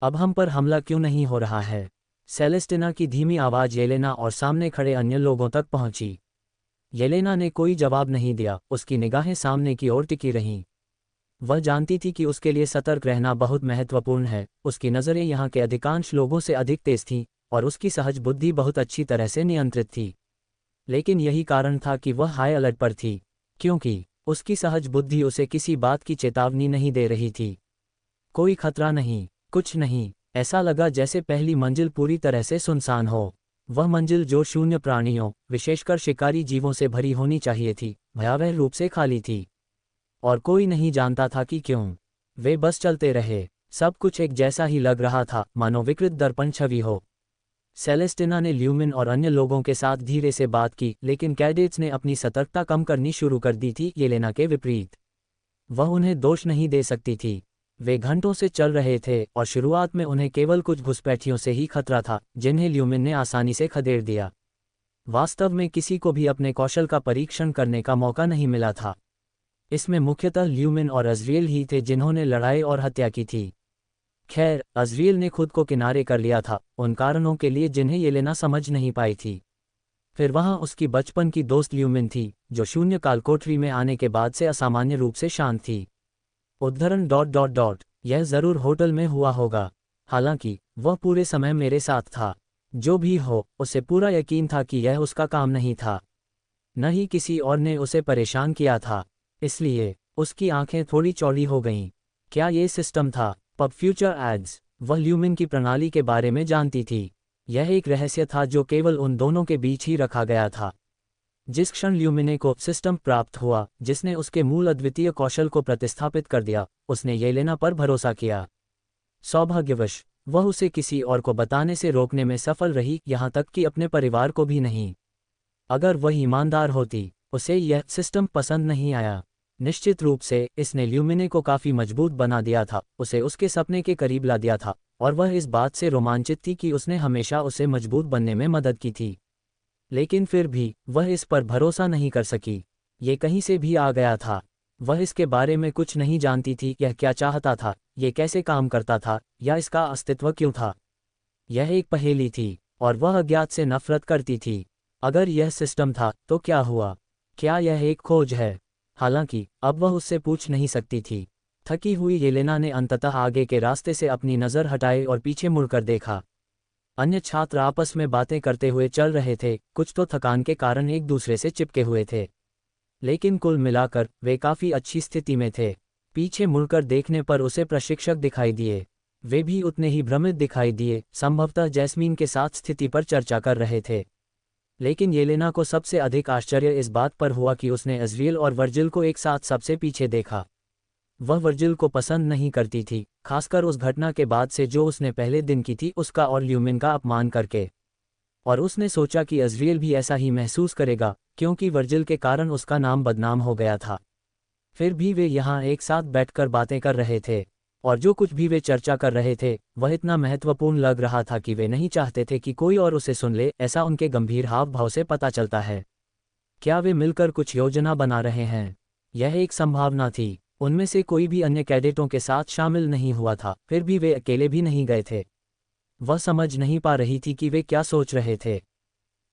अब हम पर हमला क्यों नहीं हो रहा है? सेलेस्टिना की धीमी आवाज़ येलेना और सामने खड़े अन्य लोगों तक पहुंची। येलेना ने कोई जवाब नहीं दिया, उसकी निगाहें सामने की ओर टिकी रहीं। वह जानती थी कि उसके लिए सतर्क रहना बहुत महत्वपूर्ण है। उसकी नज़रें यहाँ के अधिकांश लोगों से अधिक तेज थीं, और उसकी सहज बुद्धि बहुत अच्छी तरह से नियंत्रित थी। लेकिन यही कारण था कि वह हाई अलर्ट पर थी, क्योंकि उसकी सहज बुद्धि उसे किसी बात की चेतावनी नहीं दे रही थी। कोई खतरा नहीं, कुछ नहीं। ऐसा लगा जैसे पहली मंजिल पूरी तरह से सुनसान हो। वह मंजिल जो शून्य प्राणियों, विशेषकर शिकारी जीवों से भरी होनी चाहिए थी, भयावह रूप से खाली थी। और कोई नहीं जानता था कि क्यों। वे बस चलते रहे। सब कुछ एक जैसा ही लग रहा था, मानो विकृत दर्पण छवि हो। सेलेस्टिना ने ल्यूमिन और अन्य लोगों के साथ धीरे से बात की, लेकिन कैडेट्स ने अपनी सतर्कता कम करनी शुरू कर दी थी, येलेना के विपरीत। वह उन्हें दोष नहीं दे सकती थी। वे घंटों से चल रहे थे, और शुरुआत में उन्हें केवल कुछ घुसपैठियों से ही खतरा था, जिन्हें ल्यूमिन ने आसानी से खदेड़ दिया। वास्तव में किसी को भी अपने कौशल का परीक्षण करने का मौका नहीं मिला था। इसमें मुख्यतः ल्यूमिन और अज़रियल ही थे जिन्होंने लड़ाई और हत्या की थी। खैर, अज़रियल ने खुद को किनारे कर लिया था, उन कारणों के लिए जिन्हें येलेना समझ नहीं पाई थी। फिर वहाँ उसकी बचपन की दोस्त ल्यूमिन थी, जो शून्य काल कोठरी में आने के बाद से असामान्य रूप से शांत थी। उद्धरण ... यह ज़रूर होटल में हुआ होगा। हालांकि वह पूरे समय मेरे साथ था। जो भी हो, उसे पूरा यकीन था कि यह उसका काम नहीं था। न ही किसी और ने उसे परेशान किया था। इसलिए उसकी आंखें थोड़ी चौड़ी हो गईं। क्या ये सिस्टम था? पब फ्यूचर एड्स। वह ल्यूमिन की प्रणाली के बारे में जानती थी। यह एक रहस्य था जो केवल उन दोनों के बीच ही रखा गया था। जिस क्षण ल्यूमिने को सिस्टम प्राप्त हुआ, जिसने उसके मूल अद्वितीय कौशल को प्रतिस्थापित कर दिया, उसने येलेना पर भरोसा किया। सौभाग्यवश वह उसे किसी और को बताने से रोकने में सफल रही, यहाँ तक कि अपने परिवार को भी नहीं। अगर वह ईमानदार होती, उसे यह सिस्टम पसंद नहीं आया। निश्चित रूप से इसने ल्यूमिने को काफ़ी मजबूत बना दिया था, उसे उसके सपने के करीब ला दिया था, और वह इस बात से रोमांचित थी कि उसने हमेशा उसे मजबूत बनने में मदद की थी। लेकिन फिर भी वह इस पर भरोसा नहीं कर सकी। ये कहीं से भी आ गया था। वह इसके बारे में कुछ नहीं जानती थी। यह क्या चाहता था, ये कैसे काम करता था, या इसका अस्तित्व क्यों था। यह एक पहेली थी, और वह अज्ञात से नफरत करती थी। अगर यह सिस्टम था, तो क्या हुआ? क्या यह एक खोज है? हालांकि अब वह उससे पूछ नहीं सकती थी। थकी हुई येलेना ने अंततः आगे के रास्ते से अपनी नज़र हटाई और पीछे मुड़कर देखा। अन्य छात्र आपस में बातें करते हुए चल रहे थे, कुछ तो थकान के कारण एक दूसरे से चिपके हुए थे। लेकिन कुल मिलाकर वे काफ़ी अच्छी स्थिति में थे। पीछे मुड़कर देखने पर उसे प्रशिक्षक दिखाई दिए। वे भी उतने ही भ्रमित दिखाई दिए, संभवतः जैस्मीन के साथ स्थिति पर चर्चा कर रहे थे। लेकिन येलेना को सबसे अधिक आश्चर्य इस बात पर हुआ कि उसने अज़रियल और वर्जिल को एक साथ सबसे पीछे देखा। वह वर्जिल को पसंद नहीं करती थी, खासकर उस घटना के बाद से जो उसने पहले दिन की थी, उसका और ल्यूमिन का अपमान करके। और उसने सोचा कि अज़रियल भी ऐसा ही महसूस करेगा, क्योंकि वर्जिल के कारण उसका नाम बदनाम हो गया था। फिर भी वे यहाँ एक साथ बैठकर बातें कर रहे थे, और जो कुछ भी वे चर्चा कर रहे थे, वह इतना महत्वपूर्ण लग रहा था कि वे नहीं चाहते थे कि कोई और उसे सुन ले, ऐसा उनके गंभीर हाव भाव से पता चलता है। क्या वे मिलकर कुछ योजना बना रहे हैं? यह एक संभावना थी। उनमें से कोई भी अन्य कैडेटों के साथ शामिल नहीं हुआ था, फिर भी वे अकेले भी नहीं गए थे। वह समझ नहीं पा रही थी कि वे क्या सोच रहे थे।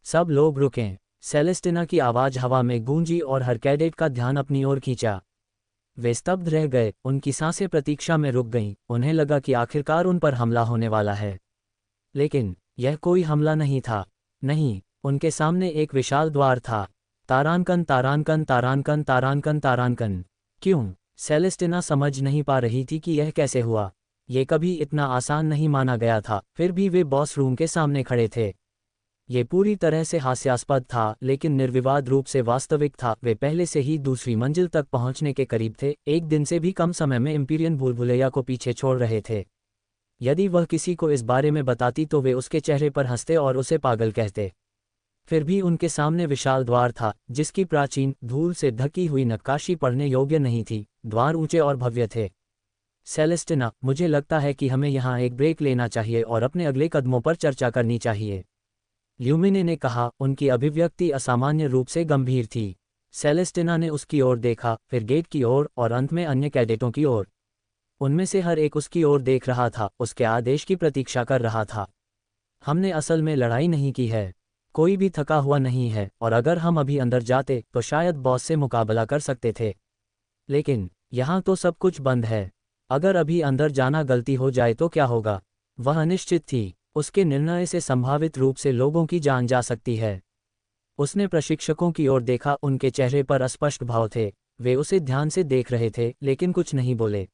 सब लोग रुकें। सेलेस्टिना की आवाज़ हवा में गूंजी और हर कैडेट का ध्यान अपनी ओर खींचा। वे स्तब्ध रह गए, उनकी सांसें प्रतीक्षा में रुक गईं। उन्हें लगा कि आखिरकार उन पर हमला होने वाला है। लेकिन यह कोई हमला नहीं था। नहीं, उनके सामने एक विशाल द्वार था। तारांकन तारांकन तारांकन तारांकन तारांकन। क्यों? सेलेस्टिना समझ नहीं पा रही थी कि यह कैसे हुआ। ये कभी इतना आसान नहीं माना गया था। फिर भी वे बॉस रूम के सामने खड़े थे। ये पूरी तरह से हास्यास्पद था, लेकिन निर्विवाद रूप से वास्तविक था। वे पहले से ही दूसरी मंजिल तक पहुंचने के करीब थे, एक दिन से भी कम समय में इम्पीरियन भूलभुलैया को पीछे छोड़ रहे थे। यदि वह किसी को इस बारे में बताती तो वे उसके चेहरे पर हंसते और उसे पागल कहते। फिर भी उनके सामने विशाल द्वार था, जिसकी प्राचीन, धूल से ढकी हुई नक्काशी पढ़ने योग्य नहीं थी। द्वार ऊंचे और भव्य थे। सेलेस्टिना, मुझे लगता है कि हमें यहाँ एक ब्रेक लेना चाहिए और अपने अगले कदमों पर चर्चा करनी चाहिए, ल्यूमिने ने कहा। उनकी अभिव्यक्ति असामान्य रूप से गंभीर थी। सेलेस्टिना ने उसकी ओर देखा, फिर गेट की ओर, और अंत में अन्य कैडेटों की ओर। उनमें से हर एक उसकी ओर देख रहा था, उसके आदेश की प्रतीक्षा कर रहा था। हमने असल में लड़ाई नहीं की है, कोई भी थका हुआ नहीं है, और अगर हम अभी अंदर जाते तो शायद बॉस से मुकाबला कर सकते थे। लेकिन यहाँ तो सब कुछ बंद है। अगर अभी अंदर जाना गलती हो जाए तो क्या होगा? वह अनिश्चित थी। उसके निर्णय से संभावित रूप से लोगों की जान जा सकती है। उसने प्रशिक्षकों की ओर देखा, उनके चेहरे पर अस्पष्ट भाव थे। वे उसे ध्यान से देख रहे थे लेकिन कुछ नहीं बोले।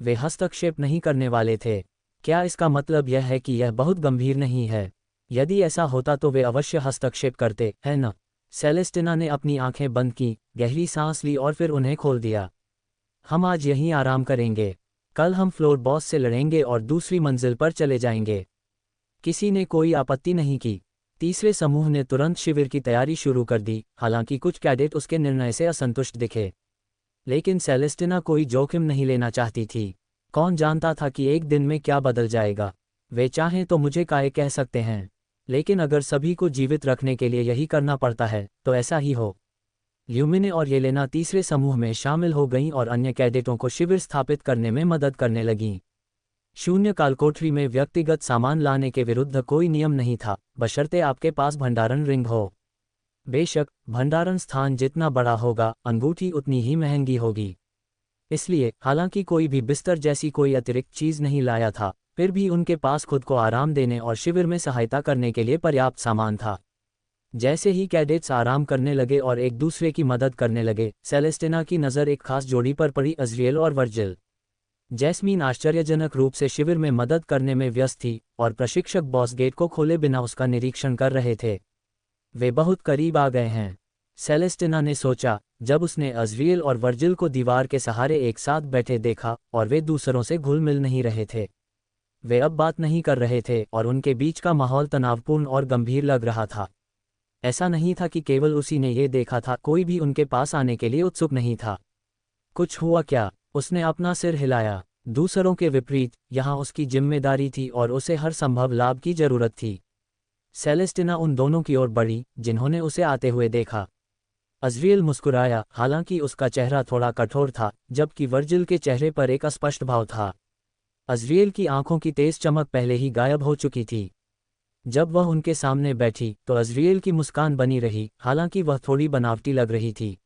वे हस्तक्षेप नहीं करने वाले थे। क्या इसका मतलब यह है कि यह बहुत गंभीर नहीं है? यदि ऐसा होता तो वे अवश्य हस्तक्षेप करते, है न? सेलेस्टिना ने अपनी आंखें बंद की, गहरी सांस ली और फिर उन्हें खोल दिया। हम आज यहीं आराम करेंगे। कल हम फ्लोर बॉस से लड़ेंगे और दूसरी मंजिल पर चले जाएंगे। किसी ने कोई आपत्ति नहीं की। तीसरे समूह ने तुरंत शिविर की तैयारी शुरू कर दी, हालांकि कुछ कैडेट उसके निर्णय से असंतुष्ट दिखे। लेकिन सेलेस्टिना कोई जोखिम नहीं लेना चाहती थी। कौन जानता था कि एक दिन में क्या बदल जाएगा? वे चाहें तो मुझे काय कह सकते हैं, लेकिन अगर सभी को जीवित रखने के लिए यही करना पड़ता है तो ऐसा ही हो। ल्यूमिने और येलेना तीसरे समूह में शामिल हो गईं और अन्य कैडेटों को शिविर स्थापित करने में मदद करने लगीं। शून्य काल कोठरी में व्यक्तिगत सामान लाने के विरुद्ध कोई नियम नहीं था, बशर्ते आपके पास भंडारण रिंग हो। बेशक, भंडारण स्थान जितना बड़ा होगा, अंगूठी उतनी ही महंगी होगी। इसलिए, हालांकि कोई भी बिस्तर जैसी कोई अतिरिक्त चीज नहीं लाया था, फिर भी उनके पास खुद को आराम देने और शिविर में सहायता करने के लिए पर्याप्त सामान था। जैसे ही कैडेट्स आराम करने लगे और एक दूसरे की मदद करने लगे, सेलेस्टिना की नज़र एक खास जोड़ी पर पड़ी, अज़रिएल और वर्जिल। जैस्मीन आश्चर्यजनक रूप से शिविर में मदद करने में व्यस्त थी और प्रशिक्षक बॉस गेट को खोले बिना उसका निरीक्षण कर रहे थे। वे बहुत करीब आ गए हैं, सेलेस्टिना ने सोचा, जब उसने अज़रिएल और वर्जिल को दीवार के सहारे एक साथ बैठे देखा और वे दूसरों से घुल मिल नहीं रहे थे। वे अब बात नहीं कर रहे थे और उनके बीच का माहौल तनावपूर्ण और गंभीर लग रहा था। ऐसा नहीं था कि केवल उसी ने ये देखा था, कोई भी उनके पास आने के लिए उत्सुक नहीं था। कुछ हुआ क्या? उसने अपना सिर हिलाया। दूसरों के विपरीत, यहाँ उसकी जिम्मेदारी थी और उसे हर संभव लाभ की जरूरत थी। सेलेस्टिना उन दोनों की ओर बढ़ी जिन्होंने उसे आते हुए देखा। अज़रिएल मुस्कुराया, हालांकि उसका चेहरा थोड़ा कठोर था, जबकि वर्जिल के चेहरे पर एक अस्पष्ट भाव था। अज़रिएल की आंखों की तेज चमक पहले ही गायब हो चुकी थी। जब वह उनके सामने बैठी तो अज़रिएल की मुस्कान बनी रही, हालांकि वह थोड़ी बनावटी लग रही थी।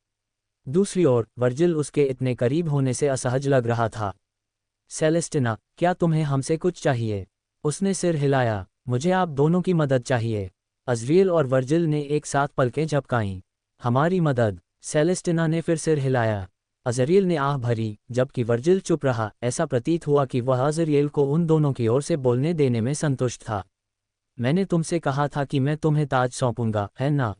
दूसरी ओर, वर्जिल उसके इतने करीब होने से असहज लग रहा था। सेलेस्टिना, क्या तुम्हें हमसे कुछ चाहिए? उसने सिर हिलाया। मुझे आप दोनों की मदद चाहिए। अज़रिएल और वर्जिल ने एक साथ पलकें झपकाईं। हमारी मदद? सेलेस्टिना ने फिर सिर हिलाया। अज़रिएल ने आह भरी, जबकि वर्जिल चुप रहा। ऐसा प्रतीत हुआ कि वह अज़रिएल को उन दोनों की ओर से बोलने देने में संतुष्ट था। मैंने तुमसे कहा था कि मैं तुम्हें ताज सौंपूंगा, है ना?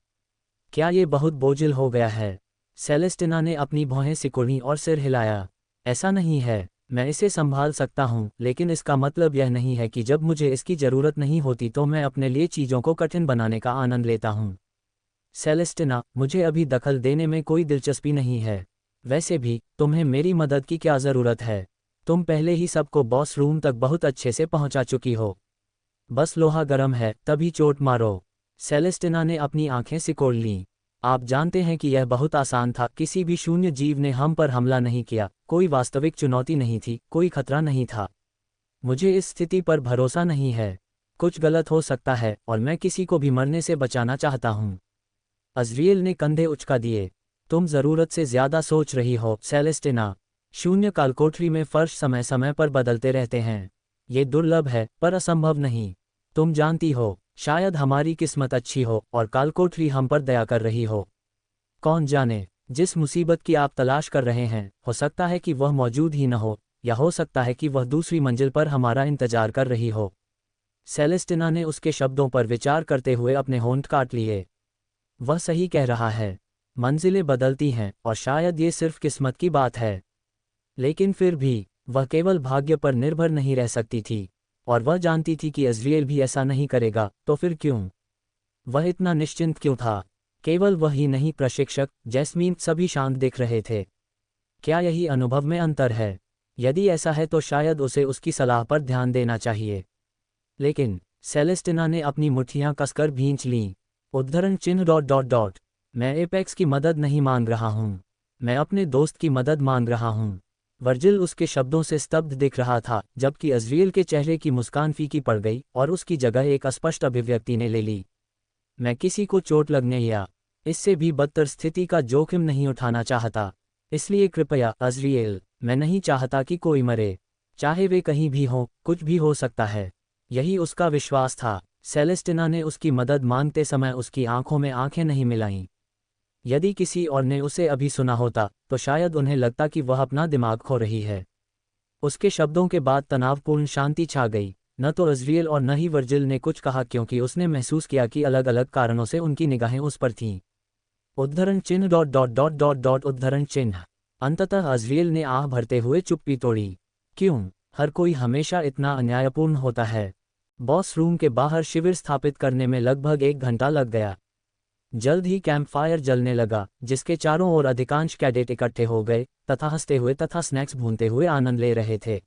क्या ये बहुत बोझिल हो गया है? सेलेस्टिना ने अपनी भौहें सिकुड़ी और सिर हिलाया। ऐसा नहीं है, मैं इसे संभाल सकता हूँ, लेकिन इसका मतलब यह नहीं है कि जब मुझे इसकी ज़रूरत नहीं होती तो मैं अपने लिए चीज़ों को कठिन बनाने का आनंद लेता हूँ। सेलेस्टिना, मुझे अभी दखल देने में कोई दिलचस्पी नहीं है। वैसे भी, तुम्हें मेरी मदद की क्या ज़रूरत है? तुम पहले ही सबको बॉस रूम तक बहुत अच्छे से पहुँचा चुकी हो। बस लोहा गर्म है, तभी चोट मारो। सेलेस्टिना ने अपनी आंखें सिकोड़ लीं। आप जानते हैं कि यह बहुत आसान था, किसी भी शून्य जीव ने हम पर हमला नहीं किया, कोई वास्तविक चुनौती नहीं थी, कोई खतरा नहीं था। मुझे इस स्थिति पर भरोसा नहीं है। कुछ गलत हो सकता है और मैं किसी को भी मरने से बचाना चाहता हूँ। अज़रिएल ने कंधे उचका दिए। तुम ज़रूरत से ज़्यादा सोच रही हो, सेलेस्टिना। शून्य काल कोठरी में फर्श समय समय पर बदलते रहते हैं। ये दुर्लभ है, पर असंभव नहीं। तुम जानती हो, शायद हमारी किस्मत अच्छी हो और कालकोठरी हम पर दया कर रही हो। कौन जाने, जिस मुसीबत की आप तलाश कर रहे हैं, हो सकता है कि वह मौजूद ही न हो, या हो सकता है कि वह दूसरी मंजिल पर हमारा इंतजार कर रही हो। सेलेस्टिना ने उसके शब्दों पर विचार करते हुए अपने होंठ काट लिए। वह सही कह रहा है। मंजिलें बदलती हैं और शायद ये सिर्फ किस्मत की बात है। लेकिन फिर भी, वह केवल भाग्य पर निर्भर नहीं रह सकती थी, और वह जानती थी कि अज़रिएल भी ऐसा नहीं करेगा, तो फिर क्यों? वह इतना निश्चिंत क्यों था? केवल वह ही नहीं, प्रशिक्षक, जैस्मीन, सभी शांत दिख रहे थे। क्या यही अनुभव में अंतर है? यदि ऐसा है तो शायद उसे उसकी सलाह पर ध्यान देना चाहिए। लेकिन सेलेस्टिना ने अपनी मुट्ठियां कसकर भींच लीं। उद्धरण चिन्ह ... मैं एपेक्स की मदद नहीं मांग रहा हूँ, मैं अपने दोस्त की मदद मांग रहा हूँ। वर्जिल उसके शब्दों से स्तब्ध दिख रहा था, जबकि अज़रियल के चेहरे की मुस्कान फीकी पड़ गई और उसकी जगह एक अस्पष्ट अभिव्यक्ति ने ले ली। मैं किसी को चोट लगने या इससे भी बदतर स्थिति का जोखिम नहीं उठाना चाहता, इसलिए कृपया अज़रियल, मैं नहीं चाहता कि कोई मरे। चाहे वे कहीं भी हों, कुछ भी हो सकता है। यही उसका विश्वास था। सेलेस्टिना ने उसकी मदद मांगते समय उसकी आंखों में आंखें नहीं मिलाईं। यदि किसी और ने उसे अभी सुना होता तो शायद उन्हें लगता कि वह अपना दिमाग खो रही है। उसके शब्दों के बाद तनावपूर्ण शांति छा गई। न तो अज़रियल और न ही वर्जिल ने कुछ कहा, क्योंकि उसने महसूस किया कि अलग अलग कारणों से उनकी निगाहें उस पर थीं। उद्धरण चिन्ह dot dot dot dot dot उद्धरण चिन्ह। अंततः अज़रियल ने आह भरते हुए चुप्पी तोड़ी। क्यों हर कोई हमेशा इतना अन्यायपूर्ण होता है? बॉस रूम के बाहर शिविर स्थापित करने में लगभग 1 घंटा लग गया। जल्द ही कैंप फायर जलने लगा, जिसके चारों ओर अधिकांश कैडेट इकट्ठे हो गए तथा हंसते हुए तथा स्नैक्स भूनते हुए आनंद ले रहे थे।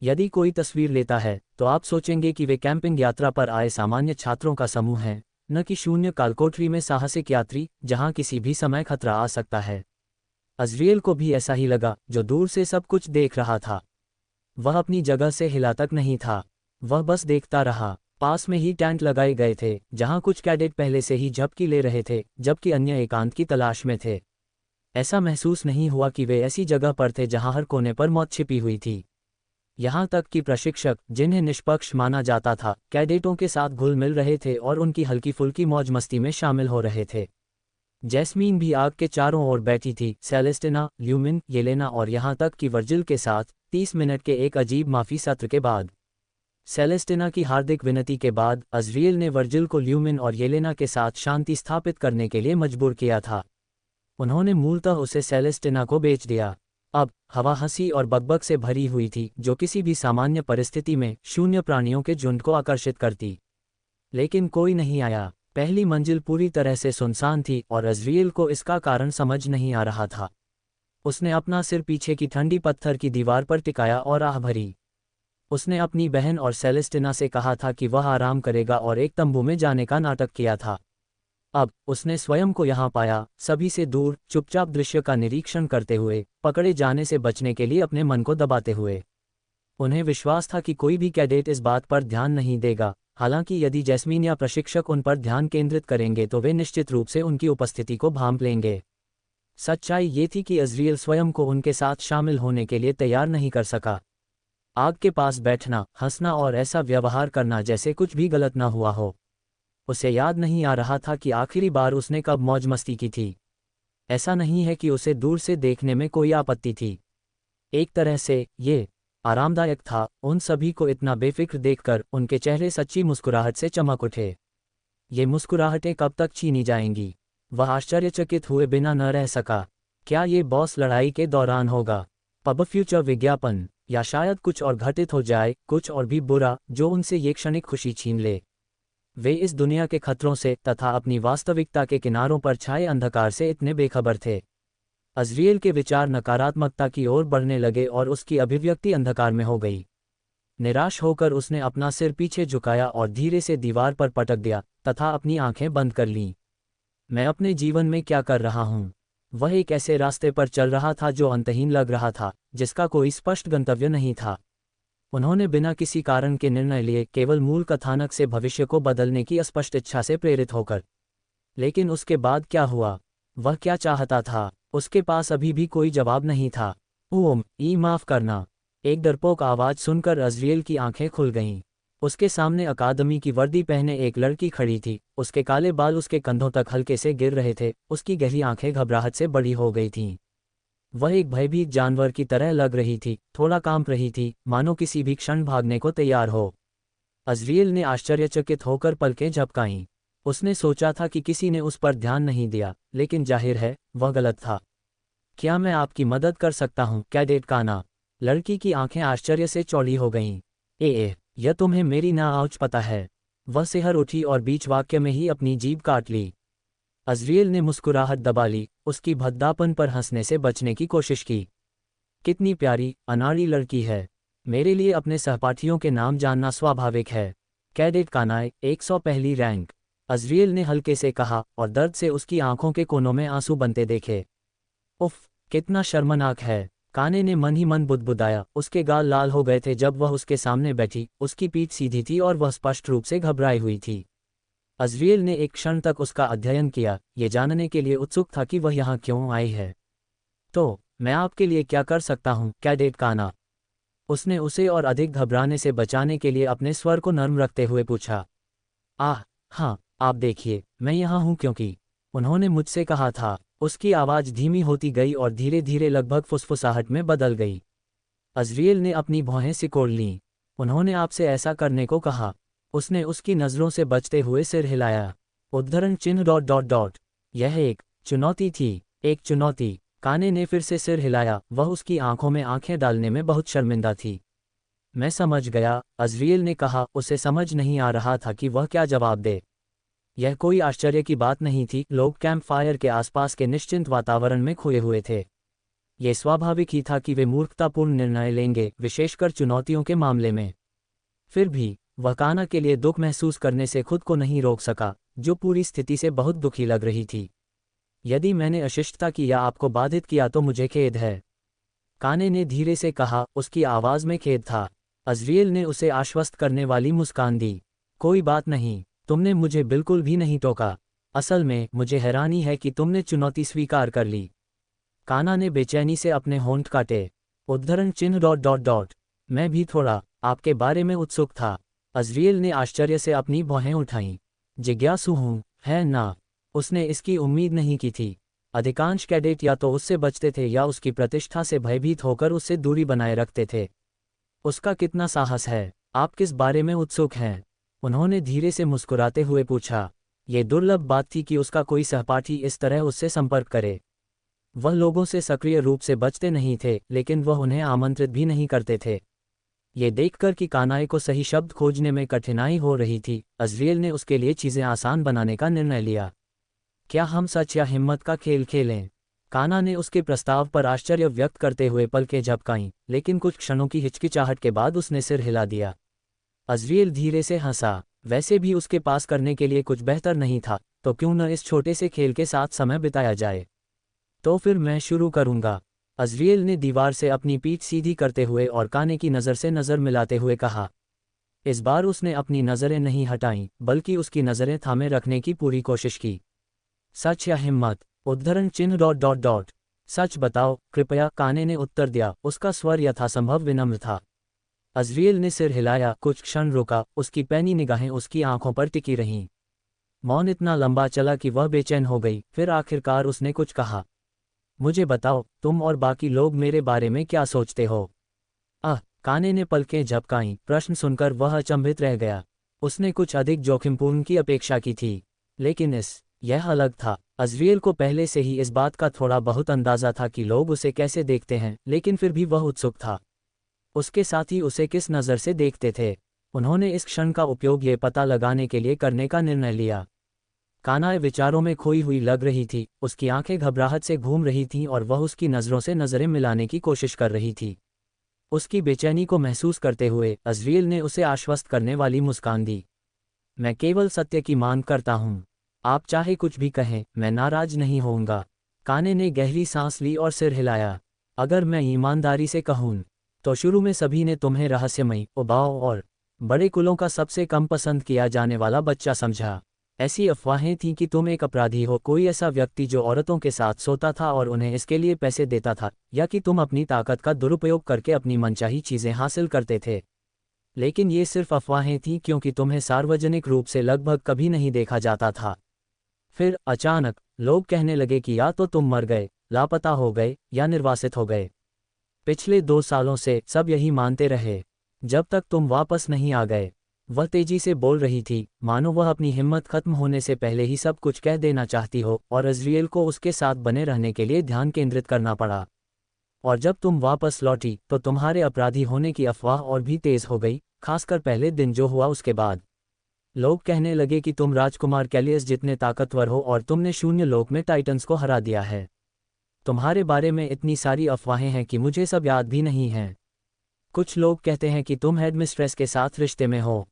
यदि कोई तस्वीर लेता है तो आप सोचेंगे कि वे कैंपिंग यात्रा पर आए सामान्य छात्रों का समूह है, न कि शून्य कालकोठरी में साहसिक यात्री जहां किसी भी समय खतरा आ सकता है। अज़रियल को भी ऐसा ही लगा, जो दूर से सब कुछ देख रहा था। वह अपनी जगह से हिला तक नहीं था। वह बस देखता रहा। पास में ही टेंट लगाए गए थे, जहां कुछ कैडेट पहले से ही झपकी ले रहे थे, जबकि अन्य एकांत की तलाश में थे। ऐसा महसूस नहीं हुआ कि वे ऐसी जगह पर थे जहां हर कोने पर मौत छिपी हुई थी। यहां तक कि प्रशिक्षक, जिन्हें निष्पक्ष माना जाता था, कैडेटों के साथ घुल मिल रहे थे और उनकी हल्की फुल्की मौज मस्ती में शामिल हो रहे थे। जैस्मीन भी आग के चारों ओर बैठी थी, सेलेस्टिना, ल्यूमिन, येलेना और यहां तक कि वर्जिल के साथ 30 मिनट के एक अजीब माफी सत्र के बाद। सेलेस्टिना की हार्दिक विनती के बाद अज़रियल ने वर्जिल को ल्यूमिन और येलेना के साथ शांति स्थापित करने के लिए मजबूर किया था। उन्होंने मूलतः उसे सेलेस्टिना को बेच दिया। अब हवा हंसी और बकबक से भरी हुई थी, जो किसी भी सामान्य परिस्थिति में शून्य प्राणियों के झुंड को आकर्षित करती। लेकिन कोई नहीं आया। पहली मंजिल पूरी तरह से सुनसान थी और अज़रियल को इसका कारण समझ नहीं आ रहा था। उसने अपना सिर पीछे की ठंडी पत्थर की दीवार पर टिकाया और आह भरी। उसने अपनी बहन और सेलेस्टिना से कहा था कि वह आराम करेगा और एक तंबू में जाने का नाटक किया था। अब उसने स्वयं को यहाँ पाया, सभी से दूर, चुपचाप दृश्य का निरीक्षण करते हुए, पकड़े जाने से बचने के लिए अपने मन को दबाते हुए। उन्हें विश्वास था कि कोई भी कैडेट इस बात पर ध्यान नहीं देगा, हालांकि यदि जैस्मीन या प्रशिक्षक उन पर ध्यान केंद्रित करेंगे तो वे निश्चित रूप से उनकी उपस्थिति को भांप लेंगे। सच्चाई ये थी कि अज़रियल स्वयं को उनके साथ शामिल होने के लिए तैयार नहीं कर सका। आग के पास बैठना, हंसना और ऐसा व्यवहार करना जैसे कुछ भी गलत न हुआ हो। उसे याद नहीं आ रहा था कि आखिरी बार उसने कब मौज मस्ती की थी। ऐसा नहीं है कि उसे दूर से देखने में कोई आपत्ति थी। एक तरह से ये आरामदायक था। उन सभी को इतना बेफिक्र देखकर उनके चेहरे सच्ची मुस्कुराहट से चमक उठे। ये मुस्कुराहटें कब तक छीनी जाएंगी? वह आश्चर्यचकित हुए बिना न रह सका। क्या ये बॉस लड़ाई के दौरान होगा? पब फ्यूचर विज्ञापन, या शायद कुछ और घटित हो जाए, कुछ और भी बुरा, जो उनसे ये क्षणिक खुशी छीन ले। वे इस दुनिया के खतरों से तथा अपनी वास्तविकता के किनारों पर छाए अंधकार से इतने बेखबर थे। अज़रियल के विचार नकारात्मकता की ओर बढ़ने लगे और उसकी अभिव्यक्ति अंधकार में हो गई। निराश होकर उसने अपना सिर पीछे झुकाया और धीरे से दीवार पर पटक दिया तथा अपनी आंखें बंद कर लीं। मैं अपने जीवन में क्या कर रहा हूँ? वह एक ऐसे रास्ते पर चल रहा था जो अंतहीन लग रहा था, जिसका कोई स्पष्ट गंतव्य नहीं था। उन्होंने बिना किसी कारण के निर्णय लिए, केवल मूल कथानक से भविष्य को बदलने की अस्पष्ट इच्छा से प्रेरित होकर। लेकिन उसके बाद क्या हुआ? वह क्या चाहता था? उसके पास अभी भी कोई जवाब नहीं था। माफ़ करना। एक डरपोक आवाज़ सुनकर अज़रियल की आंखें खुल गईं। उसके सामने अकादमी की वर्दी पहने एक लड़की खड़ी थी। उसके काले बाल उसके कंधों तक हल्के से गिर रहे थे। उसकी गहरी आंखें घबराहट से बड़ी हो गई थीं। वह एक भयभीत जानवर की तरह लग रही थी, थोड़ा कांप रही थी, मानो किसी भी क्षण भागने को तैयार हो। अज़रियल ने आश्चर्यचकित होकर पलकें झपकाईं। उसने सोचा था कि किसी ने उस पर ध्यान नहीं दिया, लेकिन जाहिर है वह गलत था। क्या मैं आपकी मदद कर सकता हूँ, कैडेट काना? लड़की की आंखें आश्चर्य से चौड़ी हो गईं। यह तुम्हें मेरी नाआउच पता है। वह सिहर उठी और बीच वाक्य में ही अपनी जीभ काट ली। अज़रियल ने मुस्कुराहट दबा ली, उसकी भद्दापन पर हंसने से बचने की कोशिश की। कितनी प्यारी, अनाड़ी लड़की है। मेरे लिए अपने सहपाठियों के नाम जानना स्वाभाविक है। Cadet कानाए, 101 rank. अज़रियल ने हल्के से कहा और दर्द से उसकी आंखों के कोनों में आंसू बनते देखे। उफ, कितना शर्मनाक है। काने ने मन ही मन बुदबुदाया। उसके गाल लाल हो गए थे जब वह उसके सामने बैठी, उसकी पीठ सीधी थी और वह स्पष्ट रूप से घबराई हुई थी। अज़रियल ने एक क्षण तक उसका अध्ययन किया, ये जानने के लिए उत्सुक था कि वह यहाँ क्यों आई है। तो मैं आपके लिए क्या कर सकता हूँ, कैडेट काना? उसने उसे और अधिक घबराने से बचाने के लिए अपने स्वर को नर्म रखते हुए पूछा। आह, हाँ, आप देखिए, मैं यहाँ हूँ क्योंकि उन्होंने मुझसे कहा था। उसकी आवाज़ धीमी होती गई और धीरे धीरे लगभग फुसफुसाहट में बदल गई। अज़रियल ने अपनी भौहें सिकोड़ लीं। उन्होंने आपसे ऐसा करने को कहा। उसने उसकी नज़रों से बचते हुए सिर हिलाया। उद्धरण चिन्ह डॉट डॉट डॉट। यह एक चुनौती थी, एक चुनौती। काने ने फिर से सिर हिलाया, वह उसकी आंखों में आंखें डालने में बहुत शर्मिंदा थी। मैं समझ गया, अज़रियल ने कहा। उसे समझ नहीं आ रहा था कि वह क्या जवाब दे। यह कोई आश्चर्य की बात नहीं थी, लोग कैंप फायर के आसपास के निश्चिंत वातावरण में खोए हुए थे। ये स्वाभाविक ही था कि वे मूर्खतापूर्ण निर्णय लेंगे, विशेषकर चुनौतियों के मामले में। फिर भी वह काना के लिए दुख महसूस करने से खुद को नहीं रोक सका, जो पूरी स्थिति से बहुत दुखी लग रही थी। यदि मैंने अशिष्टता की या आपको बाधित किया तो मुझे खेद है, काने ने धीरे से कहा। उसकी आवाज़ में खेद था। अज़रियल ने उसे आश्वस्त करने वाली मुस्कान दी। कोई बात नहीं, तुमने मुझे बिल्कुल भी नहीं टोका। असल में मुझे हैरानी है कि तुमने चुनौती स्वीकार कर ली। काना ने बेचैनी से अपने होंठ काटे। उद्धरण चिन्ह डॉट डॉट डॉट। मैं भी थोड़ा आपके बारे में उत्सुक था। अज़रियल ने आश्चर्य से अपनी भौहें उठाईं। जिज्ञासु हूँ, है ना? उसने इसकी उम्मीद नहीं की थी। अधिकांश कैडेट या तो उससे बचते थे या उसकी प्रतिष्ठा से भयभीत होकर उससे दूरी बनाए रखते थे। उसका कितना साहस है? आप किस बारे में उत्सुक हैं? उन्होंने धीरे से मुस्कुराते हुए पूछा। ये दुर्लभ बात थी कि उसका कोई सहपाठी इस तरह उससे संपर्क करे। वह लोगों से सक्रिय रूप से बचते नहीं थे, लेकिन वह उन्हें आमंत्रित भी नहीं करते थे। ये देखकर कि कानाए को सही शब्द खोजने में कठिनाई हो रही थी, अज़रियल ने उसके लिए चीज़ें आसान बनाने का निर्णय लिया। क्या हम सच या हिम्मत का खेल खेलें? काना ने उसके प्रस्ताव पर आश्चर्य व्यक्त करते हुए पलकें झपकाईं, लेकिन कुछ क्षणों की हिचकिचाहट के बाद उसने सिर हिला दिया। अज़रियल धीरे से हंसा। वैसे भी उसके पास करने के लिए कुछ बेहतर नहीं था, तो क्यों न इस छोटे से खेल के साथ समय बिताया जाए। तो फिर मैं शुरू करूंगा, अज़रियल ने दीवार से अपनी पीठ सीधी करते हुए और काने की नज़र से नज़र मिलाते हुए कहा। इस बार उसने अपनी नज़रें नहीं हटाईं, बल्कि उसकी नज़रें थामे रखने की पूरी कोशिश की। सच या हिम्मत? उद्धरण चिन्ह डॉट डॉट डॉट। सच बताओ, कृपया, काने ने उत्तर दिया। उसका स्वर यथासंभव विनम्र था। अज़रियल ने सिर हिलाया, कुछ क्षण रुका, उसकी पैनी निगाहें उसकी आंखों पर टिकी रहीं। मौन इतना लंबा चला कि वह बेचैन हो गई। फिर आखिरकार उसने कुछ कहा। मुझे बताओ, तुम और बाकी लोग मेरे बारे में क्या सोचते हो? काने ने पलकें झपकाईं। प्रश्न सुनकर वह अचंभित रह गया। उसने कुछ अधिक जोखिमपूर्ण की अपेक्षा की थी, लेकिन यह अलग था। अज़रियल को पहले से ही इस बात का थोड़ा बहुत अंदाज़ा था कि लोग उसे कैसे देखते हैं, लेकिन फिर भी वह उत्सुक था। उसके साथी उसे किस नज़र से देखते थे? उन्होंने इस क्षण का उपयोग ये पता लगाने के लिए करने का निर्णय लिया। कानाए विचारों में खोई हुई लग रही थी, उसकी आंखें घबराहट से घूम रही थीं और वह उसकी नज़रों से नज़रें मिलाने की कोशिश कर रही थी। उसकी बेचैनी को महसूस करते हुए अज़रियल ने उसे आश्वस्त करने वाली मुस्कान दी। मैं केवल सत्य की मांग करता हूँ। आप चाहे कुछ भी कहें, मैं नाराज नहीं होऊंगा। काने ने गहरी सांस ली और सिर हिलाया। अगर मैं ईमानदारी से कहूँ, तो शुरू में सभी ने तुम्हें रहस्यमयी, उबाऊ और बड़े कुलों का सबसे कम पसंद किया जाने वाला बच्चा समझा। ऐसी अफवाहें थीं कि तुम एक अपराधी हो, कोई ऐसा व्यक्ति जो औरतों के साथ सोता था और उन्हें इसके लिए पैसे देता था, या कि तुम अपनी ताकत का दुरुपयोग करके अपनी मनचाही चीज़ें हासिल करते थे। लेकिन ये सिर्फ अफवाहें थीं, क्योंकि तुम्हें सार्वजनिक रूप से लगभग कभी नहीं देखा जाता था। फिर अचानक लोग कहने लगे कि या तो तुम मर गए, लापता हो गए, या निर्वासित हो गए। पिछले 2 सालों से सब यही मानते रहे, जब तक तुम वापस नहीं आ गए। वह तेजी से बोल रही थी, मानो वह अपनी हिम्मत खत्म होने से पहले ही सब कुछ कह देना चाहती हो, और अज़रियल को उसके साथ बने रहने के लिए ध्यान केंद्रित करना पड़ा। और जब तुम वापस लौटी, तो तुम्हारे अपराधी होने की अफवाह और भी तेज हो गई, खासकर पहले दिन जो हुआ उसके बाद। लोग कहने लगे कि तुम राजकुमार कैलियस जितने ताकतवर हो और तुमने शून्य लोक में टाइटन्स को हरा दिया है। तुम्हारे बारे में इतनी सारी अफवाहें हैं कि मुझे सब याद भी नहीं हैं। कुछ लोग कहते हैं कि तुम हेडमिस्ट्रेस के साथ रिश्ते में हो,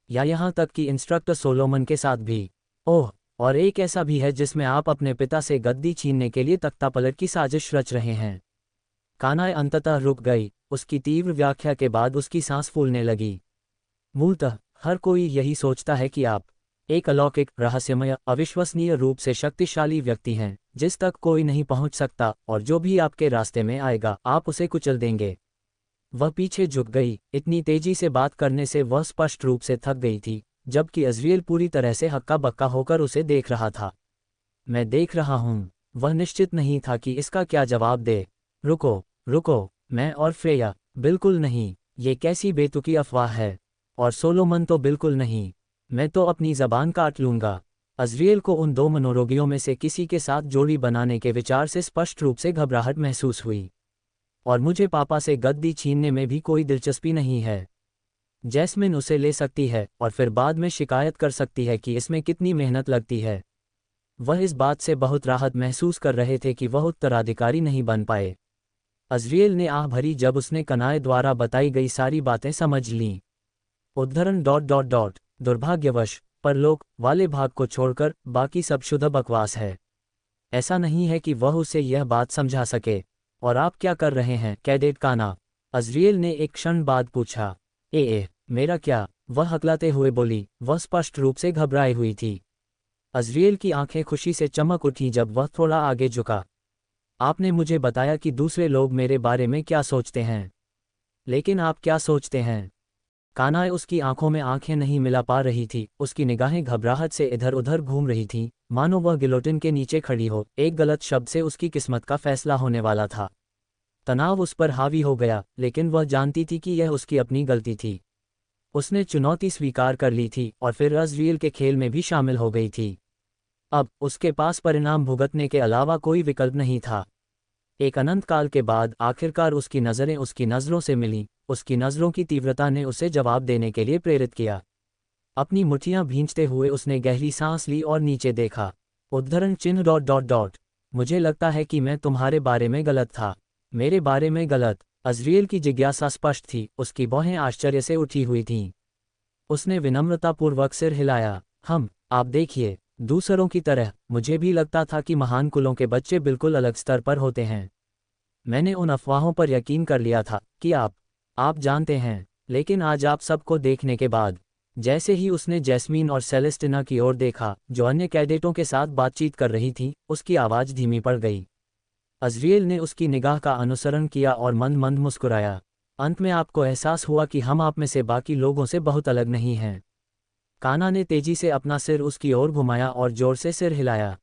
या यहाँ तक कि इंस्ट्रक्टर सोलोमन के साथ भी। ओह, और एक ऐसा भी है जिसमें आप अपने पिता से गद्दी छीनने के लिए तख्तापलट की साजिश रच रहे हैं। कानाए अंततः रुक गई। उसकी तीव्र व्याख्या के बाद उसकी सांस फूलने लगी। मूलतः हर कोई यही सोचता है कि आप एक अलौकिक, रहस्यमय, अविश्वसनीय रूप से शक्तिशाली व्यक्ति हैं जिस तक कोई नहीं पहुंच सकता, और जो भी आपके रास्ते में आएगा आप उसे कुचल देंगे। वह पीछे झुक गई। इतनी तेजी से बात करने से वह स्पष्ट रूप से थक गई थी, जबकि अज़रियल पूरी तरह से हक्का बक्का होकर उसे देख रहा था। मैं देख रहा हूँ। वह निश्चित नहीं था कि इसका क्या जवाब दे। रुको, रुको, मैं और फ्रेया? बिल्कुल नहीं, ये कैसी बेतुकी अफवाह है। और सोलोमन तो बिल्कुल नहीं। मैं तो अपनी ज़बान काट लूँगा। अज़रियल को उन दो मनोरोगियों में से किसी के साथ जोड़ी बनाने के विचार से स्पष्ट रूप से घबराहट महसूस हुई। और मुझे पापा से गद्दी छीनने में भी कोई दिलचस्पी नहीं है। जैस्मिन उसे ले सकती है और फिर बाद में शिकायत कर सकती है कि इसमें कितनी मेहनत लगती है। वह इस बात से बहुत राहत महसूस कर रहे थे कि वह उत्तराधिकारी नहीं बन पाए। अज़रियल ने आह भरी जब उसने कनाए द्वारा बताई गई सारी बातें समझ लीं। उद्धरण दुर्भाग्यवश परलोक वाले भाग को छोड़कर बाकी सब शुद्ध बकवास है। ऐसा नहीं है कि वह उसे यह बात समझा सके। और आप क्या कर रहे हैं, कैडेट काना? अज़रियल ने एक क्षण बाद पूछा। मेरा क्या? वह हकलाते हुए बोली। वह स्पष्ट रूप से घबराई हुई थी। अज़रियल की आंखें खुशी से चमक उठीं जब वह थोड़ा आगे झुका। आपने मुझे बताया कि दूसरे लोग मेरे बारे में क्या सोचते हैं, लेकिन आप क्या सोचते हैं? कानाए उसकी आंखों में आंखें नहीं मिला पा रही थी। उसकी निगाहें घबराहट से इधर उधर घूम रही थीं, मानो वह गिलोटिन के नीचे खड़ी हो। एक गलत शब्द से उसकी किस्मत का फैसला होने वाला था। तनाव उस पर हावी हो गया, लेकिन वह जानती थी कि यह उसकी अपनी गलती थी। उसने चुनौती स्वीकार कर ली थी और फिर अज़रियल के खेल में भी शामिल हो गई थी। अब उसके पास परिणाम भुगतने के अलावा कोई विकल्प नहीं था। एक अनंत काल के बाद आखिरकार उसकी नज़रें उसकी नज़रों से मिलीं। उसकी नज़रों की तीव्रता ने उसे जवाब देने के लिए प्रेरित किया। अपनी मुट्ठियां भींचते हुए उसने गहरी सांस ली और नीचे देखा। उद्धरण चिन्ह। मुझे लगता है कि मैं तुम्हारे बारे में गलत था। मेरे बारे में गलत? अज़रियल की जिज्ञासा स्पष्ट थी। उसकी भौहें आश्चर्य से उठी हुई थीं। उसने विनम्रतापूर्वक सिर हिलाया। आप देखिए, दूसरों की तरह मुझे भी लगता था कि महान कुलों के बच्चे बिल्कुल अलग स्तर पर होते हैं। मैंने उन अफवाहों पर यकीन कर लिया था कि आप जानते हैं। लेकिन आज आप सबको देखने के बाद, जैसे ही उसने जैस्मीन और सेलेस्टिना की ओर देखा जो अन्य कैडेटों के साथ बातचीत कर रही थी, उसकी आवाज़ धीमी पड़ गई। अज़रियल ने उसकी निगाह का अनुसरण किया और मंद मंद मुस्कुराया। अंत में आपको एहसास हुआ कि हम आप में से बाकी लोगों से बहुत अलग नहीं हैं। काना ने तेजी से अपना सिर उसकी ओर घुमाया और जोर से सिर हिलाया।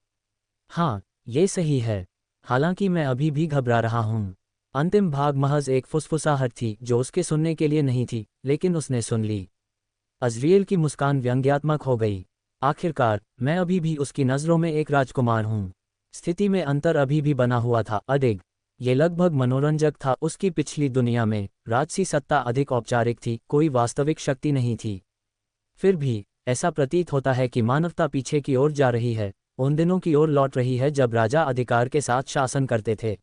हाँ, ये सही है। हालांकि मैं अभी भी घबरा रहा हूँ। अंतिम भाग महज एक फुसफुसाहट थी जो उसके सुनने के लिए नहीं थी, लेकिन उसने सुन ली। अज़रियल की मुस्कान व्यंग्यात्मक हो गई। आखिरकार, मैं अभी भी उसकी नज़रों में एक राजकुमार हूँ। स्थिति में अंतर अभी भी बना हुआ था। अधिक ये लगभग मनोरंजक था। उसकी पिछली दुनिया में राजसी सत्ता अधिक औपचारिक थी, कोई वास्तविक शक्ति नहीं थी। फिर भी ऐसा प्रतीत होता है कि मानवता पीछे की ओर जा रही है, उन दिनों की ओर लौट रही है जब राजा अधिकार के साथ शासन करते थे।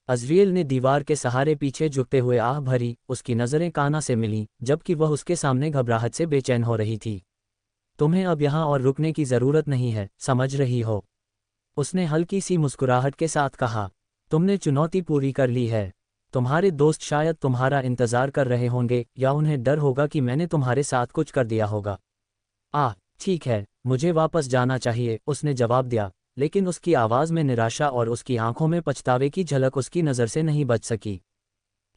अज़रियल ने दीवार के सहारे पीछे झुकते हुए आह भरी। उसकी नज़रें काना से मिलीं, जबकि वह उसके सामने घबराहट से बेचैन हो रही थी। तुम्हें अब यहाँ और रुकने की ज़रूरत नहीं है, समझ रही हो? उसने हल्की सी मुस्कुराहट के साथ कहा। तुमने चुनौती पूरी कर ली है। तुम्हारे दोस्त शायद तुम्हारा इंतज़ार कर रहे होंगे, या उन्हें डर होगा कि मैंने तुम्हारे साथ कुछ कर दिया होगा। ठीक है, मुझे वापस जाना चाहिए, उसने जवाब दिया, लेकिन उसकी आवाज़ में निराशा और उसकी आंखों में पछतावे की झलक उसकी नज़र से नहीं बच सकी।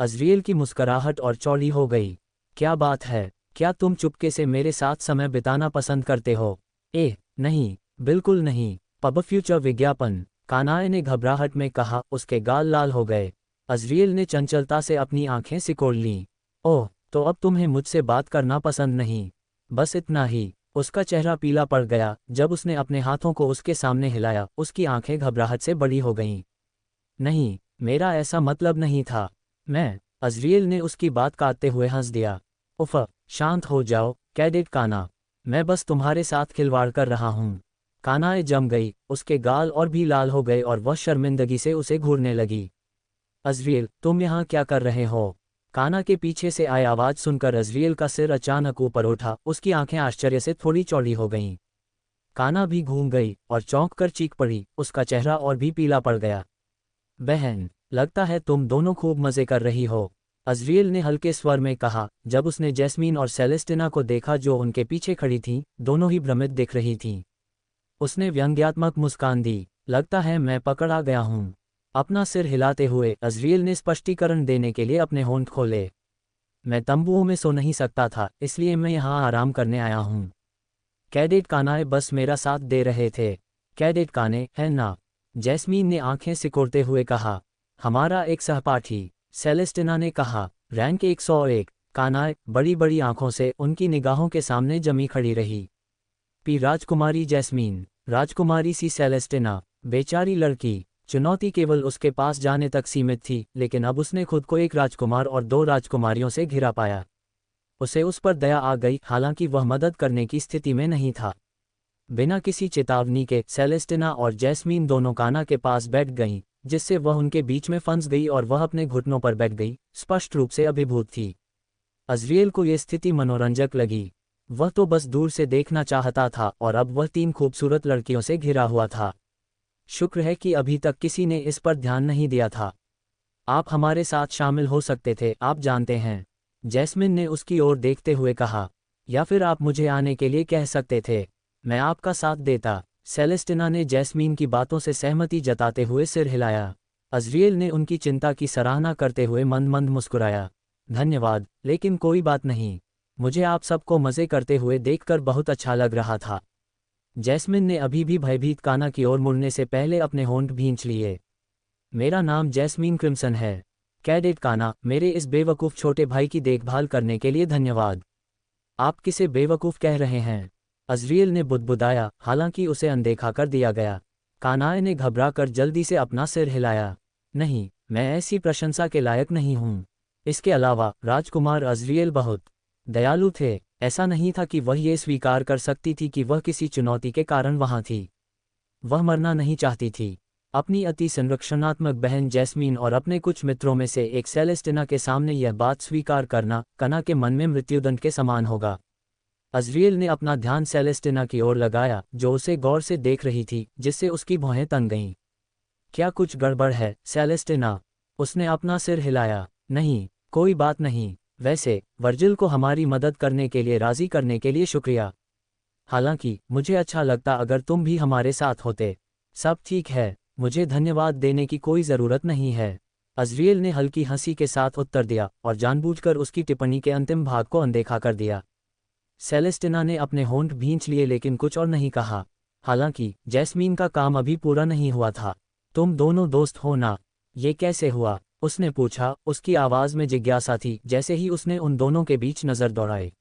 अज़रियल की मुस्कुराहट और चौड़ी हो गई। क्या बात है? क्या तुम चुपके से मेरे साथ समय बिताना पसंद करते हो? नहीं, बिल्कुल नहीं। पब फ्यूचर विज्ञापन, कानाए ने घबराहट में कहा। उसके गाल लाल हो गए। अज़रियल ने चंचलता से अपनी आंखें सिकोड़ लीं। ओह, तो अब तुम्हें मुझसे बात करना पसंद नहीं? बस इतना ही। उसका चेहरा पीला पड़ गया जब उसने अपने हाथों को उसके सामने हिलाया। उसकी आंखें घबराहट से बड़ी हो गईं। नहीं, मेरा ऐसा मतलब नहीं था। अज़रियल ने उसकी बात काटते हुए हंस दिया। उफ़, शांत हो जाओ, कैडेट काना। मैं बस तुम्हारे साथ खिलवाड़ कर रहा हूँ। कानाए जम गई। उसके गाल और भी लाल हो गए और वह शर्मिंदगी से उसे घूरने लगी। अज़रियल, तुम यहाँ क्या कर रहे हो? काना के पीछे से आई आवाज़ सुनकर अज़रियल का सिर अचानक ऊपर उठा। उसकी आंखें आश्चर्य से थोड़ी चौड़ी हो गईं। काना भी घूम गई और चौंक कर चीख पड़ी। उसका चेहरा और भी पीला पड़ गया। बहन, लगता है तुम दोनों खूब मज़े कर रही हो, अज़रियल ने हल्के स्वर में कहा। जब उसने जैस्मीन और सेलेस्टिना को देखा जो उनके पीछे खड़ी थीं, दोनों ही भ्रमित दिख रही थीं। उसने व्यंग्यात्मक मुस्कान दी। लगता है मैं पकड़ा गया हूँ। अपना सिर हिलाते हुए अज़रियल ने स्पष्टीकरण देने के लिए अपने होंठ खोले। मैं तंबुओं में सो नहीं सकता था, इसलिए मैं यहाँ आराम करने आया हूँ। कैडेट कानाए बस मेरा साथ दे रहे थे। कैडेट काने, है ना? जैस्मीन ने आंखें सिकोड़ते हुए कहा। हमारा एक सहपाठी, सेलेस्टिना ने कहा। रैंक 101, कानाए बड़ी बड़ी आंखों से उनकी निगाहों के सामने जमी खड़ी रही। पी राजकुमारी जैस्मीन, राजकुमारी सी सेलेस्टिना, बेचारी लड़की। चुनौती केवल उसके पास जाने तक सीमित थी, लेकिन अब उसने खुद को एक राजकुमार और 2 राजकुमारियों से घिरा पाया। उसे उस पर दया आ गई, हालांकि वह मदद करने की स्थिति में नहीं था। बिना किसी चेतावनी के सेलेस्टिना और जैस्मीन दोनों काना के पास बैठ गईं, जिससे वह उनके बीच में फंस गई और वह अपने घुटनों पर बैठ गई, स्पष्ट रूप से अभिभूत थी। अज़रियल को यह स्थिति मनोरंजक लगी। वह तो बस दूर से देखना चाहता था और अब वह 3 खूबसूरत लड़कियों से घिरा हुआ था। शुक्र है कि अभी तक किसी ने इस पर ध्यान नहीं दिया था। आप हमारे साथ शामिल हो सकते थे, आप जानते हैं, जैस्मिन ने उसकी ओर देखते हुए कहा। या फिर आप मुझे आने के लिए कह सकते थे, मैं आपका साथ देता। सेलेस्टिना ने जैस्मीन की बातों से सहमति जताते हुए सिर हिलाया। अज़रियल ने उनकी चिंता की सराहना करते हुए मंद मंद मुस्कुराया। धन्यवाद, लेकिन कोई बात नहीं। मुझे आप सबको मज़े करते हुए देखकर बहुत अच्छा लग रहा था। जैस्मिन ने अभी भी भयभीत काना की ओर मुड़ने से पहले अपने होंठ भींच लिए। मेरा नाम जैस्मीन क्रिम्सन है। कैडेट काना, मेरे इस बेवकूफ़ छोटे भाई की देखभाल करने के लिए धन्यवाद। आप किसे बेवकूफ़ कह रहे हैं? अज़रियल ने बुदबुदाया, हालांकि उसे अनदेखा कर दिया गया। कानाए ने घबराकर जल्दी से अपना सिर हिलाया। नहीं, मैं ऐसी प्रशंसा के लायक नहीं हूँ। इसके अलावा राजकुमार अज़रियल बहुत दयालु थे। ऐसा नहीं था कि वह ये स्वीकार कर सकती थी कि वह किसी चुनौती के कारण वहाँ थी। वह मरना नहीं चाहती थी। अपनी अति संरक्षणात्मक बहन जैस्मीन और अपने कुछ मित्रों में से एक सेलेस्टिना के सामने यह बात स्वीकार करना काना के मन में मृत्युदंड के समान होगा। अज़रियल ने अपना ध्यान सेलेस्टिना की ओर लगाया, जो उसे गौर से देख रही थी, जिससे उसकी भौहें तन गईं। क्या कुछ गड़बड़ है, सेलेस्टिना? उसने अपना सिर हिलाया। नहीं, कोई बात नहीं। वैसे, वर्जिल को हमारी मदद करने के लिए राज़ी करने के लिए शुक्रिया। हालांकि मुझे अच्छा लगता अगर तुम भी हमारे साथ होते। सब ठीक है, मुझे धन्यवाद देने की कोई ज़रूरत नहीं है। अज़रियल ने हल्की हंसी के साथ उत्तर दिया और जानबूझकर उसकी टिप्पणी के अंतिम भाग को अनदेखा कर दिया। सेलेस्टिना ने अपने होंठ भींच लिए लेकिन कुछ और नहीं कहा। हालांकि जैस्मीन का काम अभी पूरा नहीं हुआ था। तुम दोनों दोस्त हो ना? ये कैसे हुआ? उसने पूछा। उसकी आवाज़ में जिज्ञासा थी जैसे ही उसने उन दोनों के बीच नज़र दौड़ाई।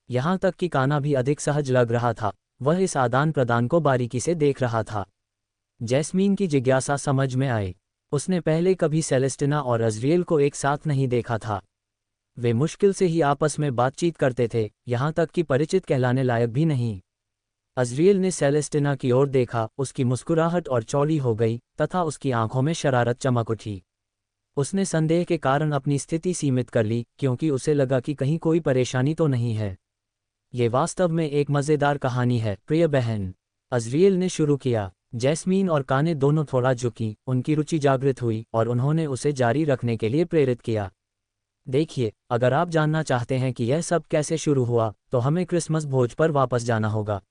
यहाँ तक कि काना भी अधिक सहज लग रहा था। वह इस आदान प्रदान को बारीकी से देख रहा था। जैस्मीन की जिज्ञासा समझ में आई। उसने पहले कभी सेलेस्टिना और अज़रियल को एक साथ नहीं देखा था। वे मुश्किल से ही आपस में बातचीत करते थे, यहाँ तक कि परिचित कहलाने लायक भी नहीं। अज़रियल ने सेलेस्टिना की ओर देखा, उसकी मुस्कुराहट और चौड़ी हो गई तथा उसकी आंखों में शरारत चमक उठी। उसने संदेह के कारण अपनी स्थिति सीमित कर ली, क्योंकि उसे लगा कि कहीं कोई परेशानी तो नहीं है। ये वास्तव में एक मज़ेदार कहानी है, प्रिय बहन, अज़रियल ने शुरू किया। जैस्मीन और काने दोनों थोड़ा झुकीं, उनकी रुचि जागृत हुई और उन्होंने उसे जारी रखने के लिए प्रेरित किया। देखिए, अगर आप जानना चाहते हैं कि यह सब कैसे शुरू हुआ, तो हमें क्रिसमस भोज पर वापस जाना होगा।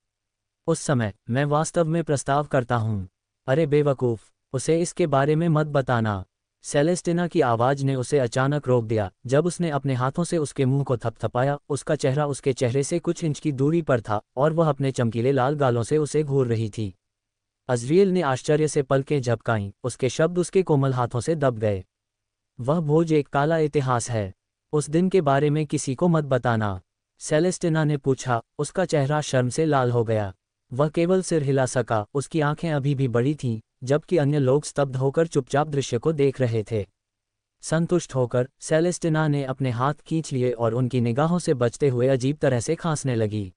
उस समय, मैं वास्तव में प्रस्ताव करता हूँ। अरे बेवकूफ़, उसे इसके बारे में मत बताना। सेलेस्टिना की आवाज़ ने उसे अचानक रोक दिया। जब उसने अपने हाथों से उसके मुंह को थपथपाया, उसका चेहरा उसके चेहरे से कुछ इंच की दूरी पर था और वह अपने चमकीले लाल गालों से उसे घूर रही थी। अज़रियल ने आश्चर्य से पलकें झपकाईं, उसके शब्द उसके कोमल हाथों से दब गए। वह भोज एक काला इतिहास है। उस दिन के बारे में किसी को मत बताना। सेलेस्टिना ने पूछा। उसका चेहरा शर्म से लाल हो गया। वह केवल सिर हिला सका, उसकी आंखें अभी भी बड़ी थीं, जबकि अन्य लोग स्तब्ध होकर चुपचाप दृश्य को देख रहे थे। संतुष्ट होकर सेलेस्टिना ने अपने हाथ खींच लिए और उनकी निगाहों से बचते हुए अजीब तरह से खांसने लगी।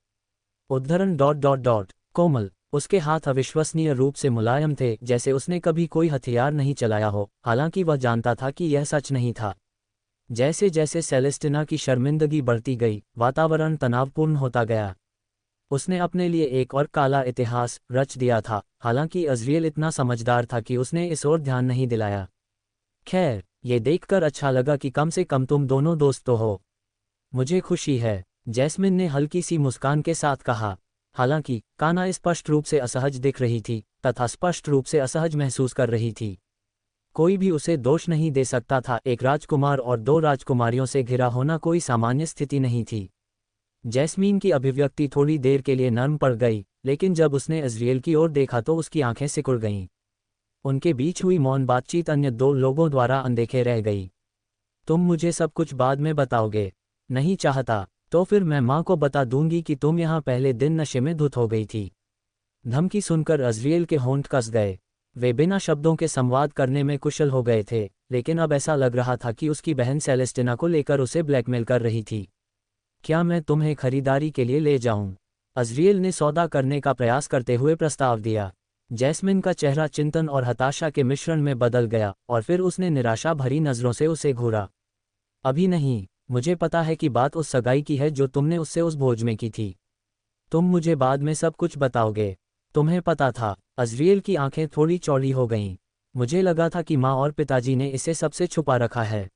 उद्धरण डॉट डॉट डॉट कोमल। उसके हाथ अविश्वसनीय रूप से मुलायम थे, जैसे उसने कभी कोई हथियार नहीं चलाया हो, हालांकि वह जानता था कि यह सच नहीं था। जैसे जैसे सेलेस्टिना की शर्मिंदगी बढ़ती गई, वातावरण तनावपूर्ण होता गया। उसने अपने लिए एक और काला इतिहास रच दिया था, हालांकि अज़रियल इतना समझदार था कि उसने इस ओर ध्यान नहीं दिलाया। खैर, ये देखकर अच्छा लगा कि कम से कम तुम दोनों दोस्त तो हो। मुझे खुशी है, जैस्मिन ने हल्की सी मुस्कान के साथ कहा। हालांकि काना स्पष्ट रूप से असहज दिख रही थी तथा स्पष्ट रूप से असहज महसूस कर रही थी। कोई भी उसे दोष नहीं दे सकता था, एक राजकुमार और दो राजकुमारियों से घिरा होना कोई सामान्य स्थिति नहीं थी। जैस्मीन की अभिव्यक्ति थोड़ी देर के लिए नर्म पड़ गई, लेकिन जब उसने अज़रियल की ओर देखा तो उसकी आंखें सिकुड़ गईं। उनके बीच हुई मौन बातचीत अन्य दो लोगों द्वारा अनदेखे रह गई। तुम मुझे सब कुछ बाद में बताओगे? नहीं चाहता तो फिर मैं माँ को बता दूंगी कि तुम यहाँ पहले दिन नशे में धुत हो गई थी। धमकी सुनकर अज़रियल के होंठ कस गए। वे बिना शब्दों के संवाद करने में कुशल हो गए थे, लेकिन अब ऐसा लग रहा था कि उसकी बहन सेलेस्टिना को लेकर उसे ब्लैकमेल कर रही थी। क्या मैं तुम्हें खरीदारी के लिए ले जाऊं? अज़रियल ने सौदा करने का प्रयास करते हुए प्रस्ताव दिया। जैस्मिन का चेहरा चिंतन और हताशा के मिश्रण में बदल गया और फिर उसने निराशा भरी नज़रों से उसे घूरा। अभी नहीं, मुझे पता है कि बात उस सगाई की है जो तुमने उससे उस भोज में की थी। तुम मुझे बाद में सब कुछ बताओगे। तुम्हें पता था? अज़रियल की आंखें थोड़ी चौड़ी हो गईं। मुझे लगा था कि माँ और पिताजी ने इसे सबसे छुपा रखा है।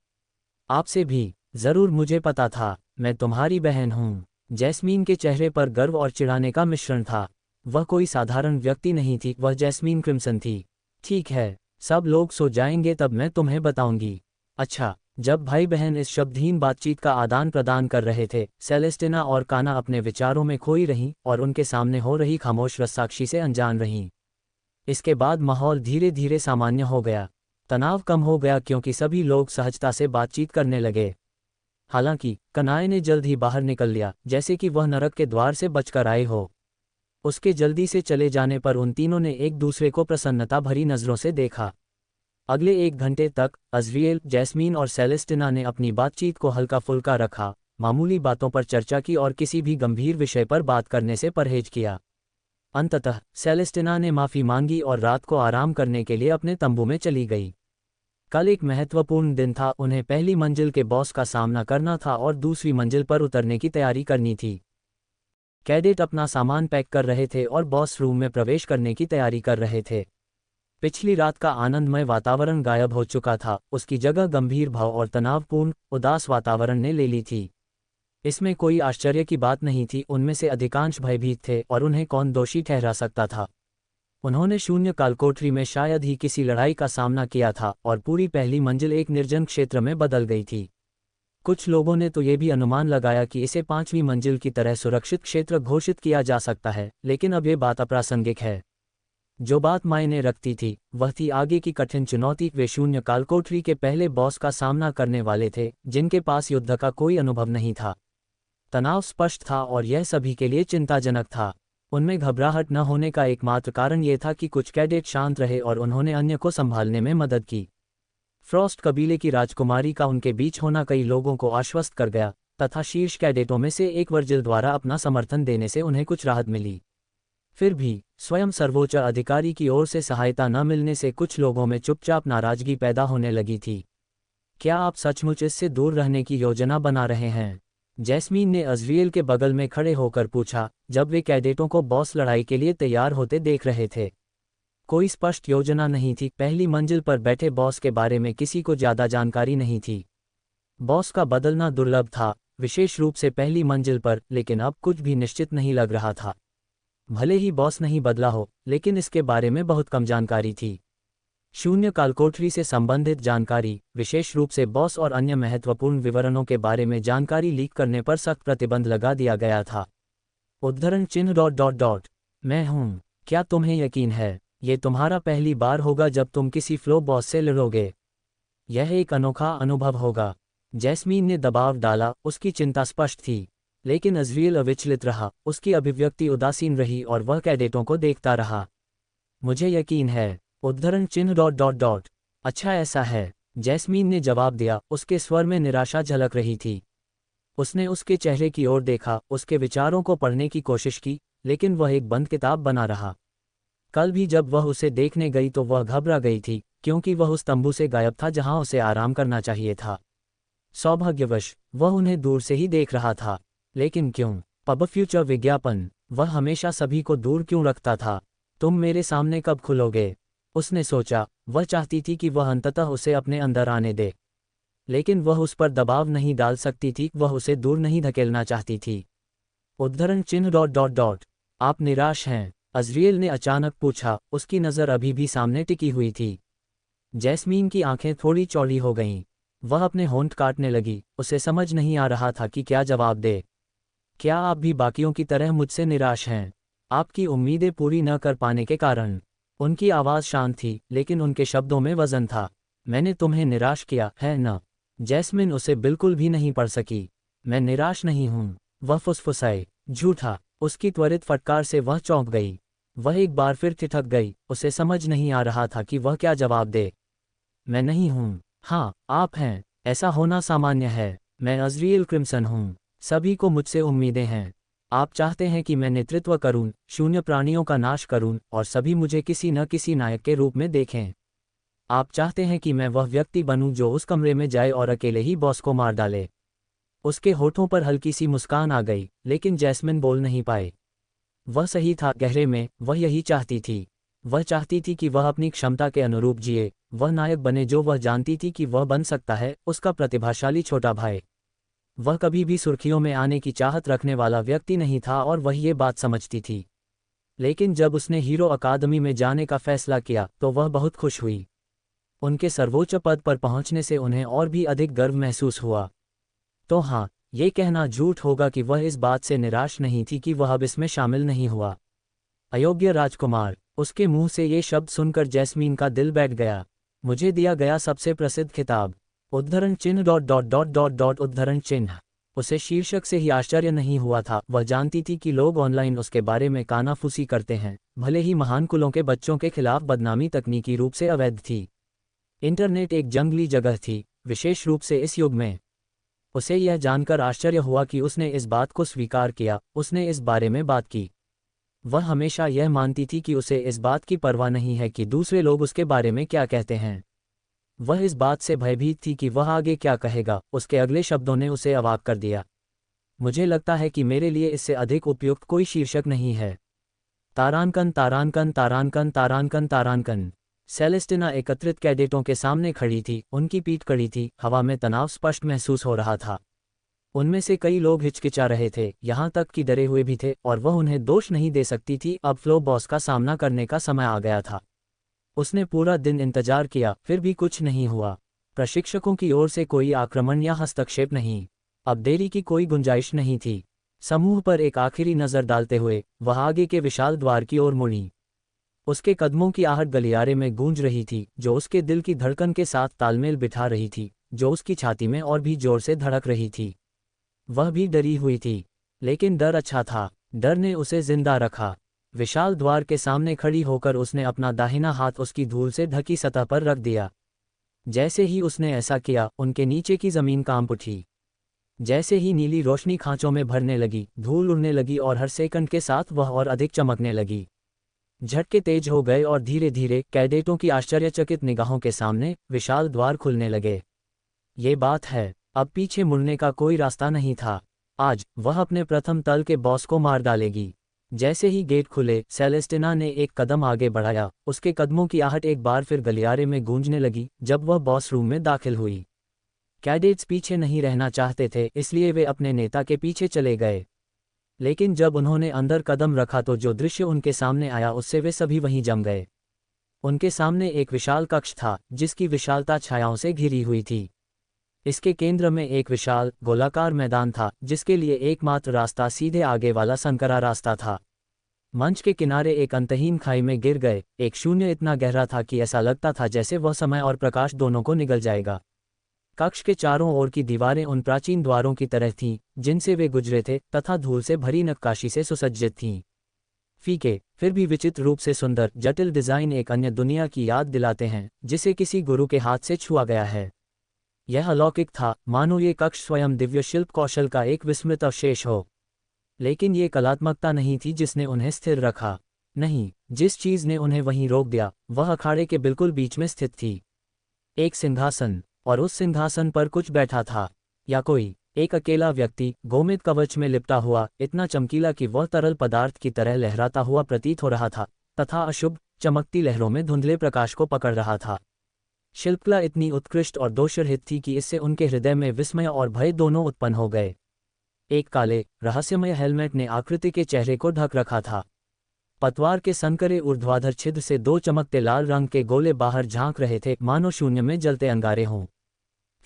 आपसे भी? ज़रूर मुझे पता था, मैं तुम्हारी बहन हूँ। जैस्मीन के चेहरे पर गर्व और चिढ़ाने का मिश्रण था। वह कोई साधारण व्यक्ति नहीं थी, वह जैस्मीन क्रिम्सन थी। ठीक है, सब लोग सो जाएंगे तब मैं तुम्हें बताऊंगी। अच्छा। जब भाई बहन इस शब्दहीन बातचीत का आदान प्रदान कर रहे थे, सेलेस्टिना और काना अपने विचारों में खोई रहीं और उनके सामने हो रही खामोश रस्साकशी से अनजान रहीं। इसके बाद माहौल धीरे धीरे सामान्य हो गया। तनाव कम हो गया क्योंकि सभी लोग सहजता से बातचीत करने लगे। हालांकि कनाए ने जल्द ही बाहर निकल लिया, जैसे कि वह नरक के द्वार से बचकर आए हो। उसके जल्दी से चले जाने पर उन तीनों ने एक दूसरे को प्रसन्नता भरी नज़रों से देखा। अगले 1 घंटे तक अज़रियल, जैस्मीन और सेलेस्टिना ने अपनी बातचीत को हल्का फुल्का रखा, मामूली बातों पर चर्चा की और किसी भी गंभीर विषय पर बात करने से परहेज किया। अंततः सेलेस्टिना ने माफ़ी मांगी और रात को आराम करने के लिए अपने तंबू में चली गई। कल एक महत्वपूर्ण दिन था, उन्हें पहली मंजिल के बॉस का सामना करना था और दूसरी मंजिल पर उतरने की तैयारी करनी थी। कैडेट अपना सामान पैक कर रहे थे और बॉस रूम में प्रवेश करने की तैयारी कर रहे थे। पिछली रात का आनंदमय वातावरण गायब हो चुका था, उसकी जगह गंभीर भाव और तनावपूर्ण, उदास वातावरण ने ले ली थी। इसमें कोई आश्चर्य की बात नहीं थी, उनमें से अधिकांश भयभीत थे और उन्हें कौन दोषी ठहरा सकता था। उन्होंने शून्य काल कोठरी में शायद ही किसी लड़ाई का सामना किया था और पूरी पहली मंजिल एक निर्जन क्षेत्र में बदल गई थी। कुछ लोगों ने तो ये भी अनुमान लगाया कि इसे 5वीं मंजिल की तरह सुरक्षित क्षेत्र घोषित किया जा सकता है, लेकिन अब ये बात अप्रासंगिक है। जो बात मायने रखती थी वह थी आगे की कठिन चुनौती। वे शून्य काल कोठरी के पहले बॉस का सामना करने वाले थे, जिनके पास युद्ध का कोई अनुभव नहीं था। तनाव स्पष्ट था और यह सभी के लिए चिंताजनक था। उनमें घबराहट न होने का एकमात्र कारण यह था कि कुछ कैडेट शांत रहे और उन्होंने अन्य को संभालने में मदद की। फ्रॉस्ट कबीले की राजकुमारी का उनके बीच होना कई लोगों को आश्वस्त कर गया तथा शीर्ष कैडेटों में से एक वर्जिल द्वारा अपना समर्थन देने से उन्हें कुछ राहत मिली। फिर भी स्वयं सर्वोच्च अधिकारी की ओर से सहायता न मिलने से कुछ लोगों में चुपचाप नाराजगी पैदा होने लगी थी। क्या आप सचमुच इससे दूर रहने की योजना बना रहे हैं? जैस्मीन ने अज़रियल के बगल में खड़े होकर पूछा, जब वे कैडेटों को बॉस लड़ाई के लिए तैयार होते देख रहे थे। कोई स्पष्ट योजना नहीं थी। पहली मंजिल पर बैठे बॉस के बारे में किसी को ज़्यादा जानकारी नहीं थी। बॉस का बदलना दुर्लभ था, विशेष रूप से पहली मंजिल पर, लेकिन अब कुछ भी निश्चित नहीं लग रहा था। भले ही बॉस नहीं बदला हो, लेकिन इसके बारे में बहुत कम जानकारी थी। शून्य काल कोठरी से संबंधित जानकारी, विशेष रूप से बॉस और अन्य महत्वपूर्ण विवरणों के बारे में जानकारी लीक करने पर सख्त प्रतिबंध लगा दिया गया था। उद्धरण चिन्ह ... मैं हूँ। क्या तुम्हें यकीन है ये तुम्हारा पहली बार होगा जब तुम किसी फ्लो बॉस से लड़ोगे? यह एक अनोखा अनुभव होगा। जैस्मीन ने दबाव डाला, उसकी चिंता स्पष्ट थी। लेकिन अज़रियल अविचलित रहा, उसकी अभिव्यक्ति उदासीन रही और वह कैडेटों को देखता रहा। मुझे यकीन है। उद्धरण चिन्ह ... अच्छा ऐसा है, जैस्मीन ने जवाब दिया, उसके स्वर में निराशा झलक रही थी। उसने उसके चेहरे की ओर देखा, उसके विचारों को पढ़ने की कोशिश की, लेकिन वह एक बंद किताब बना रहा। कल भी जब वह उसे देखने गई तो वह घबरा गई थी, क्योंकि वह उस तंबू से गायब था जहां उसे आराम करना चाहिए था। सौभाग्यवश वह उन्हें दूर से ही देख रहा था। लेकिन क्यों? पब फ्यूचर विज्ञापन, वह हमेशा सभी को दूर क्यों रखता था? तुम मेरे सामने कब खुलोगे? उसने सोचा, वह चाहती थी कि वह अंततः उसे अपने अंदर आने दे, लेकिन वह उस पर दबाव नहीं डाल सकती थी, वह उसे दूर नहीं धकेलना चाहती थी। उद्धरण चिन्ह। आप निराश हैं? अज़रियल ने अचानक पूछा, उसकी नज़र अभी भी सामने टिकी हुई थी। जैस्मीन की आंखें थोड़ी चौड़ी हो गईं। वह अपने होंठ काटने लगी, उसे समझ नहीं आ रहा था कि क्या जवाब दे। क्या आप भी बाकियों की तरह मुझसे निराश हैं? आपकी उम्मीदें पूरी न कर पाने के कारण? उनकी आवाज़ शांत थी, लेकिन उनके शब्दों में वज़न था। मैंने तुम्हें निराश किया है न? जैस्मिन उसे बिल्कुल भी नहीं पढ़ सकी। मैं निराश नहीं हूँ, वह फुसफुसाई। झूठा। उसकी त्वरित फटकार से वह चौंक गई। वह एक बार फिर ठिठक गई, उसे समझ नहीं आ रहा था कि वह क्या जवाब दे। मैं नहीं हूँ। हाँ, आप हैं। ऐसा होना सामान्य है। मैं अज़रियल क्रिम्सन हूँ। सभी को मुझसे उम्मीदें हैं। आप चाहते हैं कि मैं नेतृत्व करूं, शून्य प्राणियों का नाश करूं, और सभी मुझे किसी न किसी नायक के रूप में देखें। आप चाहते हैं कि मैं वह व्यक्ति बनूं जो उस कमरे में जाए और अकेले ही बॉस को मार डाले। उसके होठों पर हल्की सी मुस्कान आ गई, लेकिन जैस्मिन बोल नहीं पाए। वह सही था, गहरे में वह यही चाहती थी। वह चाहती थी कि वह अपनी क्षमता के अनुरूप जिए, वह नायक बने जो वह जानती थी कि वह बन सकता है, उसका प्रतिभाशाली छोटा भाई। वह कभी भी सुर्खियों में आने की चाहत रखने वाला व्यक्ति नहीं था और वह ये बात समझती थी। लेकिन जब उसने हीरो अकादमी में जाने का फैसला किया तो वह बहुत खुश हुई। उनके सर्वोच्च पद पर पहुंचने से उन्हें और भी अधिक गर्व महसूस हुआ। तो हाँ, ये कहना झूठ होगा कि वह इस बात से निराश नहीं थी कि वह अब इसमें शामिल नहीं हुआ। अयोग्य राजकुमार। उसके मुंह से ये शब्द सुनकर जैस्मीन का दिल बैठ गया। मुझे दिया गया सबसे प्रसिद्ध खिताब। उद्धरण चिन्ह। उद्धरण चिन्ह। उसे शीर्षक से ही आश्चर्य नहीं हुआ था। वह जानती थी कि लोग ऑनलाइन उसके बारे में कानाफूसी करते हैं, भले ही महान कुलों के बच्चों के खिलाफ बदनामी तकनीकी रूप से अवैध थी। इंटरनेट एक जंगली जगह थी, विशेष रूप से इस युग में। उसे यह जानकर आश्चर्य हुआ कि उसने इस बात को स्वीकार किया, उसने इस बारे में बात की। वह हमेशा यह मानती थी कि उसे इस बात की परवाह नहीं है कि दूसरे लोग उसके बारे में क्या कहते हैं। वह इस बात से भयभीत थी कि वह आगे क्या कहेगा। उसके अगले शब्दों ने उसे अवाक कर दिया। मुझे लगता है कि मेरे लिए इससे अधिक उपयुक्त कोई शीर्षक नहीं है। तारांकन तारांकन तारांकन तारांकन तारांकन। सेलेस्टिना एकत्रित कैडेटों के सामने खड़ी थी, उनकी पीठ कड़ी थी, हवा में तनाव स्पष्ट महसूस हो रहा था। उनमें से कई लोग हिचकिचा रहे थे, यहाँ तक कि डरे हुए भी थे, और वह उन्हें दोष नहीं दे सकती थी। अब फ्लो बॉस का सामना करने का समय आ गया था। उसने पूरा दिन इंतजार किया, फिर भी कुछ नहीं हुआ। प्रशिक्षकों की ओर से कोई आक्रमण या हस्तक्षेप नहीं। अब देरी की कोई गुंजाइश नहीं थी। समूह पर एक आखिरी नज़र डालते हुए वह आगे के विशाल द्वार की ओर मुड़ी। उसके कदमों की आहट गलियारे में गूंज रही थी, जो उसके दिल की धड़कन के साथ तालमेल बिठा रही थी, जो उसकी छाती में और भी जोर से धड़क रही थी। वह भी डरी हुई थी, लेकिन डर अच्छा था। डर ने उसे जिंदा रखा। विशाल द्वार के सामने खड़ी होकर उसने अपना दाहिना हाथ उसकी धूल से ढकी सतह पर रख दिया। जैसे ही उसने ऐसा किया, उनके नीचे की जमीन कांप उठी। जैसे ही नीली रोशनी खांचों में भरने लगी, धूल उड़ने लगी और हर सेकंड के साथ वह और अधिक चमकने लगी। झटके तेज हो गए और धीरे धीरे कैडेटों की आश्चर्यचकित निगाहों के सामने विशाल द्वार खुलने लगे। ये बात है, अब पीछे मुड़ने का कोई रास्ता नहीं था। आज वह अपने प्रथम तल के बॉस को मार डालेगी। जैसे ही गेट खुले, सेलेस्टिना ने एक कदम आगे बढ़ाया। उसके कदमों की आहट एक बार फिर गलियारे में गूंजने लगी जब वह बॉस रूम में दाखिल हुई। कैडेट्स पीछे नहीं रहना चाहते थे, इसलिए वे अपने नेता के पीछे चले गए। लेकिन जब उन्होंने अंदर कदम रखा तो जो दृश्य उनके सामने आया उससे वे सभी वहीं जम गए। उनके सामने एक विशाल कक्ष था, जिसकी विशालता छायाओं से घिरी हुई थी। इसके केंद्र में एक विशाल गोलाकार मैदान था, जिसके लिए एकमात्र रास्ता सीधे आगे वाला संकरा रास्ता था। मंच के किनारे एक अंतहीन खाई में गिर गए, एक शून्य इतना गहरा था कि ऐसा लगता था जैसे वह समय और प्रकाश दोनों को निगल जाएगा। कक्ष के चारों ओर की दीवारें उन प्राचीन द्वारों की तरह थीं जिनसे वे गुजरे थे, तथा धूल से भरी नक्काशी से सुसज्जित थीं। फीके, फिर भी विचित्र रूप से सुंदर, जटिल डिजाइन एक अन्य दुनिया की याद दिलाते हैं, जिसे किसी गुरु के हाथ से छुआ गया है। यह अलौकिक था, मानो ये कक्ष स्वयं दिव्य शिल्प कौशल का एक विस्मृत अवशेष हो। लेकिन ये कलात्मकता नहीं थी जिसने उन्हें स्थिर रखा। नहीं, जिस चीज ने उन्हें वहीं रोक दिया, वह अखाड़े के बिल्कुल बीच में स्थित थी। एक सिंहासन, और उस सिंहासन पर कुछ बैठा था, या कोई एक अकेला व्यक्ति, गोमेद कवच में लिपटा हुआ, इतना चमकीला कि वह तरल पदार्थ की तरह लहराता हुआ प्रतीत हो रहा था, तथा अशुभ चमकती लहरों में धुंधले प्रकाश को पकड़ रहा था। शिल्पकला इतनी उत्कृष्ट और दोषरहित थी कि इससे उनके हृदय में विस्मय और भय दोनों उत्पन्न हो गए। एक काले, रहस्यमय हेलमेट ने आकृति के चेहरे को ढक रखा था। पतवार के संकरे ऊर्ध्वाधर छिद्र से दो चमकते लाल रंग के गोले बाहर झांक रहे थे, मानो शून्य में जलते अंगारे हों।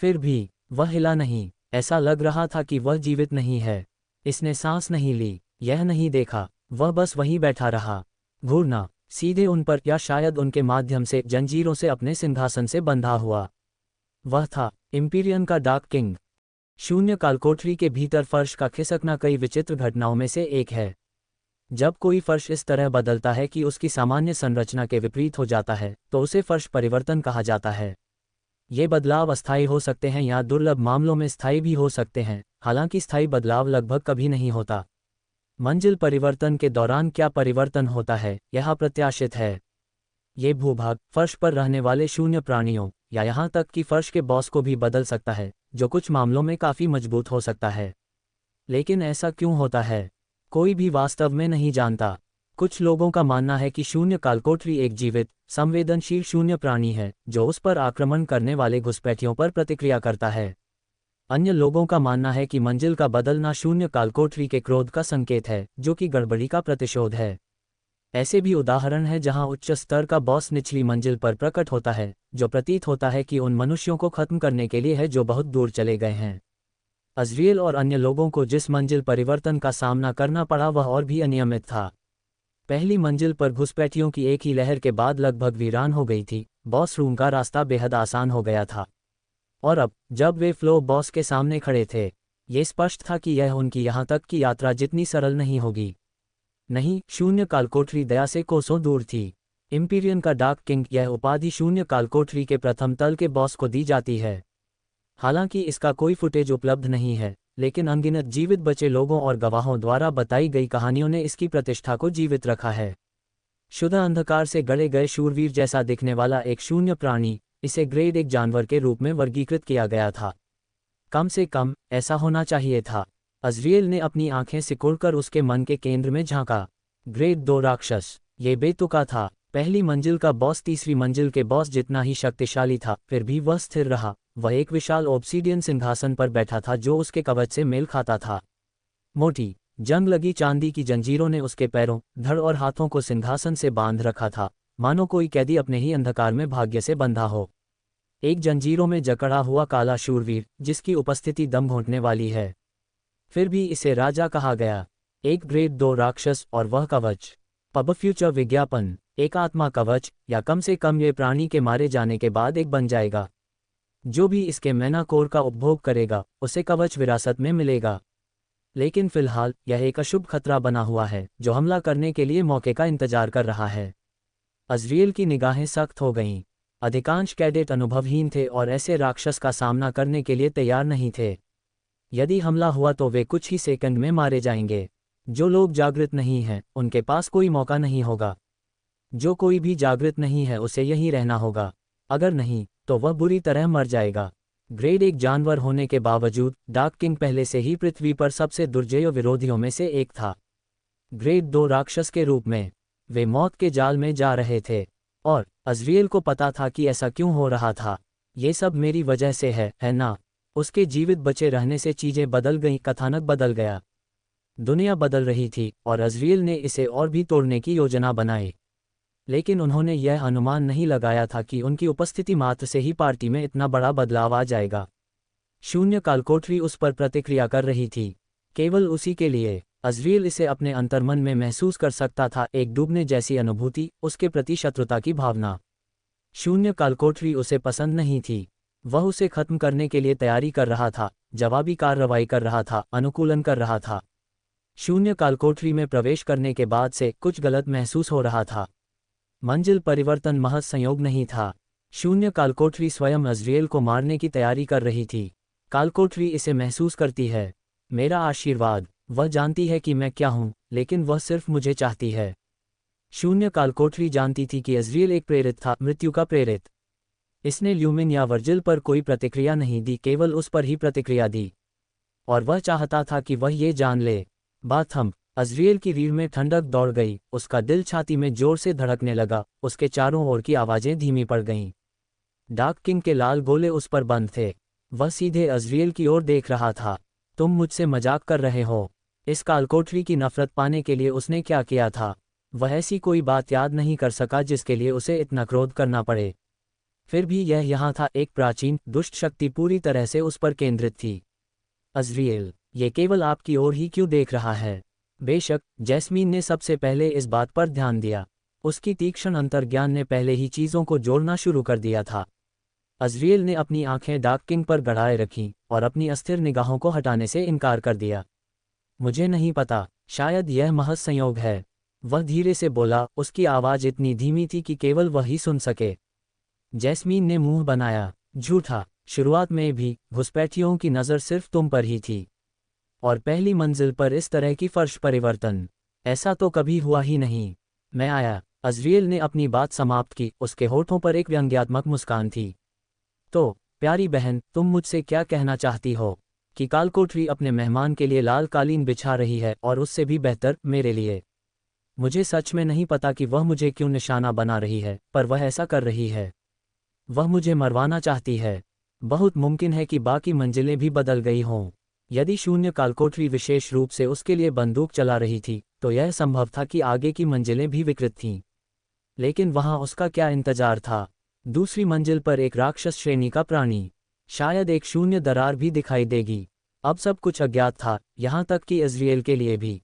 फिर भी वह हिला नहीं, ऐसा लग रहा था कि वह जीवित नहीं है। इसने सांस नहीं ली, यह नहीं देखा, वह बस वहीं बैठा रहा, घूरना सीधे उन पर, या शायद उनके माध्यम से जंजीरों से अपने सिंहासन से बंधा हुआ। वह था इम्पीरियन का डार्क किंग। शून्य कालकोठरी के भीतर फर्श का खिसकना कई विचित्र घटनाओं में से एक है। जब कोई फर्श इस तरह बदलता है कि उसकी सामान्य संरचना के विपरीत हो जाता है, तो उसे फर्श परिवर्तन कहा जाता है। ये बदलाव अस्थायी हो सकते हैं या दुर्लभ मामलों में स्थायी भी हो सकते हैं, हालांकि स्थायी बदलाव लगभग कभी नहीं होता। मंजिल परिवर्तन के दौरान क्या परिवर्तन होता है, यह अप्रत्याशित है। ये भूभाग फर्श पर रहने वाले शून्य प्राणियों, या यहाँ तक कि फर्श के बॉस को भी बदल सकता है, जो कुछ मामलों में काफ़ी मजबूत हो सकता है। लेकिन ऐसा क्यों होता है, कोई भी वास्तव में नहीं जानता। कुछ लोगों का मानना है कि शून्य कालकोठरी एक जीवित, संवेदनशील शून्य प्राणी है, जो उस पर आक्रमण करने वाले घुसपैठियों पर प्रतिक्रिया करता है। अन्य लोगों का मानना है कि मंजिल का बदलना शून्य कालकोठरी के क्रोध का संकेत है, जो कि गड़बड़ी का प्रतिशोध है। ऐसे भी उदाहरण हैं जहां उच्च स्तर का बॉस निचली मंजिल पर प्रकट होता है, जो प्रतीत होता है कि उन मनुष्यों को खत्म करने के लिए है जो बहुत दूर चले गए हैं। अज़रियल और अन्य लोगों को जिस मंजिल परिवर्तन का सामना करना पड़ा वह और भी अनियमित था। पहली मंजिल पर घुसपैठियों की एक ही लहर के बाद लगभग वीरान हो गई थी। बॉस रूम का रास्ता बेहद आसान हो गया था। और अब जब वे फ्लो बॉस के सामने खड़े थे, ये स्पष्ट था कि यह उनकी यहाँ तक की यात्रा जितनी सरल नहीं होगी। नहीं, शून्य कालकोठरी दया से कोसों दूर थी। इम्पीरियन का डार्क किंग, यह उपाधि शून्य कालकोठरी के प्रथम तल के बॉस को दी जाती है। हालांकि इसका कोई फुटेज उपलब्ध नहीं है, लेकिन अनगिनत जीवित बचे लोगों और गवाहों द्वारा बताई गई कहानियों ने इसकी प्रतिष्ठा को जीवित रखा है। शुद्ध अंधकार से गड़े गए शूरवीर जैसा दिखने वाला एक शून्य प्राणी, इसे ग्रेड एक जानवर के रूप में वर्गीकृत किया गया था। कम से कम ऐसा होना चाहिए था। अज़रियल ने अपनी आंखें सिकुड़कर उसके मन के केंद्र में झांका। ग्रेड 2 राक्षस, ये बेतुका था। पहली मंजिल का बॉस तीसरी मंजिल के बॉस जितना ही शक्तिशाली था, फिर भी वह स्थिर रहा। वह एक विशाल ऑब्सीडियन सिंहासन पर बैठा था जो उसके कवच से मेल खाता था। मोटी, जंग लगी चांदी की जंजीरों ने उसके पैरों, धड़ और हाथों को सिंहासन से बांध रखा था, मानो कोई कैदी अपने ही अंधकार में भाग्य से बंधा हो। एक जंजीरों में जकड़ा हुआ काला शूरवीर, जिसकी उपस्थिति दम घोंटने वाली है। फिर भी इसे राजा कहा गया। एक ग्रेड 2 राक्षस और वह कवच। पब फ्यूचर विज्ञापन, एक आत्मा कवच, या कम से कम ये प्राणी के मारे जाने के बाद एक बन जाएगा। जो भी इसके मैना कोर का उपभोग करेगा, उसे कवच विरासत में मिलेगा। लेकिन फिलहाल यह एक अशुभ खतरा बना हुआ है, जो हमला करने के लिए मौके का इंतजार कर रहा है। अज़रियल की निगाहें सख्त हो गईं। अधिकांश कैडेट अनुभवहीन थे और ऐसे राक्षस का सामना करने के लिए तैयार नहीं थे। यदि हमला हुआ तो वे कुछ ही सेकंड में मारे जाएंगे। जो लोग जागृत नहीं हैं, उनके पास कोई मौका नहीं होगा। जो कोई भी जागृत नहीं है उसे यहीं रहना होगा। अगर नहीं, तो वह बुरी तरह मर जाएगा। ग्रेड 1 जानवर होने के बावजूद डार्क किंग पहले से ही पृथ्वी पर सबसे दुर्जय विरोधियों में से एक था। ग्रेड 2 राक्षस के रूप में वे मौत के जाल में जा रहे थे, और अज़रियल को पता था कि ऐसा क्यों हो रहा था। ये सब मेरी वजह से है ना? उसके जीवित बचे रहने से चीजें बदल गईं, कथानक बदल गया। दुनिया बदल रही थी और अज़रियल ने इसे और भी तोड़ने की योजना बनाई। लेकिन उन्होंने यह अनुमान नहीं लगाया था कि उनकी उपस्थिति मात्र से ही पार्टी में इतना बड़ा बदलाव आ जाएगा। शून्य कालकोठरी उस पर प्रतिक्रिया कर रही थी, केवल उसी के लिए। अज़रियल इसे अपने अंतर्मन में महसूस कर सकता था, एक डूबने जैसी अनुभूति, उसके प्रति शत्रुता की भावना। शून्य कालकोठरी उसे पसंद नहीं थी। वह उसे खत्म करने के लिए तैयारी कर रहा था, जवाबी कार्रवाई कर रहा था, अनुकूलन कर रहा था। शून्य कालकोठरी में प्रवेश करने के बाद से कुछ गलत महसूस हो रहा था। मंजिल परिवर्तन महज संयोग नहीं था। शून्य कालकोठरी स्वयं अज़रियल को मारने की तैयारी कर रही थी। कालकोठरी इसे महसूस करती है। मेरा आशीर्वाद। वह जानती है कि मैं क्या हूँ, लेकिन वह सिर्फ मुझे चाहती है। शून्य कालकोठरी जानती थी कि अज़रियल एक प्रेरित था, मृत्यु का प्रेरित। इसने ल्यूमिन या वर्जिल पर कोई प्रतिक्रिया नहीं दी, केवल उस पर ही प्रतिक्रिया दी। और वह चाहता था कि वह ये जान ले। बाथम, अज़रियल की रीढ़ में ठंडक दौड़ गई, उसका दिल छाती में जोर से धड़कने लगा, उसके चारों ओर की आवाज़ें धीमी पड़ गईं। डार्क किंग के लाल गोले उस पर बंद थे। वह सीधे अज़रियल की ओर देख रहा था। तुम मुझसे मजाक कर रहे हो? इस कालकोठरी की नफरत पाने के लिए उसने क्या किया था? वह ऐसी कोई बात याद नहीं कर सका जिसके लिए उसे इतना क्रोध करना पड़े। फिर भी यह यहाँ था, एक प्राचीन दुष्ट शक्ति पूरी तरह से उस पर केंद्रित थी। अज़रियल, ये केवल आपकी ओर ही क्यों देख रहा है? बेशक, जैस्मीन ने सबसे पहले इस बात पर ध्यान दिया। उसकी तीक्ष्ण अंतर्ज्ञान ने पहले ही चीज़ों को जोड़ना शुरू कर दिया था। अज़रियल ने अपनी आंखें डार्क किंग पर गड़ाए रखीं और अपनी अस्थिर निगाहों को हटाने से इनकार कर दिया। मुझे नहीं पता, शायद यह महज संयोग है, वह धीरे से बोला, उसकी आवाज़ इतनी धीमी थी कि केवल वह ही सुन सके। जैस्मीन ने मुंह बनाया। झूठा, शुरुआत में भी घुसपैठियों की नज़र सिर्फ तुम पर ही थी। और पहली मंजिल पर इस तरह की फर्श परिवर्तन, ऐसा तो कभी हुआ ही नहीं। मैं आया। अज़रियल ने अपनी बात समाप्त की, उसके होठों पर एक व्यंग्यात्मक मुस्कान थी। तो प्यारी बहन, तुम मुझसे क्या कहना चाहती हो? कि कालकोठरी अपने मेहमान के लिए लाल कालीन बिछा रही है, और उससे भी बेहतर मेरे लिए। मुझे सच में नहीं पता कि वह मुझे क्यों निशाना बना रही है, पर वह ऐसा कर रही है। वह मुझे मरवाना चाहती है। बहुत मुमकिन है कि बाकी मंजिलें भी बदल गई हों। यदि शून्य कालकोठरी विशेष रूप से उसके लिए बंदूक चला रही थी, तो यह संभव था कि आगे की मंजिलें भी विकृत थीं। लेकिन वहाँ उसका क्या इंतजार था? दूसरी मंजिल पर एक राक्षस श्रेणी का प्राणी। शायद एक शून्य दरार भी दिखाई देगी। अब सब कुछ अज्ञात था, यहाँ तक कि अज़रियल के लिए भी।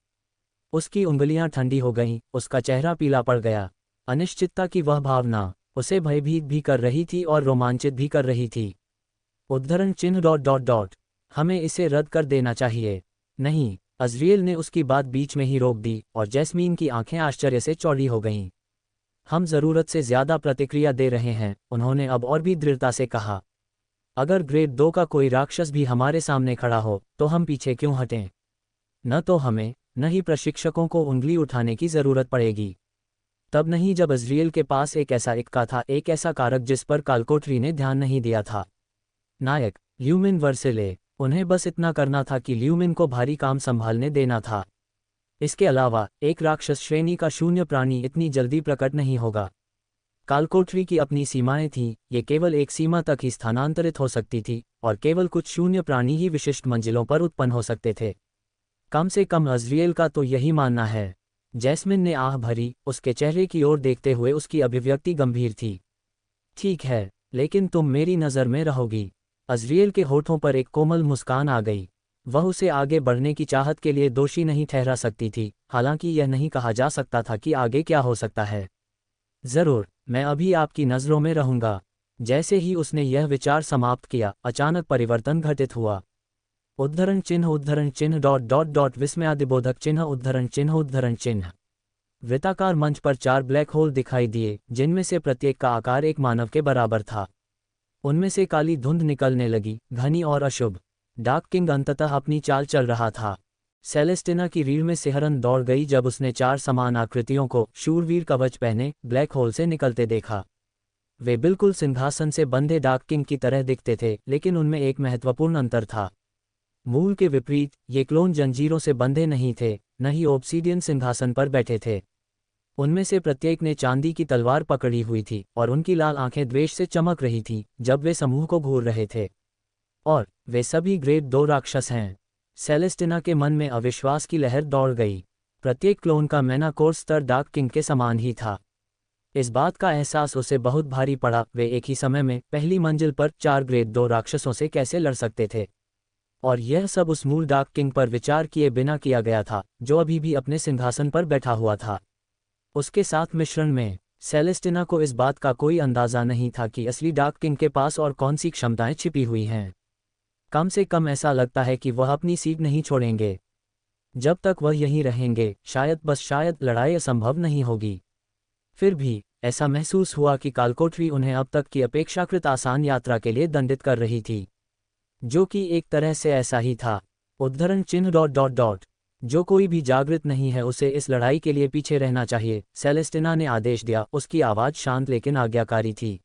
उसकी उंगलियां ठंडी हो गईं, उसका चेहरा पीला पड़ गया। अनिश्चितता की वह भावना उसे भयभीत भी कर रही थी और रोमांचित भी कर रही थी। उद्धरण चिन्ह डॉट डॉट डॉट। हमें इसे रद्द कर देना चाहिए। नहीं, अज़रियल ने उसकी बात बीच में ही रोक दी, और जैस्मीन की आंखें आश्चर्य से चौड़ी हो गईं। हम ज़रूरत से ज़्यादा प्रतिक्रिया दे रहे हैं, उन्होंने अब और भी दृढ़ता से कहा। अगर ग्रेड 2 का कोई राक्षस भी हमारे सामने खड़ा हो, तो हम पीछे क्यों हटें? न तो हमें, न ही प्रशिक्षकों को उंगली उठाने की ज़रूरत पड़ेगी। तब नहीं जब अज़रियल के पास एक ऐसा इक्का था, एक ऐसा कारक जिस पर कालकोठरी ने ध्यान नहीं दिया था। नायक ल्यूमिन वर्सिले। उन्हें बस इतना करना था कि ल्यूमिन को भारी काम संभालने देना था। इसके अलावा एक राक्षस श्रेणी का शून्य प्राणी इतनी जल्दी प्रकट नहीं होगा। कालकोठरी की अपनी सीमाएं थीं, ये केवल एक सीमा तक ही स्थानांतरित हो सकती थी, और केवल कुछ शून्य प्राणी ही विशिष्ट मंजिलों पर उत्पन्न हो सकते थे। कम से कम अज़रियल का तो यही मानना है। जैस्मिन ने आह भरी, उसके चेहरे की ओर देखते हुए उसकी अभिव्यक्ति गंभीर थी। ठीक है, लेकिन तुम मेरी नज़र में रहोगी। अज़रियल के होठों पर एक कोमल मुस्कान आ गई। वह उसे आगे बढ़ने की चाहत के लिए दोषी नहीं ठहरा सकती थी, हालांकि यह नहीं कहा जा सकता था कि आगे क्या हो सकता है। ज़रूर, मैं अभी आपकी नज़रों में रहूंगा। जैसे ही उसने यह विचार समाप्त किया, अचानक परिवर्तन घटित हुआ। उद्धरण चिन्ह डॉट डॉट डॉट विस्मयादिबोधक चिन्ह उद्धरण चिन्ह। वृत्ताकार मंच पर 4 ब्लैक होल दिखाई दिए, जिनमें से प्रत्येक का आकार एक मानव के बराबर था। उनमें से काली धुंध निकलने लगी, घनी और अशुभ। डार्क किंग अंततः अपनी चाल चल रहा था। सेलेस्टिना की रीढ़ में सिहरन दौड़ गई जब उसने 4 समान आकृतियों को शूरवीर कवच पहने ब्लैक होल से निकलते देखा। वे बिल्कुल सिंहासन से बंधे डार्क किंग की तरह दिखते थे, लेकिन उनमें एक महत्वपूर्ण अंतर था। मूल के विपरीत, ये क्लोन जंजीरों से बंधे नहीं थे, न ही ऑब्सीडियन सिंहासन पर बैठे थे। उनमें से प्रत्येक ने चांदी की तलवार पकड़ी हुई थी, और उनकी लाल आंखें द्वेष से चमक रही थीं जब वे समूह को घूर रहे थे। और वे सभी ग्रेड 2 राक्षस हैं। सेलेस्टिना के मन में अविश्वास की लहर दौड़ गई। प्रत्येक क्लोन का मैना कोर्स स्तर डार्क किंग के समान ही था। इस बात का एहसास उसे बहुत भारी पड़ा, वे एक ही समय में पहली मंजिल पर 4 ग्रेड 2 राक्षसों से कैसे लड़ सकते थे। और यह सब उस मूल डार्क किंग पर विचार किए बिना किया गया था, जो अभी भी अपने सिंहासन पर बैठा हुआ था। उसके साथ मिश्रण में, सेलेस्टिना को इस बात का कोई अंदाज़ा नहीं था कि असली डार्क किंग के पास और कौन सी क्षमताएं छिपी हुई हैं। कम से कम ऐसा लगता है कि वह अपनी सीट नहीं छोड़ेंगे। जब तक वह यहीं रहेंगे, शायद बस शायद लड़ाई असंभव नहीं होगी। फिर भी ऐसा महसूस हुआ कि कालकोठरी उन्हें अब तक की अपेक्षाकृत आसान यात्रा के लिए दंडित कर रही थी, जो कि एक तरह से ऐसा ही था। उद्धरण चिन्ह डॉट डॉट डॉट। जो कोई भी जागृत नहीं है उसे इस लड़ाई के लिए पीछे रहना चाहिए, सेलेस्टिना ने आदेश दिया। उसकी आवाज़ शांत लेकिन आज्ञाकारी थी।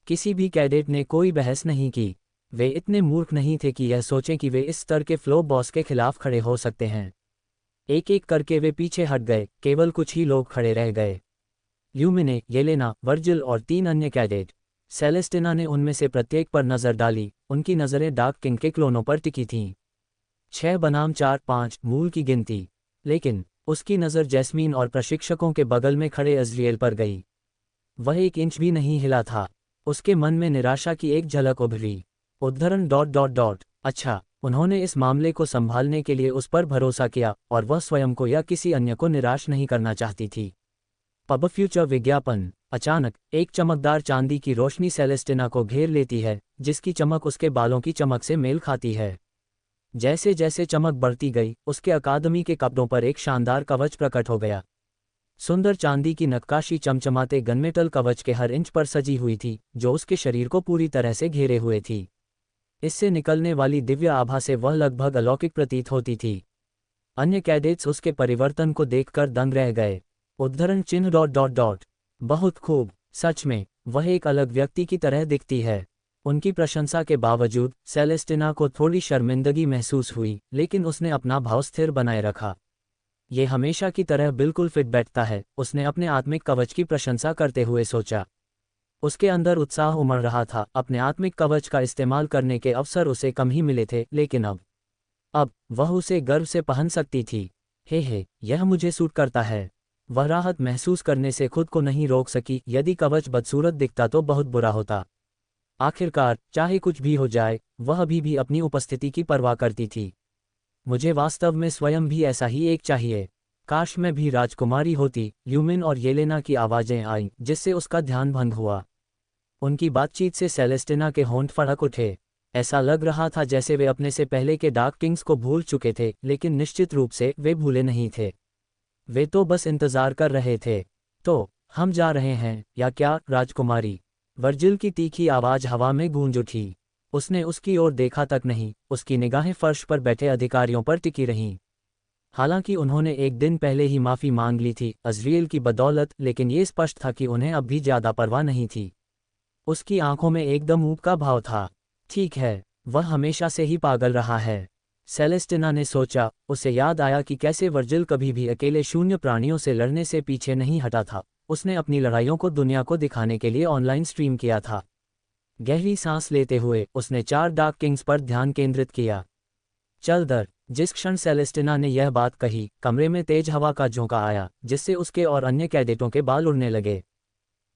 किसी भी कैडेट ने कोई बहस नहीं की। वे इतने मूर्ख नहीं थे कि यह सोचें कि वे इस स्तर के फ्लो बॉस के खिलाफ खड़े हो सकते हैं। एक एक करके वे पीछे हट गए, केवल कुछ ही लोग खड़े रह गए। ल्यूमिने, येलेना, वर्जिल और 3 अन्य कैडेट। सेलेस्टिना ने उनमें से प्रत्येक पर नज़र डाली, उनकी नज़रें डार्क किंग के क्लोनों पर टिकी थीं। 6 बनाम 4-5 मूल की गिनती। लेकिन उसकी नज़र जैस्मीन और प्रशिक्षकों के बगल में खड़े अज़रिएल पर गई। वह 1 इंच भी नहीं हिला था। उसके मन में निराशा की एक झलक उभरी। उद्धरण ... अच्छा, उन्होंने इस मामले को संभालने के लिए उस पर भरोसा किया और वह स्वयं को या किसी अन्य को निराश नहीं करना चाहती थी। पब फ्यूचर विज्ञापन। अचानक एक चमकदार चांदी की रोशनी सेलेस्टिना को घेर लेती है, जिसकी चमक उसके बालों की चमक से मेल खाती है। जैसे जैसे चमक बढ़ती गई, उसके अकादमी के कपड़ों पर एक शानदार कवच प्रकट हो गया। सुंदर चांदी की नक्काशी चमचमाते गनमेटल कवच के हर इंच पर सजी हुई थी, जो उसके शरीर को पूरी तरह से घेरे हुए थी। इससे निकलने वाली दिव्य आभा से वह लगभग अलौकिक प्रतीत होती थी। अन्य कैडेट्स उसके परिवर्तन को देखकर दंग रह गए। उद्धरण ... बहुत खूब, सच में, वह एक अलग व्यक्ति की तरह दिखती है। उनकी प्रशंसा के बावजूद सेलेस्टिना को थोड़ी शर्मिंदगी महसूस हुई, लेकिन उसने अपना भाव स्थिर बनाए रखा। ये हमेशा की तरह बिल्कुल फिट बैठता है, उसने अपने आत्मिक कवच की प्रशंसा करते हुए सोचा। उसके अंदर उत्साह उमड़ रहा था। अपने आत्मिक कवच का इस्तेमाल करने के अवसर उसे कम ही मिले थे, लेकिन अब वह उसे गर्व से पहन सकती थी। हे, यह मुझे सूट करता है। वह राहत महसूस करने से खुद को नहीं रोक सकी। यदि कवच बदसूरत दिखता तो बहुत बुरा होता। आखिरकार, चाहे कुछ भी हो जाए, वह अभी भी अपनी उपस्थिति की परवाह करती थी। मुझे वास्तव में स्वयं भी ऐसा ही एक चाहिए। काश मैं भी राजकुमारी होती। ल्यूमिन और येलेना की आवाज़ें आईं, जिससे उसका ध्यान भंग हुआ। उनकी बातचीत से सेलेस्टिना के होंठ फड़क उठे। ऐसा लग रहा था जैसे वे अपने से पहले के डार्क किंग्स को भूल चुके थे, लेकिन निश्चित रूप से वे भूले नहीं थे। वे तो बस इंतजार कर रहे थे। तो हम जा रहे हैं, या क्या, राजकुमारी? वर्जिल की तीखी आवाज़ हवा में गूंज उठी। उसने उसकी ओर देखा तक नहीं, उसकी निगाहें फर्श पर बैठे अधिकारियों पर टिकी रहीं। हालांकि उन्होंने एक दिन पहले ही माफ़ी मांग ली थी अज़रिएल की बदौलत, लेकिन ये स्पष्ट था कि उन्हें अब भी ज़्यादा परवाह नहीं थी। उसकी आंखों में एकदम ऊब का भाव था। ठीक है, वह हमेशा से ही पागल रहा है। सेलेस्टिना ने सोचा। उसे याद आया कि कैसे वर्जिल कभी भी अकेले शून्य प्राणियों से लड़ने से पीछे नहीं हटा था। उसने अपनी लड़ाइयों को दुनिया को दिखाने के लिए ऑनलाइन स्ट्रीम किया था। गहरी सांस लेते हुए उसने 4 डार्क किंग्स पर ध्यान केंद्रित किया। चल दर। जिस क्षण सेलेस्टिना ने यह बात कही, कमरे में तेज हवा का झोंका आया, जिससे उसके और अन्य कैडेटों के बाल उड़ने लगे।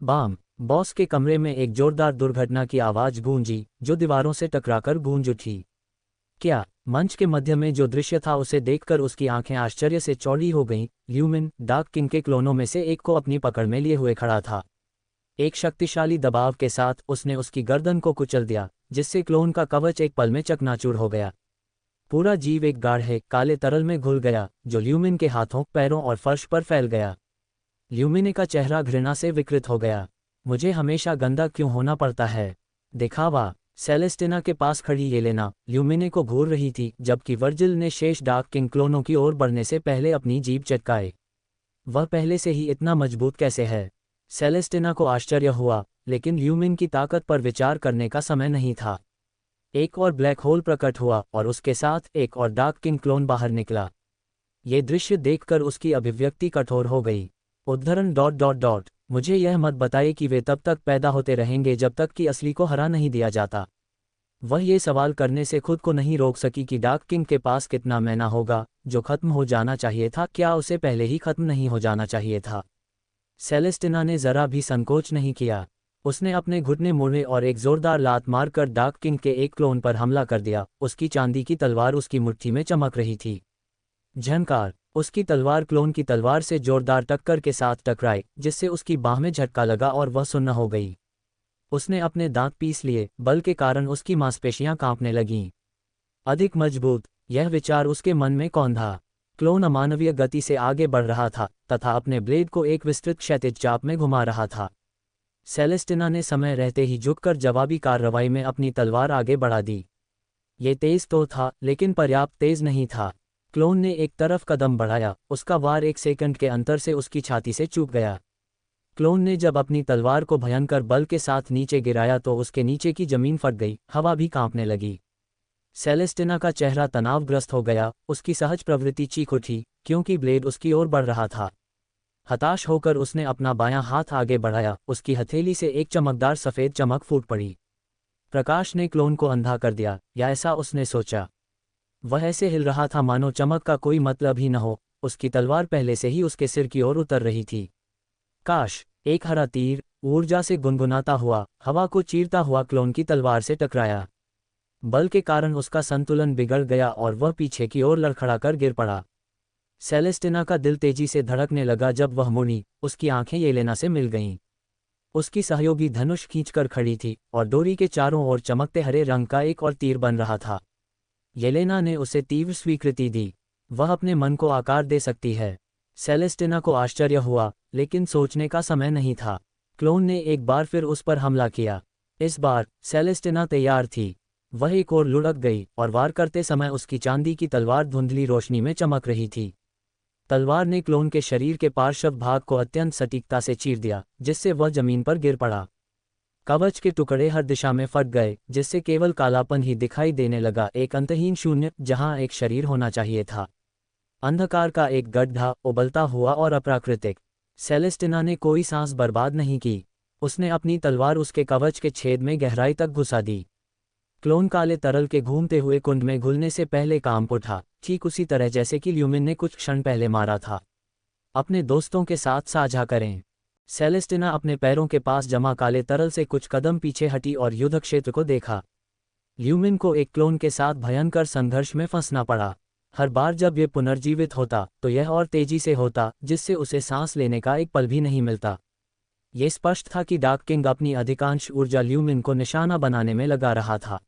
बाम! बॉस के कमरे में एक जोरदार दुर्घटना की आवाज़ गूंजी, जो दीवारों से टकराकर गूंज उठी। क्या? मंच के मध्य में जो दृश्य था उसे देखकर उसकी आंखें आश्चर्य से चौड़ी हो गईं। ल्यूमिन, डार्क किंग के क्लोनों में से एक को अपनी पकड़ में लिए हुए खड़ा था। एक शक्तिशाली दबाव के साथ उसने उसकी गर्दन को कुचल दिया, जिससे क्लोन का कवच एक पल में चकनाचूर हो गया। पूरा जीव एक गाढ़े काले तरल में घुल गया, जो ल्यूमिन के हाथों, पैरों और फर्श पर फैल गया। ल्यूमिने का चेहरा घृणा से विकृत हो गया। मुझे हमेशा गंदा क्यों होना पड़ता है? दिखावा। सेलेस्टिना के पास खड़ी येलेना ल्यूमिने को घूर रही थी, जबकि वर्जिल ने शेष डार्क किंग क्लोनों की ओर बढ़ने से पहले अपनी जीभ चटकाए। वह पहले से ही इतना मजबूत कैसे है? सेलेस्टिना को आश्चर्य हुआ, लेकिन ल्यूमिन की ताकत पर विचार करने का समय नहीं था। एक और ब्लैक होल प्रकट हुआ और उसके साथ एक और डार्क किंग क्लोन बाहर निकला। ये दृश्य देखकर उसकी अभिव्यक्ति कठोर हो गई। उद्धरण ... मुझे यह मत बताइए कि वे तब तक पैदा होते रहेंगे जब तक कि असली को हरा नहीं दिया जाता। वह ये सवाल करने से खुद को नहीं रोक सकी कि डार्क किंग के पास कितना मैना होगा, जो खत्म हो जाना चाहिए था। क्या उसे पहले ही खत्म नहीं हो जाना चाहिए था? सेलेस्टिना ने जरा भी संकोच नहीं किया। उसने अपने घुटने मोड़े और एक जोरदार लात मारकर डार्क किंग के एक क्लोन पर हमला कर दिया। उसकी चांदी की तलवार उसकी मुट्ठी में चमक रही थी। झनकार! उसकी तलवार क्लोन की तलवार से जोरदार टक्कर के साथ टकराई, जिससे उसकी बाह में झटका लगा और वह सुन्न हो गई। उसने अपने दांत पीस लिए, बल के कारण उसकी मांसपेशियां कांपने लगीं। अधिक मजबूत, यह विचार उसके मन में कौंधा। क्लोन अमानवीय गति से आगे बढ़ रहा था तथा अपने ब्लेड को एक विस्तृत क्षैतिज चाप में घुमा रहा था। सेलेस्टिना ने समय रहते ही झुककर जवाबी कार्रवाई में अपनी तलवार आगे बढ़ा दी। ये तेज तो था, लेकिन पर्याप्त तेज नहीं था। क्लोन ने एक तरफ कदम बढ़ाया, उसका वार 1 सेकंड के अंतर से उसकी छाती से चूक गया। क्लोन ने जब अपनी तलवार को भयंकर बल के साथ नीचे गिराया तो उसके नीचे की जमीन फट गई, हवा भी कांपने लगी। सेलेस्टिना का चेहरा तनावग्रस्त हो गया, उसकी सहज प्रवृत्ति चीख उठी, क्योंकि ब्लेड उसकी ओर बढ़ रहा था। हताश होकर उसने अपना बायां हाथ आगे बढ़ाया, उसकी हथेली से एक चमकदार सफ़ेद चमक फूट पड़ी। प्रकाश ने क्लोन को अंधा कर दिया, या ऐसा उसने सोचा। वह ऐसे हिल रहा था मानो चमक का कोई मतलब ही न हो, उसकी तलवार पहले से ही उसके सिर की ओर उतर रही थी। काश! एक हरा तीर, ऊर्जा से गुनगुनाता हुआ, हवा को चीरता हुआ क्लोन की तलवार से टकराया। बल के कारण उसका संतुलन बिगड़ गया और वह पीछे की ओर लड़खड़ाकर गिर पड़ा। सेलेस्टिना का दिल तेजी से धड़कने लगा जब वह मुड़ी, उसकी आंखें येलेना से मिल गईं। उसकी सहयोगी धनुष खींचकर खड़ी थी और डोरी के चारों ओर चमकते हरे रंग का एक और तीर बन रहा था। येलेना ने उसे तीव्र स्वीकृति दी। वह अपने मन को आकार दे सकती है। सेलेस्टिना को आश्चर्य हुआ, लेकिन सोचने का समय नहीं था। क्लोन ने एक बार फिर उस पर हमला किया। इस बार सेलेस्टिना तैयार थी। वह एक ओर लुढ़क गई और वार करते समय उसकी चांदी की तलवार धुंधली रोशनी में चमक रही थी। तलवार ने क्लोन के शरीर के पार्श्व भाग को अत्यंत सटीकता से चीर दिया, जिससे वह जमीन पर गिर पड़ा। कवच के टुकड़े हर दिशा में फट गए, जिससे केवल कालापन ही दिखाई देने लगा, एक अंतहीन शून्य जहां एक शरीर होना चाहिए था। अंधकार का एक गड्ढा, उबलता हुआ और अप्राकृतिक। सेलेस्टिना ने कोई सांस बर्बाद नहीं की। उसने अपनी तलवार उसके कवच के छेद में गहराई तक घुसा दी। क्लोन काले तरल के घूमते हुए कुंड में घुलने से पहले कांप उठा, ठीक उसी तरह जैसे कि ल्यूमिन ने कुछ क्षण पहले मारा था। अपने दोस्तों के साथ साझा करें। सेलेस्टिना अपने पैरों के पास जमा काले तरल से कुछ कदम पीछे हटी और युद्ध क्षेत्र को देखा। ल्यूमिन को एक क्लोन के साथ भयंकर संघर्ष में फंसना पड़ा। हर बार जब ये पुनर्जीवित होता तो यह और तेजी से होता, जिससे उसे सांस लेने का एक पल भी नहीं मिलता। ये स्पष्ट था कि डार्क किंग अपनी अधिकांश ऊर्जा ल्यूमिन को निशाना बनाने में लगा रहा था।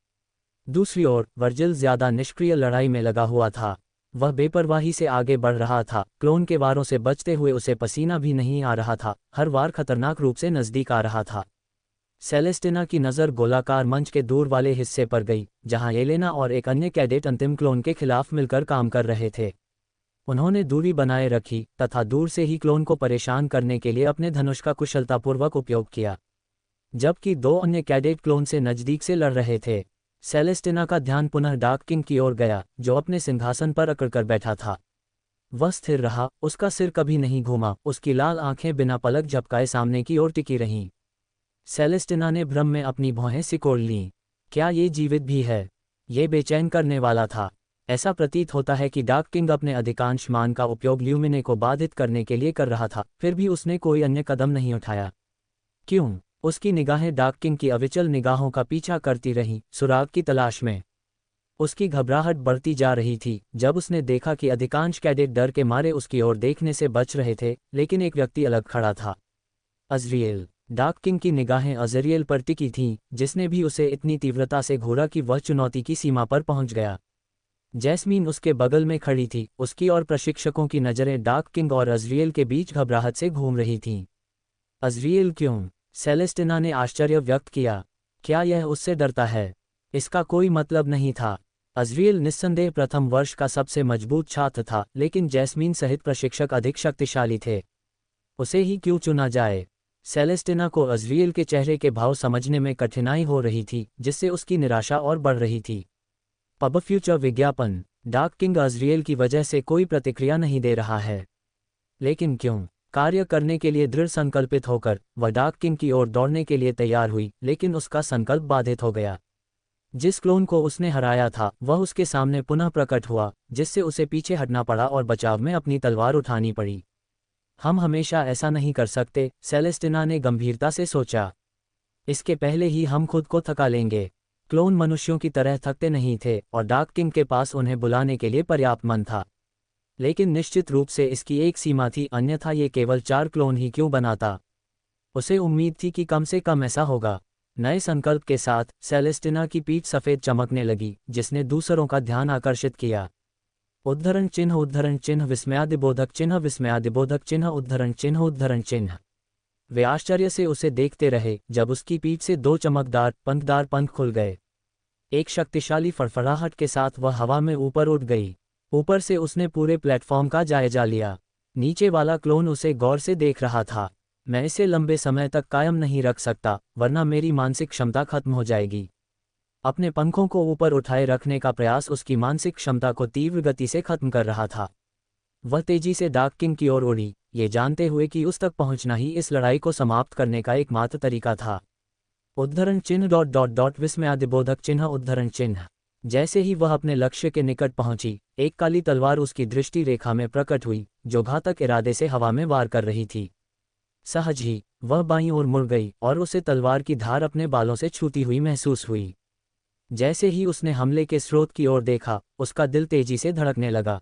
दूसरी ओर वर्जिल ज्यादा निष्क्रिय लड़ाई में लगा हुआ था। वह बेपरवाही से आगे बढ़ रहा था। क्लोन के वारों से बचते हुए उसे पसीना भी नहीं आ रहा था, हर वार खतरनाक रूप से नजदीक आ रहा था। सेलेस्टिना की नज़र गोलाकार मंच के दूर वाले हिस्से पर गई, जहां येलेना और एक अन्य कैडेट अंतिम क्लोन के खिलाफ मिलकर काम कर रहे थे। उन्होंने दूरी बनाए रखी तथा दूर से ही क्लोन को परेशान करने के लिए अपने धनुष का कुशलतापूर्वक उपयोग किया। जबकि दो अन्य कैडेट क्लोन से नज़दीक से लड़ रहे थे। सेलेस्टिना का ध्यान पुनः डार्क किंग की ओर गया, जो अपने सिंहासन पर अकड़कर बैठा था। वह स्थिर रहा, उसका सिर कभी नहीं घूमा, उसकी लाल आंखें बिना पलक झपकाए सामने की ओर टिकी रहीं। सेलेस्टिना ने भ्रम में अपनी भौहें सिकोड़ लीं। क्या ये जीवित भी है? ये बेचैन करने वाला था। ऐसा प्रतीत होता है कि डार्क किंग अपने अधिकांश मान का उपयोग ल्यूमिने को बाधित करने के लिए कर रहा था, फिर भी उसने कोई अन्य कदम नहीं उठाया। क्यों? उसकी निगाहें डार्क किंग की अविचल निगाहों का पीछा करती रहीं, सुराग की तलाश में। उसकी घबराहट बढ़ती जा रही थी जब उसने देखा कि अधिकांश कैडेट डर के मारे उसकी ओर देखने से बच रहे थे, लेकिन एक व्यक्ति अलग खड़ा था। अज़रिएल। डार्क किंग की निगाहें अज़रिएल पर टिकी थीं, जिसने भी उसे इतनी तीव्रता से घूरा कि वह चुनौती की सीमा पर पहुंच गया। जैस्मीन उसके बगल में खड़ी थी, उसकी और प्रशिक्षकों की नज़रें डार्क किंग और अज़रिएल के बीच घबराहट से घूम रही थीं। अज़रिएल क्यों? सेलेस्टिना ने आश्चर्य व्यक्त किया। क्या यह उससे डरता है? इसका कोई मतलब नहीं था। अज़रिएल निस्संदेह प्रथम वर्ष का सबसे मजबूत छात्र था, लेकिन जैस्मीन सहित प्रशिक्षक अधिक शक्तिशाली थे। उसे ही क्यों चुना जाए? सेलेस्टिना को अज़रिएल के चेहरे के भाव समझने में कठिनाई हो रही थी, जिससे उसकी निराशा और बढ़ रही थी। पब फ्यूचर विज्ञापन। डार्क किंग अज़रिएल की वजह से कोई प्रतिक्रिया नहीं दे रहा है। लेकिन क्यों? कार्य करने के लिए दृढ़ संकल्पित होकर वह डार्क किंग की ओर दौड़ने के लिए तैयार हुई, लेकिन उसका संकल्प बाधित हो गया। जिस क्लोन को उसने हराया था वह उसके सामने पुनः प्रकट हुआ, जिससे उसे पीछे हटना पड़ा और बचाव में अपनी तलवार उठानी पड़ी। हम हमेशा ऐसा नहीं कर सकते, सेलेस्टिना ने गंभीरता से सोचा। इसके पहले ही हम खुद को थका लेंगे। क्लोन मनुष्यों की तरह थकते नहीं थे और डार्क किंग के पास उन्हें बुलाने के लिए पर्याप्त मन था। लेकिन निश्चित रूप से इसकी एक सीमा थी, अन्यथा ये केवल 4 क्लोन ही क्यों बनाता? उसे उम्मीद थी कि कम से कम ऐसा होगा। नए संकल्प के साथ सेलेस्टिना की पीठ सफ़ेद चमकने लगी, जिसने दूसरों का ध्यान आकर्षित किया। उद्धरण चिन्ह विस्मयादिबोधक चिन्ह विस्मयादिबोधक चिन्ह उद्धरण चिन्ह। वे आश्चर्य से उसे देखते रहे जब उसकी पीठ से 2 चमकदार पंख खुल गए। एक शक्तिशाली फड़फड़ाहट के साथ वह हवा में ऊपर उठ गई। ऊपर से उसने पूरे प्लेटफॉर्म का जायजा लिया। नीचे वाला क्लोन उसे गौर से देख रहा था। मैं इसे लंबे समय तक कायम नहीं रख सकता, वरना मेरी मानसिक क्षमता खत्म हो जाएगी। अपने पंखों को ऊपर उठाए रखने का प्रयास उसकी मानसिक क्षमता को तीव्र गति से खत्म कर रहा था। वह तेजी से डार्क किंग की ओर उड़ी, ये जानते हुए कि उस तक पहुंचना ही इस लड़ाई को समाप्त करने का एकमात्र तरीका था। उद्धरण चिन्ह विस्मयादिबोधक चिन्ह उद्धरण चिन्ह। जैसे ही वह अपने लक्ष्य के निकट पहुंची, एक काली तलवार उसकी दृष्टि रेखा में प्रकट हुई, जो घातक इरादे से हवा में वार कर रही थी। सहज ही वह बाईं ओर मुड़ गई और उसे तलवार की धार अपने बालों से छूती हुई महसूस हुई। जैसे ही उसने हमले के स्रोत की ओर देखा, उसका दिल तेजी से धड़कने लगा।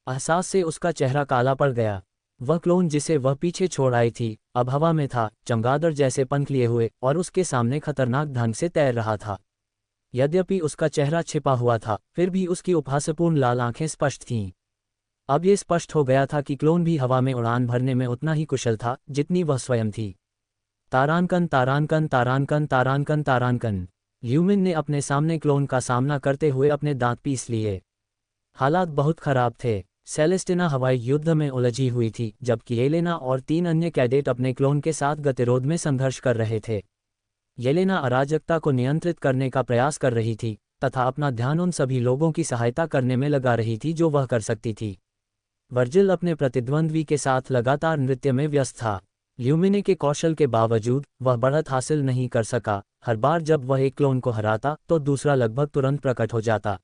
एहसास से उसका चेहरा काला पड़ गया। वह क्लोन जिसे वह पीछे छोड़ आई थी, अब हवा में था, चमगादड़ जैसे पंख लिए हुए, और उसके सामने खतरनाक ढंग से तैर रहा था। यद्यपि उसका चेहरा छिपा हुआ था, फिर भी उसकी उपहासपूर्ण लाल आंखें स्पष्ट थीं। अब ये स्पष्ट हो गया था कि क्लोन भी हवा में उड़ान भरने में उतना ही कुशल था जितनी वह स्वयं थी। तारानकन तारानकन तारानकन तारानकन तारानकन। ल्यूमिन ने अपने सामने क्लोन का सामना करते हुए अपने दांत पीस लिए। हालात बहुत खराब थे। सेलेस्टिना हवाई युद्ध में उलझी हुई थी, जबकि येलेना और 3 अन्य कैडेट अपने क्लोन के साथ गतिरोध में संघर्ष कर रहे थे। येलेना अराजकता को नियंत्रित करने का प्रयास कर रही थी तथा अपना ध्यान उन सभी लोगों की सहायता करने में लगा रही थी जो वह कर सकती थी। वर्जिल अपने प्रतिद्वंद्वी के साथ लगातार नृत्य में व्यस्त था। ल्यूमिने के कौशल के बावजूद वह बढ़त हासिल नहीं कर सका। हर बार जब वह एक क्लोन को हराता तो दूसरा लगभग तुरंत प्रकट हो जाता।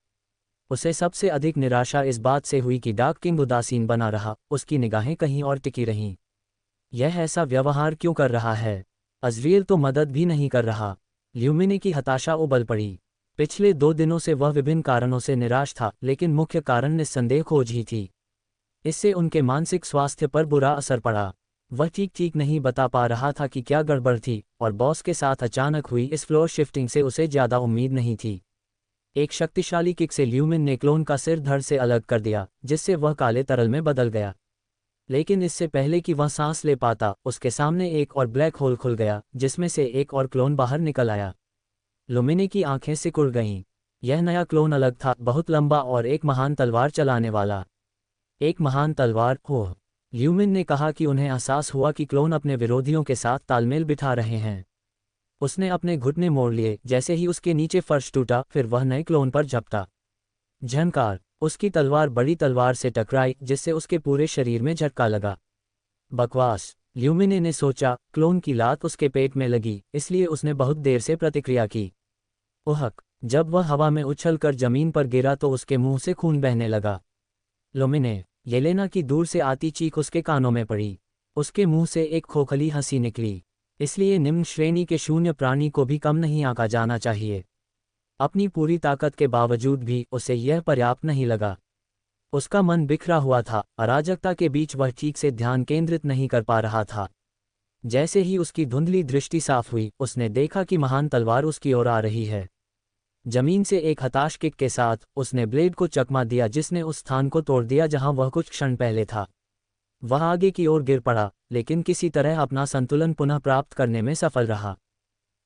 उसे सबसे अधिक निराशा इस बात से हुई कि डार्क किंग उदासीन बना रहा, उसकी निगाहें कहीं और टिकी रहीं। यह ऐसा व्यवहार क्यों कर रहा है? अज़रियल तो मदद भी नहीं कर रहा। ल्यूमिने की हताशा उबल पड़ी। पिछले 2 दिनों से वह विभिन्न कारणों से निराश था, लेकिन मुख्य कारण निस्संदेह खोज ही थी। इससे उनके मानसिक स्वास्थ्य पर बुरा असर पड़ा। वह ठीक नहीं बता पा रहा था कि क्या गड़बड़ थी, और बॉस के साथ अचानक हुई इस फ्लोर शिफ्टिंग से उसे ज़्यादा उम्मीद नहीं थी। एक शक्तिशाली किक से ल्यूमिन ने क्लोन का सिर धड़ से अलग कर दिया, जिससे वह काले तरल में बदल गया। लेकिन इससे पहले कि वह सांस ले पाता, उसके सामने एक और ब्लैक होल खुल गया, जिसमें से एक और क्लोन बाहर निकल आया। ल्यूमिने की आंखें सिकुड़ गईं। यह नया क्लोन अलग था, बहुत लंबा और एक महान तलवार चलाने वाला। एक महान तलवार, ओह! ल्यूमिन ने कहा कि उन्हें एहसास हुआ कि क्लोन अपने विरोधियों के साथ तालमेल बिठा रहे हैं। उसने अपने घुटने मोड़ लिए जैसे ही उसके नीचे फर्श टूटा, फिर वह नए क्लोन पर झपटा। झनकार! उसकी तलवार बड़ी तलवार से टकराई, जिससे उसके पूरे शरीर में झटका लगा। बकवास! ल्यूमिने ने सोचा। क्लोन की लात उसके पेट में लगी, इसलिए उसने बहुत देर से प्रतिक्रिया की। ओहक! जब वह हवा में उछलकर जमीन पर गिरा तो उसके मुंह से खून बहने लगा। ल्यूमिने! येलेना की दूर से आती चीख उसके कानों में पड़ी। उसके मुंह से एक खोखली हंसी निकली। इसलिए निम्न श्रेणी के शून्य प्राणी को भी कम नहीं आंका जाना चाहिए। अपनी पूरी ताकत के बावजूद भी उसे यह पर्याप्त नहीं लगा। उसका मन बिखरा हुआ था, अराजकता के बीच वह ठीक से ध्यान केंद्रित नहीं कर पा रहा था। जैसे ही उसकी धुंधली दृष्टि साफ हुई, उसने देखा कि महान तलवार उसकी ओर आ रही है। जमीन से एक हताश किक के साथ उसने ब्लेड को चकमा दिया, जिसने उस स्थान को तोड़ दिया जहां वह कुछ क्षण पहले था। वह आगे की ओर गिर पड़ा, लेकिन किसी तरह अपना संतुलन पुनः प्राप्त करने में सफल रहा।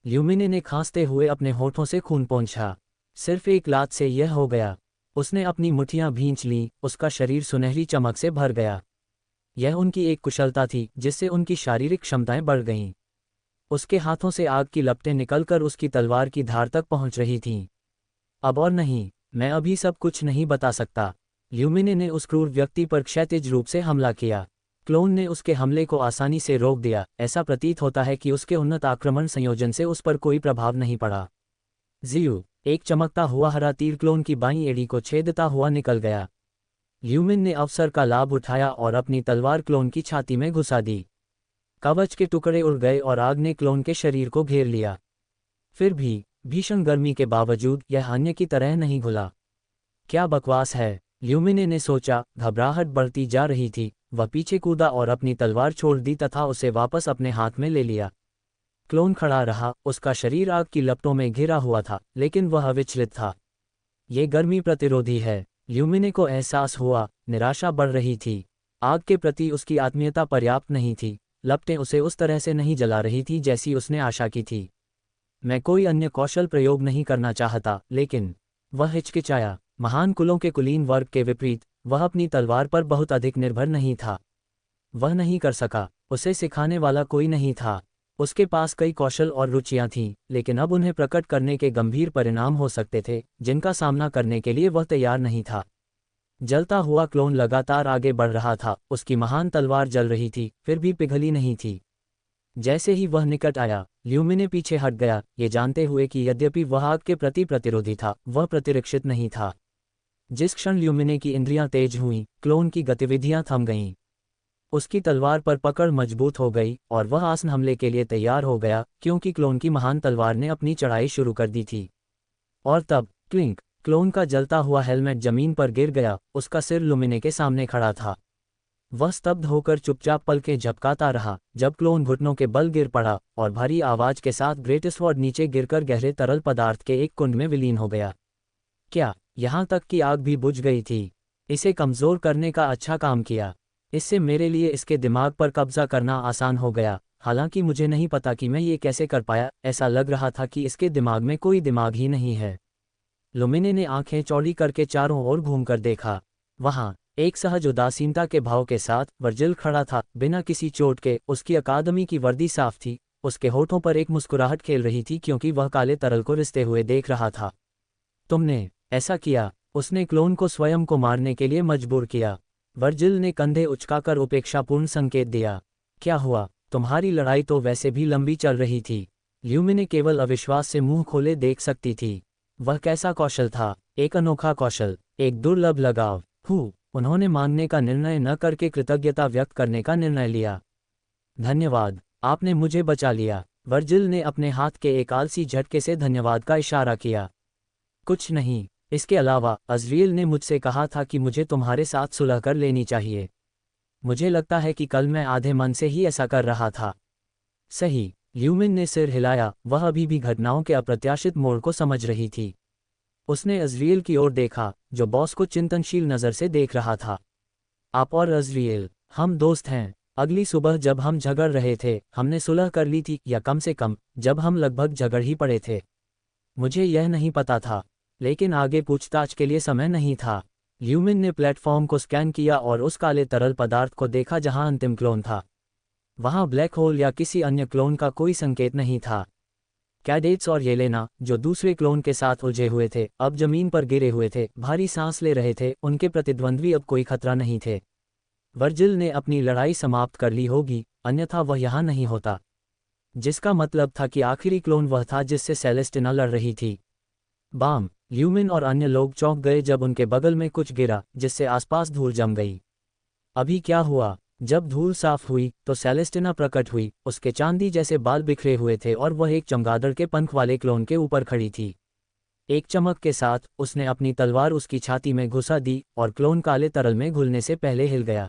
ल्यूमिने ने खांसते हुए अपने होठों से खून पोंछा। सिर्फ एक लात से यह हो गया। उसने अपनी मुट्ठियां भींच लीं, उसका शरीर सुनहरी चमक से भर गया। यह उनकी एक कुशलता थी जिससे उनकी शारीरिक क्षमताएं बढ़ गईं। उसके हाथों से आग की लपटें निकलकर उसकी तलवार की धार तक पहुंच रही थीं। अब और नहीं, मैं अभी सब कुछ नहीं बता सकता। ल्यूमिने ने उस क्रूर व्यक्ति पर क्षैतिज रूप से हमला किया। क्लोन ने उसके हमले को आसानी से रोक दिया। ऐसा प्रतीत होता है कि उसके उन्नत आक्रमण संयोजन से उस पर कोई प्रभाव नहीं पड़ा। ज़ियू! एक चमकता हुआ हरा तीर क्लोन की बाईं एड़ी को छेदता हुआ निकल गया। ल्यूमिन ने अवसर का लाभ उठाया और अपनी तलवार क्लोन की छाती में घुसा दी। कवच के टुकड़े उड़ गए और आग ने क्लोन के शरीर को घेर लिया। फिर भी भीषण गर्मी के बावजूद यह अन्य की तरह नहीं घुला। क्या बकवास है, ल्यूमिने ने सोचा। घबराहट बढ़ती जा रही थी। वह पीछे कूदा और अपनी तलवार छोड़ दी तथा उसे वापस अपने हाथ में ले लिया। क्लोन खड़ा रहा, उसका शरीर आग की लपटों में घिरा हुआ था, लेकिन वह अविचलित था। ये गर्मी प्रतिरोधी है। ल्यूमिने को एहसास हुआ। निराशा बढ़ रही थी। आग के प्रति उसकी आत्मीयता पर्याप्त नहीं थी। लपटें उसे उस तरह से नहीं जला रही थी जैसी उसने आशा की थी। मैं कोई अन्य कौशल प्रयोग नहीं करना चाहता, लेकिन वह हिचकिचाया। महान कुलों के कुलीन वर्ग के विपरीत वह अपनी तलवार पर बहुत अधिक निर्भर नहीं था। वह नहीं कर सका। उसे सिखाने वाला कोई नहीं था। उसके पास कई कौशल और रुचियां थीं, लेकिन अब उन्हें प्रकट करने के गंभीर परिणाम हो सकते थे, जिनका सामना करने के लिए वह तैयार नहीं था। जलता हुआ क्लोन लगातार आगे बढ़ रहा था, उसकी महान तलवार जल रही थी, फिर भी पिघली नहीं थी। जैसे ही वह निकट आया, ल्यूमिने पीछे हट गया, ये जानते हुए कि यद्यपि वह आग के प्रति प्रतिरोधी था, वह प्रतिरक्षित नहीं था। जिस क्षण ल्यूमिने की इंद्रियां तेज हुईं, क्लोन की गतिविधियां थम गईं। उसकी तलवार पर पकड़ मजबूत हो गई और वह आसन हमले के लिए तैयार हो गया, क्योंकि क्लोन की महान तलवार ने अपनी चढ़ाई शुरू कर दी थी। और तब क्लिंक, क्लोन का जलता हुआ हेलमेट जमीन पर गिर गया, उसका सिर ल्यूमिने के सामने खड़ा था। वह स्तब्ध होकर चुपचाप पलकें झपकाता रहा, जब क्लोन घुटनों के बल गिर पड़ा और भारी आवाज के साथ ग्रेट स्वॉर्ड नीचे गिरकर गहरे तरल पदार्थ के एक कुंड में विलीन हो गया। क्या यहाँ तक कि आग भी बुझ गई थी? इसे कमजोर करने का अच्छा काम किया। इससे मेरे लिए इसके दिमाग पर कब्जा करना आसान हो गया, हालांकि मुझे नहीं पता कि मैं ये कैसे कर पाया। ऐसा लग रहा था कि इसके दिमाग में कोई दिमाग ही नहीं है। ल्यूमिने ने आंखें चौड़ी करके चारों ओर घूमकर देखा। वहां एक सहज उदासीनता के भाव के साथ वर्जिल खड़ा था, बिना किसी चोट के। उसकी अकादमी की वर्दी साफ थी, उसके होठों पर एक मुस्कुराहट खेल रही थी, क्योंकि वह काले तरल को रिसते हुए देख रहा था। तुमने ऐसा किया? उसने क्लोन को स्वयं को मारने के लिए मजबूर किया। वर्जिल ने कंधे उचकाकर उपेक्षापूर्ण संकेत दिया। क्या हुआ? तुम्हारी लड़ाई तो वैसे भी लंबी चल रही थी। ल्यूमिने केवल अविश्वास से मुंह खोले देख सकती थी। वह कैसा कौशल था, एक अनोखा कौशल, एक दुर्लभ लगाव। उन्होंने मानने का निर्णय न करके कृतज्ञता व्यक्त करने का निर्णय लिया। धन्यवाद, आपने मुझे बचा लिया। वर्जिल ने अपने हाथ के एक आलसी झटके से धन्यवाद का इशारा किया। कुछ नहीं, इसके अलावा अज़रियल ने मुझसे कहा था कि मुझे तुम्हारे साथ सुलह कर लेनी चाहिए। मुझे लगता है कि कल मैं आधे मन से ही ऐसा कर रहा था। सही, ल्यूमिन ने सिर हिलाया, वह अभी भी घटनाओं के अप्रत्याशित मोड़ को समझ रही थी। उसने अज़रियल की ओर देखा, जो बॉस को चिंतनशील नज़र से देख रहा था। आप और अज़रियल, हम दोस्त हैं। अगली सुबह जब हम झगड़ रहे थे, हमने सुलह कर ली थी, या कम से कम जब हम लगभग झगड़ ही पड़े थे। मुझे यह नहीं पता था, लेकिन आगे पूछताछ के लिए समय नहीं था। ल्यूमिन ने प्लेटफॉर्म को स्कैन किया और उस काले तरल पदार्थ को देखा जहां अंतिम क्लोन था। वहां ब्लैक होल या किसी अन्य क्लोन का कोई संकेत नहीं था। कैडेट्स और येलेना, जो दूसरे क्लोन के साथ उलझे हुए थे, अब जमीन पर गिरे हुए थे, भारी सांस ले रहे थे। उनके प्रतिद्वंद्वी अब कोई खतरा नहीं थे। वर्जिल ने अपनी लड़ाई समाप्त कर ली होगी, अन्यथा वह यहाँ नहीं होता। जिसका मतलब था कि आखिरी क्लोन वह था जिससे सेलेस्टिना लड़ रही थी। बाम, ल्यूमिन और अन्य लोग चौंक गए जब उनके बगल में कुछ गिरा, जिससे आसपास धूल जम गई। अभी क्या हुआ? जब धूल साफ हुई तो सेलेस्टिना प्रकट हुई। उसके चांदी जैसे बाल बिखरे हुए थे और वह एक चमगादड़ के पंख वाले क्लोन के ऊपर खड़ी थी। एक चमक के साथ उसने अपनी तलवार उसकी छाती में घुसा दी और क्लोन काले तरल में घुलने से पहले हिल गया।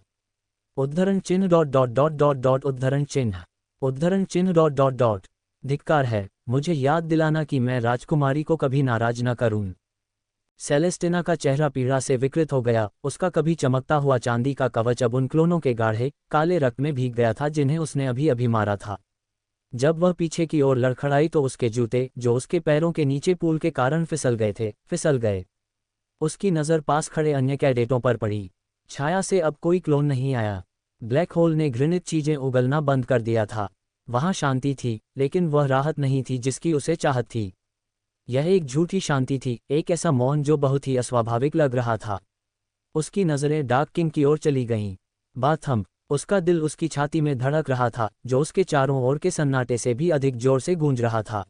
उद्धरण चिन्ह dot dot dot dot dot उद्धरण चिन्ह, उद्धरण चिन्ह डॉट डॉट डॉट। धिक्कार है, मुझे याद दिलाना कि मैं राजकुमारी को कभी नाराज न करूं। सेलेस्टिना का चेहरा पीड़ा से विकृत हो गया। उसका कभी चमकता हुआ चांदी का कवच अब उन क्लोनों के गाढ़े काले रक्त में भीग गया था जिन्हें उसने अभी अभी मारा था। जब वह पीछे की ओर लड़खड़ाई तो उसके जूते, जो उसके पैरों के नीचे पूल के कारण फिसल गए थे, फिसल गए। उसकी नज़र पास खड़े अन्य कैडेटों पर पड़ी। छाया से अब कोई क्लोन नहीं आया। ब्लैक होल ने घृणित चीजें उगलना बंद कर दिया था। वहां शांति थी, लेकिन वह राहत नहीं थी जिसकी उसे चाहत थी। यह एक झूठी शांति थी, एक ऐसा मौन जो बहुत ही अस्वाभाविक लग रहा था। उसकी नज़रें डार्क किंग की ओर चली गईं। बात थम, उसका दिल उसकी छाती में धड़क रहा था, जो उसके चारों ओर के सन्नाटे से भी अधिक जोर से गूंज रहा था।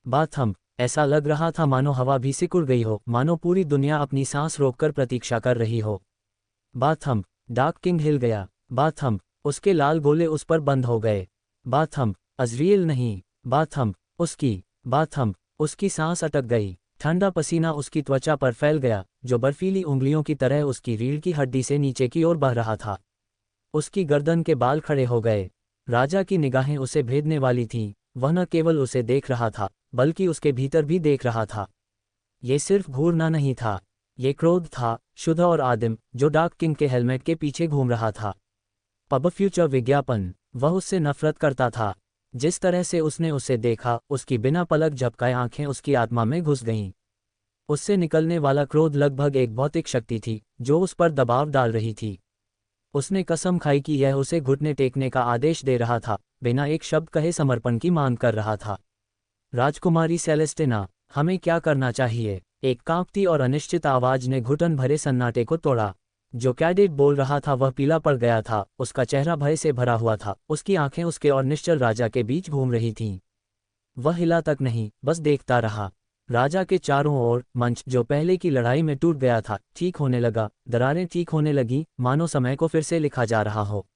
बात थम, ऐसा लग रहा था मानो हवा भी सिकुड़ गई हो, मानो पूरी दुनिया अपनी सांस रोककर प्रतीक्षा कर रही हो। बात थम, डार्क किंग हिल गया। बात थम, उसके लाल गोले उस पर बंद हो गए। बात थम, अज़रियल नहीं। बात थम, उसकी। बात थम, उसकी सांस अटक गई। ठंडा पसीना उसकी त्वचा पर फैल गया, जो बर्फीली उंगलियों की तरह उसकी रीढ़ की हड्डी से नीचे की ओर बह रहा था। उसकी गर्दन के बाल खड़े हो गए। राजा की निगाहें उसे भेदने वाली थीं। वह न केवल उसे देख रहा था, बल्कि उसके भीतर भी देख रहा था। ये सिर्फ घूरना नहीं था, ये क्रोध था, शुद्ध और आदिम, जो डार्क किंग के हेलमेट के पीछे घूम रहा था। पब फ्यूचर विज्ञापन। वह उससे नफरत करता था। जिस तरह से उसने उसे देखा, उसकी बिना पलक झपकाए आंखें उसकी आत्मा में घुस गईं। उससे निकलने वाला क्रोध लगभग एक भौतिक शक्ति थी, जो उस पर दबाव डाल रही थी। उसने कसम खाई कि यह उसे घुटने टेकने का आदेश दे रहा था, बिना एक शब्द कहे समर्पण की मांग कर रहा था। राजकुमारी सेलेस्टिना, हमें क्या करना चाहिए? एक कांपती और अनिश्चित आवाज ने घुटन भरे सन्नाटे को तोड़ा। जो कैडेट बोल रहा था वह पीला पड़ गया था, उसका चेहरा भय से भरा हुआ था, उसकी आंखें उसके और निश्चल राजा के बीच घूम रही थीं। वह हिला तक नहीं, बस देखता रहा। राजा के चारों ओर मंच, जो पहले की लड़ाई में टूट गया था, ठीक होने लगा, दरारें ठीक होने लगी, मानो समय को फिर से लिखा जा रहा हो।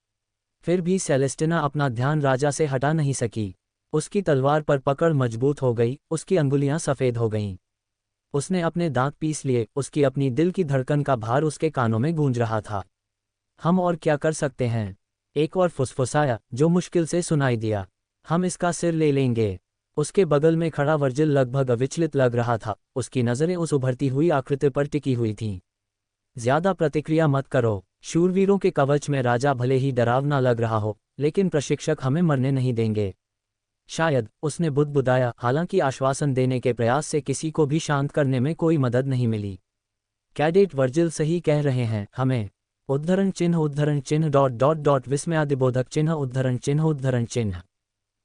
फिर भी सेलेस्टिना अपना ध्यान राजा से हटा नहीं सकी। उसकी तलवार पर पकड़ मजबूत हो गई, उसकी अंगुलियां सफ़ेद हो गईं। उसने अपने दांत पीस लिए, उसकी अपनी दिल की धड़कन का भार उसके कानों में गूंज रहा था। हम और क्या कर सकते हैं? एक और फुसफुसाया, जो मुश्किल से सुनाई दिया। हम इसका सिर ले लेंगे। उसके बगल में खड़ा वर्जिल लगभग अविचलित लग रहा था, उसकी नज़रें उस उभरती हुई आकृति पर टिकी हुई थीं। ज्यादा प्रतिक्रिया मत करो। शूरवीरों के कवच में राजा भले ही डरावना लग रहा हो, लेकिन प्रशिक्षक हमें मरने नहीं देंगे। शायद, उसने बुदबुदाया, हालांकि आश्वासन देने के प्रयास से किसी को भी शांत करने में कोई मदद नहीं मिली। कैडेट वर्जिल सही कह रहे हैं, हमें उद्धरण चिन्ह ... विस्मयादिबोधक चिन्ह उद्धरण चिन्ह।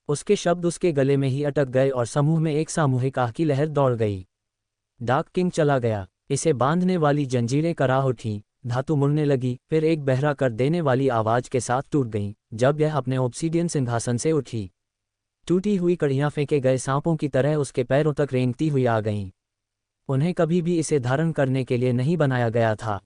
उसके शब्द उसके गले में ही अटक गए और समूह में एक सामूहिक आह की लहर दौड़ गई। डार्क किंग चला गया। इसे बांधने वाली जंजीरें कराह उठीं, धातु मुड़ने लगी, फिर एक बहरा कर देने वाली आवाज के साथ टूट गईं, जब यह अपने ऑब्सीडियन सिंहासन से उठी। टूटी हुई कड़ियां फेंके गए सांपों की तरह उसके पैरों तक रेंगती हुई आ गईं। उन्हें कभी भी इसे धारण करने के लिए नहीं बनाया गया था।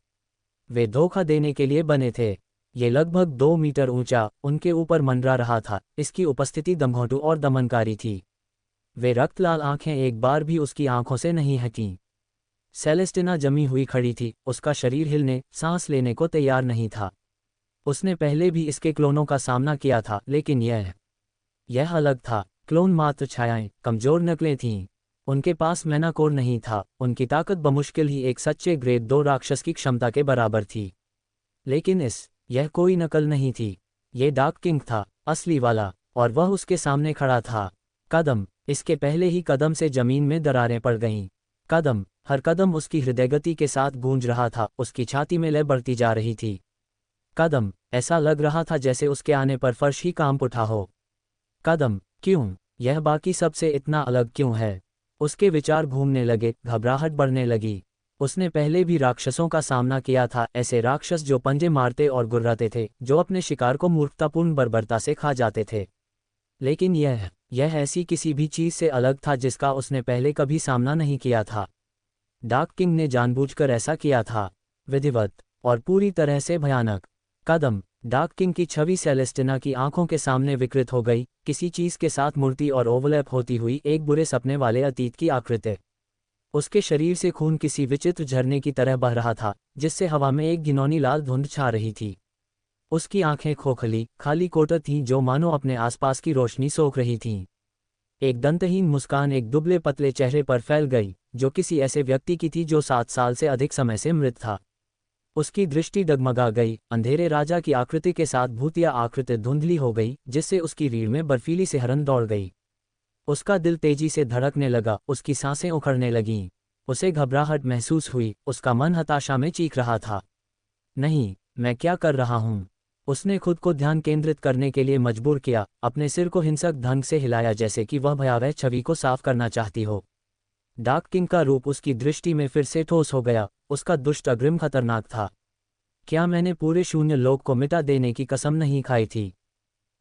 वे धोखा देने के लिए बने थे। ये लगभग 2 मीटर ऊंचा, उनके ऊपर मंडरा रहा था, इसकी उपस्थिति दमघोंटू और दमनकारी थी। वे रक्तलाल आंखें एक बार भी उसकी आंखों से नहीं हटीं। सेलेस्टिना जमी हुई खड़ी थी, उसका शरीर हिलने, सांस लेने को तैयार नहीं था। उसने पहले भी इसके क्लोनों का सामना किया था, लेकिन यह अलग था। क्लोन मात्र छायाएं, कमजोर नकलें थीं। उनके पास मैनाकोर नहीं था, उनकी ताकत बमुश्किल ही एक सच्चे ग्रेड 2 राक्षस की क्षमता के बराबर थी। लेकिन यह कोई नकल नहीं थी। ये डार्क किंग था, असली वाला, और वह उसके सामने खड़ा था। कदम, इसके पहले ही कदम से जमीन में दरारें पड़ गईं। कदम, हर कदम उसकी हृदयगति के साथ गूंज रहा था, उसकी छाती में लय बढ़ती जा रही थी। कदम, ऐसा लग रहा था जैसे उसके आने पर फर्श ही कांप उठा हो। कदम, क्यों? यह बाकी सबसे इतना अलग क्यों है? उसके विचार घूमने लगे, घबराहट बढ़ने लगी। उसने पहले भी राक्षसों का सामना किया था, ऐसे राक्षस जो पंजे मारते और गुर्राते थे, जो अपने शिकार को मूर्खतापूर्ण बर्बरता से खा जाते थे। लेकिन यह ऐसी किसी भी चीज़ से अलग था जिसका उसने पहले कभी सामना नहीं किया था। डार्क किंग ने जानबूझकर ऐसा किया था, विधिवत और पूरी तरह से भयानक। कदम, डार्क किंग की छवि सेलेस्टिना की आंखों के सामने विकृत हो गई, किसी चीज़ के साथ मूर्ति और ओवरलैप होती हुई एक बुरे सपने वाले अतीत की आकृति। उसके शरीर से खून किसी विचित्र झरने की तरह बह रहा था, जिससे हवा में एक घिनौनी लाल धुंध छा रही थी। उसकी आंखें खोखली, खाली कोटर थीं जो मानो अपने आसपास की रोशनी सोख रही थीं। एक दंतहीन मुस्कान एक दुबले पतले चेहरे पर फैल गई, जो किसी ऐसे व्यक्ति की थी जो 7 साल से अधिक समय से मृत था। उसकी दृष्टि डगमगा गई, अंधेरे राजा की आकृति के साथ भूतिया आकृति धुंधली हो गई, जिससे उसकी रीढ़ में बर्फीली सिहरन दौड़ गई। उसका दिल तेजी से धड़कने लगा, उसकी सांसें उखड़ने लगीं। उसे घबराहट महसूस हुई, उसका मन हताशा में चीख रहा था। नहीं, मैं क्या कर रहा हूँ? उसने खुद को ध्यान केंद्रित करने के लिए मजबूर किया, अपने सिर को हिंसक ढंग से हिलाया जैसे कि वह भयावह छवि को साफ करना चाहती हो। डार्क किंग का रूप उसकी दृष्टि में फिर से ठोस हो गया, उसका दुष्ट अग्रिम खतरनाक था। क्या मैंने पूरे शून्य लोक को मिटा देने की कसम नहीं खाई थी?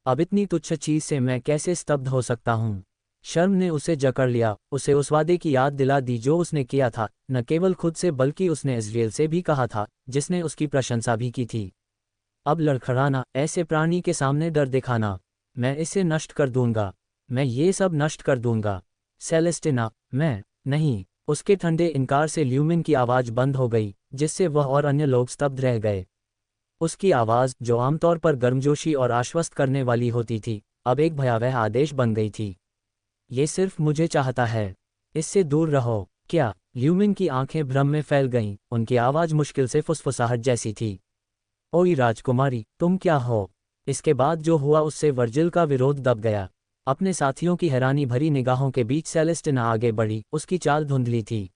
अब इतनी तुच्छ चीज से मैं कैसे स्तब्ध हो सकता हूँ? शर्म ने उसे जकड़ लिया, उसे उस वादे की याद दिला दी जो उसने किया था, न केवल खुद से बल्कि उसने इज़राइल से भी कहा था, जिसने उसकी प्रशंसा भी की थी। अब लड़खड़ाना, ऐसे प्राणी के सामने डर दिखाना, मैं इसे नष्ट कर दूंगा, मैं ये सब नष्ट कर दूंगा। सेलेस्टिना, मैं नहीं। उसके ठंडे इनकार से ल्यूमिन की आवाज़ बंद हो गई, जिससे वह और अन्य लोग स्तब्ध रह गए। उसकी आवाज़, जो आमतौर पर गर्मजोशी और आश्वस्त करने वाली होती थी, अब एक भयावह आदेश बन गई थी। ये सिर्फ मुझे चाहता है, इससे दूर रहो। क्या? ल्यूमिन की आंखें भ्रम में फैल गईं, उनकी आवाज़ मुश्किल से फुसफुसाहट जैसी थी। ओई राजकुमारी, तुम क्या हो? इसके बाद जो हुआ उससे वर्जिल का विरोध दब गया। अपने साथियों की हैरानी भरी निगाहों के बीच सेलेस्टिना आगे बढ़ी, उसकी चाल धुंधली थी।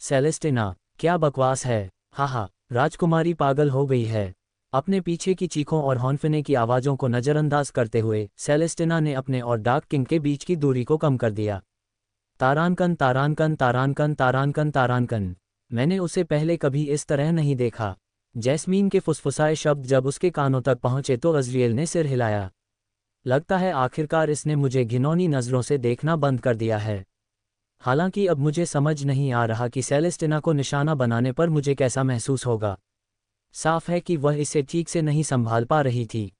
सेलेस्टिना, क्या बकवास है? हा, राजकुमारी पागल हो गई है। अपने पीछे की चीखों और हॉन्फिने की आवाज़ों को नज़रअंदाज करते हुए सेलेस्टिना ने अपने और डार्क किंग के बीच की दूरी को कम कर दिया। तारांकन तारांकन तारांकन तारांकन तारांकन। मैंने उसे पहले कभी इस तरह नहीं देखा। जैस्मीन के फुसफुसाए शब्द जब उसके कानों तक पहुंचे तो अज़रियल ने सिर हिलाया। लगता है आखिरकार इसने मुझे घिनौनी नज़रों से देखना बंद कर दिया है। हालांकि अब मुझे समझ नहीं आ रहा कि सेलेस्टिना को निशाना बनाने पर मुझे कैसा महसूस होगा। साफ है कि वह इसे ठीक से नहीं संभाल पा रही थी।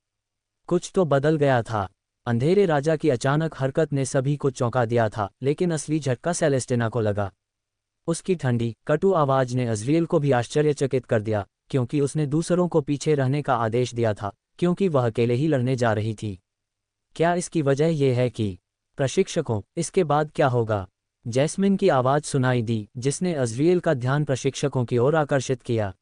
कुछ तो बदल गया था। अंधेरे राजा की अचानक हरकत ने सभी को चौंका दिया था, लेकिन असली झटका सेलेस्टिना को लगा। उसकी ठंडी, कटु आवाज ने अज़रियल को भी आश्चर्यचकित कर दिया, क्योंकि उसने दूसरों को पीछे रहने का आदेश दिया था, क्योंकि वह अकेले ही लड़ने जा रही थी। क्या इसकी वजह यह है कि प्रशिक्षकों, इसके बाद क्या होगा? जैस्मिन की आवाज़ सुनाई दी, जिसने अज़रियल का ध्यान प्रशिक्षकों की ओर आकर्षित किया।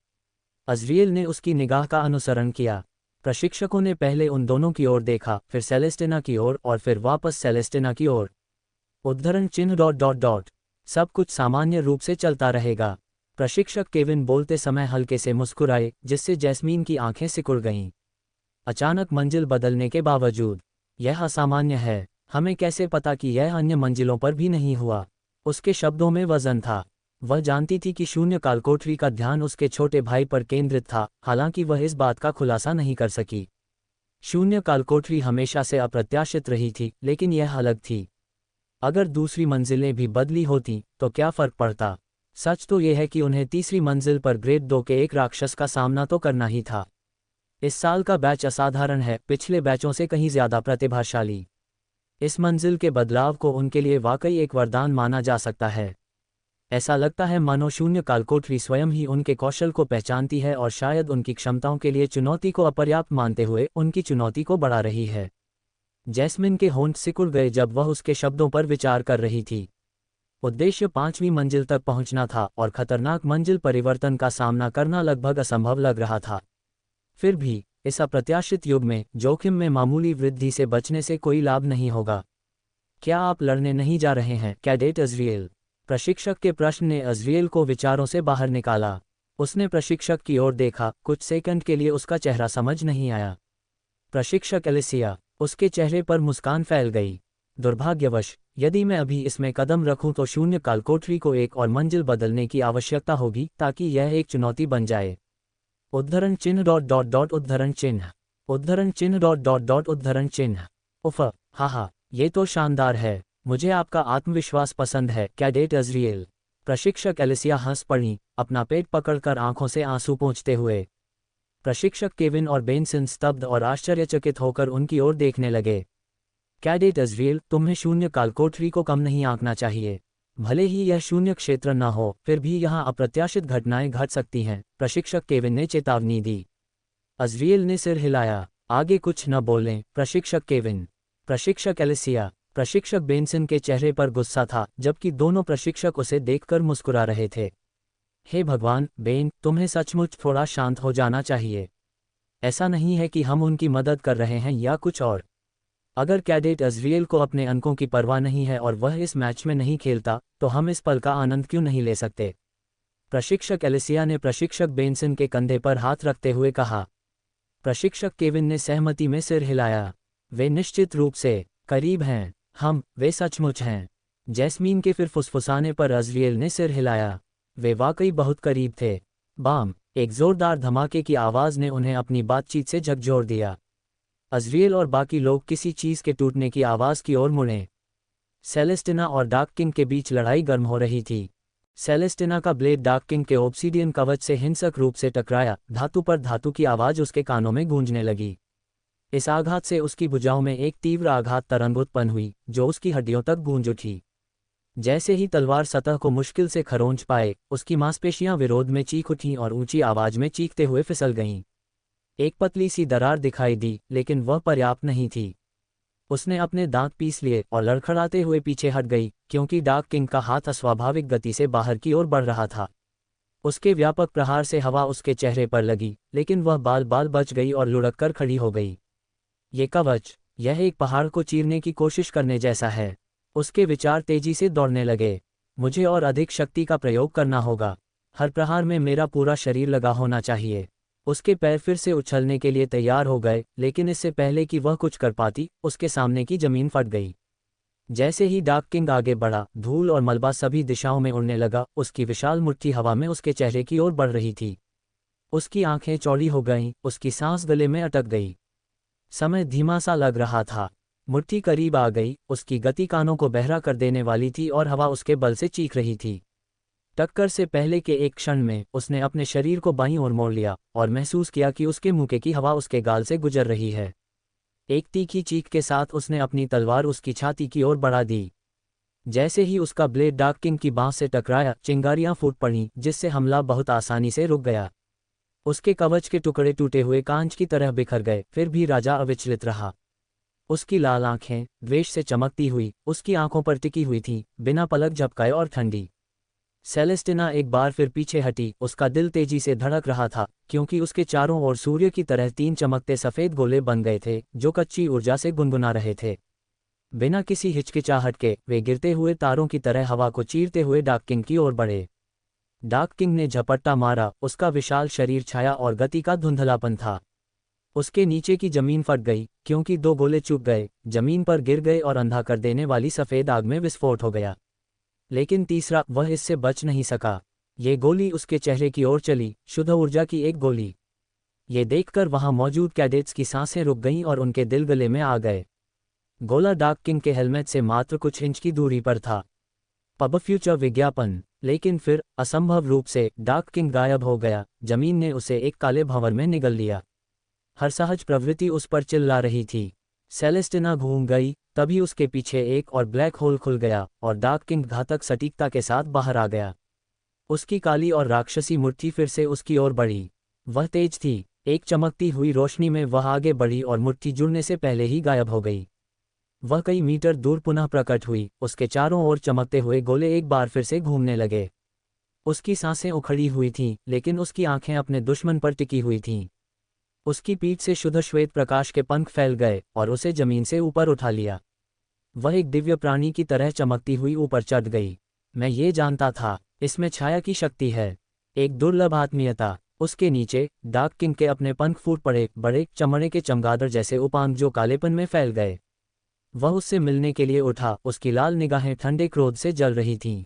अज़रियल ने उसकी निगाह का अनुसरण किया। प्रशिक्षकों ने पहले उन दोनों की ओर देखा, फिर सेलेस्टिना की ओर और फिर वापस सेलेस्टिना की ओर। उद्धरण चिन्ह डॉट डॉट डॉट। सब कुछ सामान्य रूप से चलता रहेगा। प्रशिक्षक केविन बोलते समय हल्के से मुस्कुराए, जिससे जैस्मीन की आंखें सिकुड़ गईं। अचानक मंजिल बदलने के बावजूद यह असामान्य है। हमें कैसे पता कि यह अन्य मंजिलों पर भी नहीं हुआ? उसके शब्दों में वजन था। वह जानती थी कि शून्य कालकोठरी का ध्यान उसके छोटे भाई पर केंद्रित था, हालांकि वह इस बात का खुलासा नहीं कर सकी। शून्य कालकोठरी हमेशा से अप्रत्याशित रही थी, लेकिन यह अलग थी। अगर दूसरी मंजिलें भी बदली होती तो क्या फर्क पड़ता? सच तो यह है कि उन्हें तीसरी मंजिल पर ग्रेड 2 के एक राक्षस का सामना तो करना ही था। इस साल का बैच असाधारण है, पिछले बैचों से कहीं ज्यादा प्रतिभाशाली। इस मंजिल के बदलाव को उनके लिए वाकई एक वरदान माना जा सकता है। ऐसा लगता है मानो शून्य कालकोठरी स्वयं ही उनके कौशल को पहचानती है और शायद उनकी क्षमताओं के लिए चुनौती को अपर्याप्त मानते हुए उनकी चुनौती को बढ़ा रही है। जैस्मिन के होंठ सिकुड़ गए जब वह उसके शब्दों पर विचार कर रही थी। उद्देश्य 5वीं मंजिल तक पहुंचना था और खतरनाक मंजिल परिवर्तन का सामना करना लगभग असंभव लग रहा था। फिर भी इस अप्रत्याशित युग में जोखिम में मामूली वृद्धि से बचने से कोई लाभ नहीं होगा। क्या आप लड़ने नहीं जा रहे हैं, कैडेट अज़रियल? प्रशिक्षक के प्रश्न ने अज़रियल को विचारों से बाहर निकाला। उसने प्रशिक्षक की ओर देखा। कुछ सेकंड के लिए उसका चेहरा समझ नहीं आया। प्रशिक्षक एलिसिया। उसके चेहरे पर मुस्कान फैल गई। दुर्भाग्यवश, यदि मैं अभी इसमें कदम रखूं तो शून्य कालकोठरी को एक और मंजिल बदलने की आवश्यकता होगी ताकि यह एक चुनौती बन जाए। उद्धरण चिन्ह डॉट डॉट डॉट उद्धरण चिन्ह। उद्धरण चिन्ह डॉट डॉट डॉट उद्धरण चिन्ह। उफ़, हा, ये तो शानदार है। मुझे आपका आत्मविश्वास पसंद है, कैडेट अज़रियल। प्रशिक्षक एलिसिया हंस पड़ी, अपना पेट पकड़कर आंखों से आंसू पोंछते हुए। प्रशिक्षक केविन और बेंसन स्तब्ध और आश्चर्यचकित होकर उनकी ओर देखने लगे। कैडेट अज़रियल, तुम्हें शून्य कालकोठरी को कम नहीं आंकना चाहिए। भले ही यह शून्य क्षेत्र न हो, फिर भी यहाँ अप्रत्याशित घटनाएं घट सकती हैं, प्रशिक्षक केविन ने चेतावनी दी। अज़रियल ने सिर हिलाया। आगे कुछ न बोलें, प्रशिक्षक केविन। प्रशिक्षक एलिसिया। प्रशिक्षक बेंसन के चेहरे पर गुस्सा था, जबकि दोनों प्रशिक्षक उसे देखकर मुस्कुरा रहे थे। हे भगवान, बेन, तुम्हें सचमुच थोड़ा शांत हो जाना चाहिए। ऐसा नहीं है कि हम उनकी मदद कर रहे हैं या कुछ और। अगर कैडेट अज़रियल को अपने अंकों की परवाह नहीं है और वह इस मैच में नहीं खेलता, तो हम इस पल का आनंद क्यों नहीं ले सकते? प्रशिक्षक एलिसिया ने प्रशिक्षक बेंसन के कंधे पर हाथ रखते हुए कहा। प्रशिक्षक केविन ने सहमति में सिर हिलाया। वे निश्चित रूप से करीब हैं। वे सचमुच हैं। जैस्मीन के फिर फुसफुसाने पर अज़रियल ने सिर हिलाया। वे वाकई बहुत करीब थे। बाम! एक जोरदार धमाके की आवाज़ ने उन्हें अपनी बातचीत से झकझोर दिया। अज़रियल और बाकी लोग किसी चीज़ के टूटने की आवाज़ की ओर मुड़े। सेलेस्टिना और डार्क किंग के बीच लड़ाई गर्म हो रही थी। सेलेस्टिना का ब्लेड डार्क किंग के ऑब्सीडियन कवच से हिंसक रूप से टकराया। धातु पर धातु की आवाज़ उसके कानों में गूंजने लगी। इस आघात से उसकी भुजाओं में एक तीव्र आघात तरंग उत्पन्न हुई, जो उसकी हड्डियों तक गूंज उठी। जैसे ही तलवार सतह को मुश्किल से खरोंच पाए, उसकी मांसपेशियां विरोध में चीख उठीं और ऊंची आवाज में चीखते हुए फिसल गईं। एक पतली सी दरार दिखाई दी, लेकिन वह पर्याप्त नहीं थी। उसने अपने दांत पीस लिए और लड़खड़ाते हुए पीछे हट गई, क्योंकि डार्क किंग का हाथ अस्वाभाविक गति से बाहर की ओर बढ़ रहा था। उसके व्यापक प्रहार से हवा उसके चेहरे पर लगी, लेकिन वह बाल बाल बच गई और लुढ़क कर खड़ी हो गई। ये कवच, यह एक पहाड़ को चीरने की कोशिश करने जैसा है। उसके विचार तेजी से दौड़ने लगे। मुझे और अधिक शक्ति का प्रयोग करना होगा। हर प्रहार में मेरा पूरा शरीर लगा होना चाहिए। उसके पैर फिर से उछलने के लिए तैयार हो गए, लेकिन इससे पहले कि वह कुछ कर पाती, उसके सामने की जमीन फट गई। जैसे ही डार्क किंग आगे बढ़ा, धूल और मलबा सभी दिशाओं में उड़ने लगा। उसकी विशाल मुट्ठी हवा में उसके चेहरे की ओर बढ़ रही थी। उसकी आंखें चौड़ी हो गईं, उसकी सांस गले में अटक गई। समय धीमा सा लग रहा था। मुट्ठी करीब आ गई, उसकी गति कानों को बहरा कर देने वाली थी और हवा उसके बल से चीख रही थी। टक्कर से पहले के एक क्षण में उसने अपने शरीर को बाईं ओर मोड़ लिया और महसूस किया कि उसके मुंह की हवा उसके गाल से गुजर रही है। एक तीखी चीख के साथ उसने अपनी तलवार उसकी छाती की ओर बढ़ा दी। जैसे ही उसका ब्लेड डार्क किंग की बांह से टकराया, चिंगारियां फूट पड़ीं, जिससे हमला बहुत आसानी से रुक गया। उसके कवच के टुकड़े टूटे हुए कांच की तरह बिखर गए, फिर भी राजा अविचलित रहा। उसकी लाल आंखें द्वेष से चमकती हुई उसकी आंखों पर टिकी हुई थीं, बिना पलक झपकाए और ठंडी। सेलेस्टिना एक बार फिर पीछे हटी। उसका दिल तेजी से धड़क रहा था, क्योंकि उसके चारों ओर सूर्य की तरह 3 चमकते सफ़ेद गोले बन गए थे, जो कच्ची ऊर्जा से गुनगुना रहे थे। बिना किसी हिचकिचाहट के वे गिरते हुए तारों की तरह हवा को चीरते हुए डार्क किंग की ओर बढ़े। डार्क किंग ने झपट्टा मारा, उसका विशाल शरीर छाया और गति का धुंधलापन था। उसके नीचे की जमीन फट गई, क्योंकि 2 गोले चूक गए, जमीन पर गिर गए और अंधा कर देने वाली सफ़ेद आग में विस्फोट हो गया। लेकिन तीसरा, वह इससे बच नहीं सका। ये गोली उसके चेहरे की ओर चली, शुद्ध ऊर्जा की एक गोली। ये देखकर वहां मौजूद कैडेट्स की सांसें रुक गईं और उनके दिल गले में आ गए। गोला डार्क किंग के हेलमेट से मात्र कुछ इंच की दूरी पर था। पब फ्यूचर विज्ञापन। लेकिन फिर असंभव रूप से डार्क किंग गायब हो गया। जमीन ने उसे एक काले भंवर में निगल लिया। हर सहज प्रवृत्ति उस पर चिल्ला रही थी। सेलेस्टिना घूम गई। तभी उसके पीछे एक और ब्लैक होल खुल गया और डार्क किंग घातक सटीकता के साथ बाहर आ गया। उसकी काली और राक्षसी मुट्ठी फिर से उसकी ओर बढ़ी। वह तेज थी। एक चमकती हुई रोशनी में वह आगे बढ़ी और मुट्ठी जुड़ने से पहले ही गायब हो गई। वह कई मीटर दूर पुनः प्रकट हुई। उसके चारों ओर चमकते हुए गोले एक बार फिर से घूमने लगे। उसकी सांसें उखड़ी हुई थीं, लेकिन उसकी आंखें अपने दुश्मन पर टिकी हुई थीं। उसकी पीठ से शुद्ध श्वेत प्रकाश के पंख फैल गए और उसे जमीन से ऊपर उठा लिया। वह एक दिव्य प्राणी की तरह चमकती हुई ऊपर चढ़ गई। मैं ये जानता था, इसमें छाया की शक्ति है, एक दुर्लभ आत्मीयता। उसके नीचे डार्क किंग के अपने पंख फूट पड़े, बड़े चमड़े के चमगादड़ जैसे उपांग जो कालेपन में फैल गए। वह उससे मिलने के लिए उठा। उसकी लाल निगाहें ठंडे क्रोध से जल रही थीं।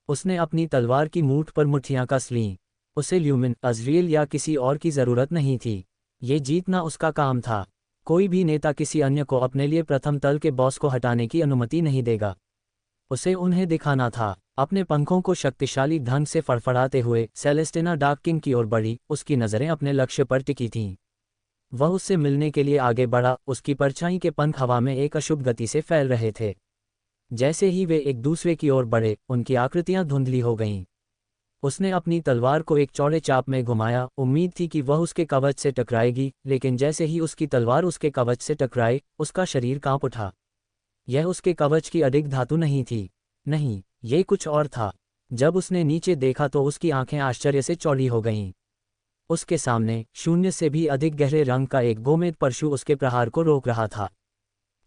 उसने अपनी तलवार की मूठ पर मुट्ठियां कस लीं। उसे ल्यूमिन, अज़रियल या किसी और की जरूरत नहीं थी। ये जीतना उसका काम था। कोई भी नेता किसी अन्य को अपने लिए प्रथम तल के बॉस को हटाने की अनुमति नहीं देगा। उसे उन्हें दिखाना था। अपने पंखों को शक्तिशाली ढंग से फड़फड़ाते हुए सेलेस्टिना डार्क किंग की ओर बढ़ी। उसकी नज़रें अपने लक्ष्य पर टिकी थीं। वह उससे मिलने के लिए आगे बढ़ा। उसकी परछाई के पंख हवा में एक अशुभ गति से फैल रहे थे। जैसे ही वे एक दूसरे की ओर बढ़े, उनकी आकृतियां धुंधली हो गईं। उसने अपनी तलवार को एक चौड़े चाप में घुमाया। उम्मीद थी कि वह उसके कवच से टकराएगी, लेकिन जैसे ही उसकी तलवार उसके कवच से टकराई, उसका शरीर कांप उठा। यह उसके कवच की अडिग धातु नहीं थी। नहीं, ये कुछ और था। जब उसने नीचे देखा तो उसकी आंखें आश्चर्य से चौड़ी हो गईं। उसके सामने शून्य से भी अधिक गहरे रंग का एक गोमेद परशु उसके प्रहार को रोक रहा था।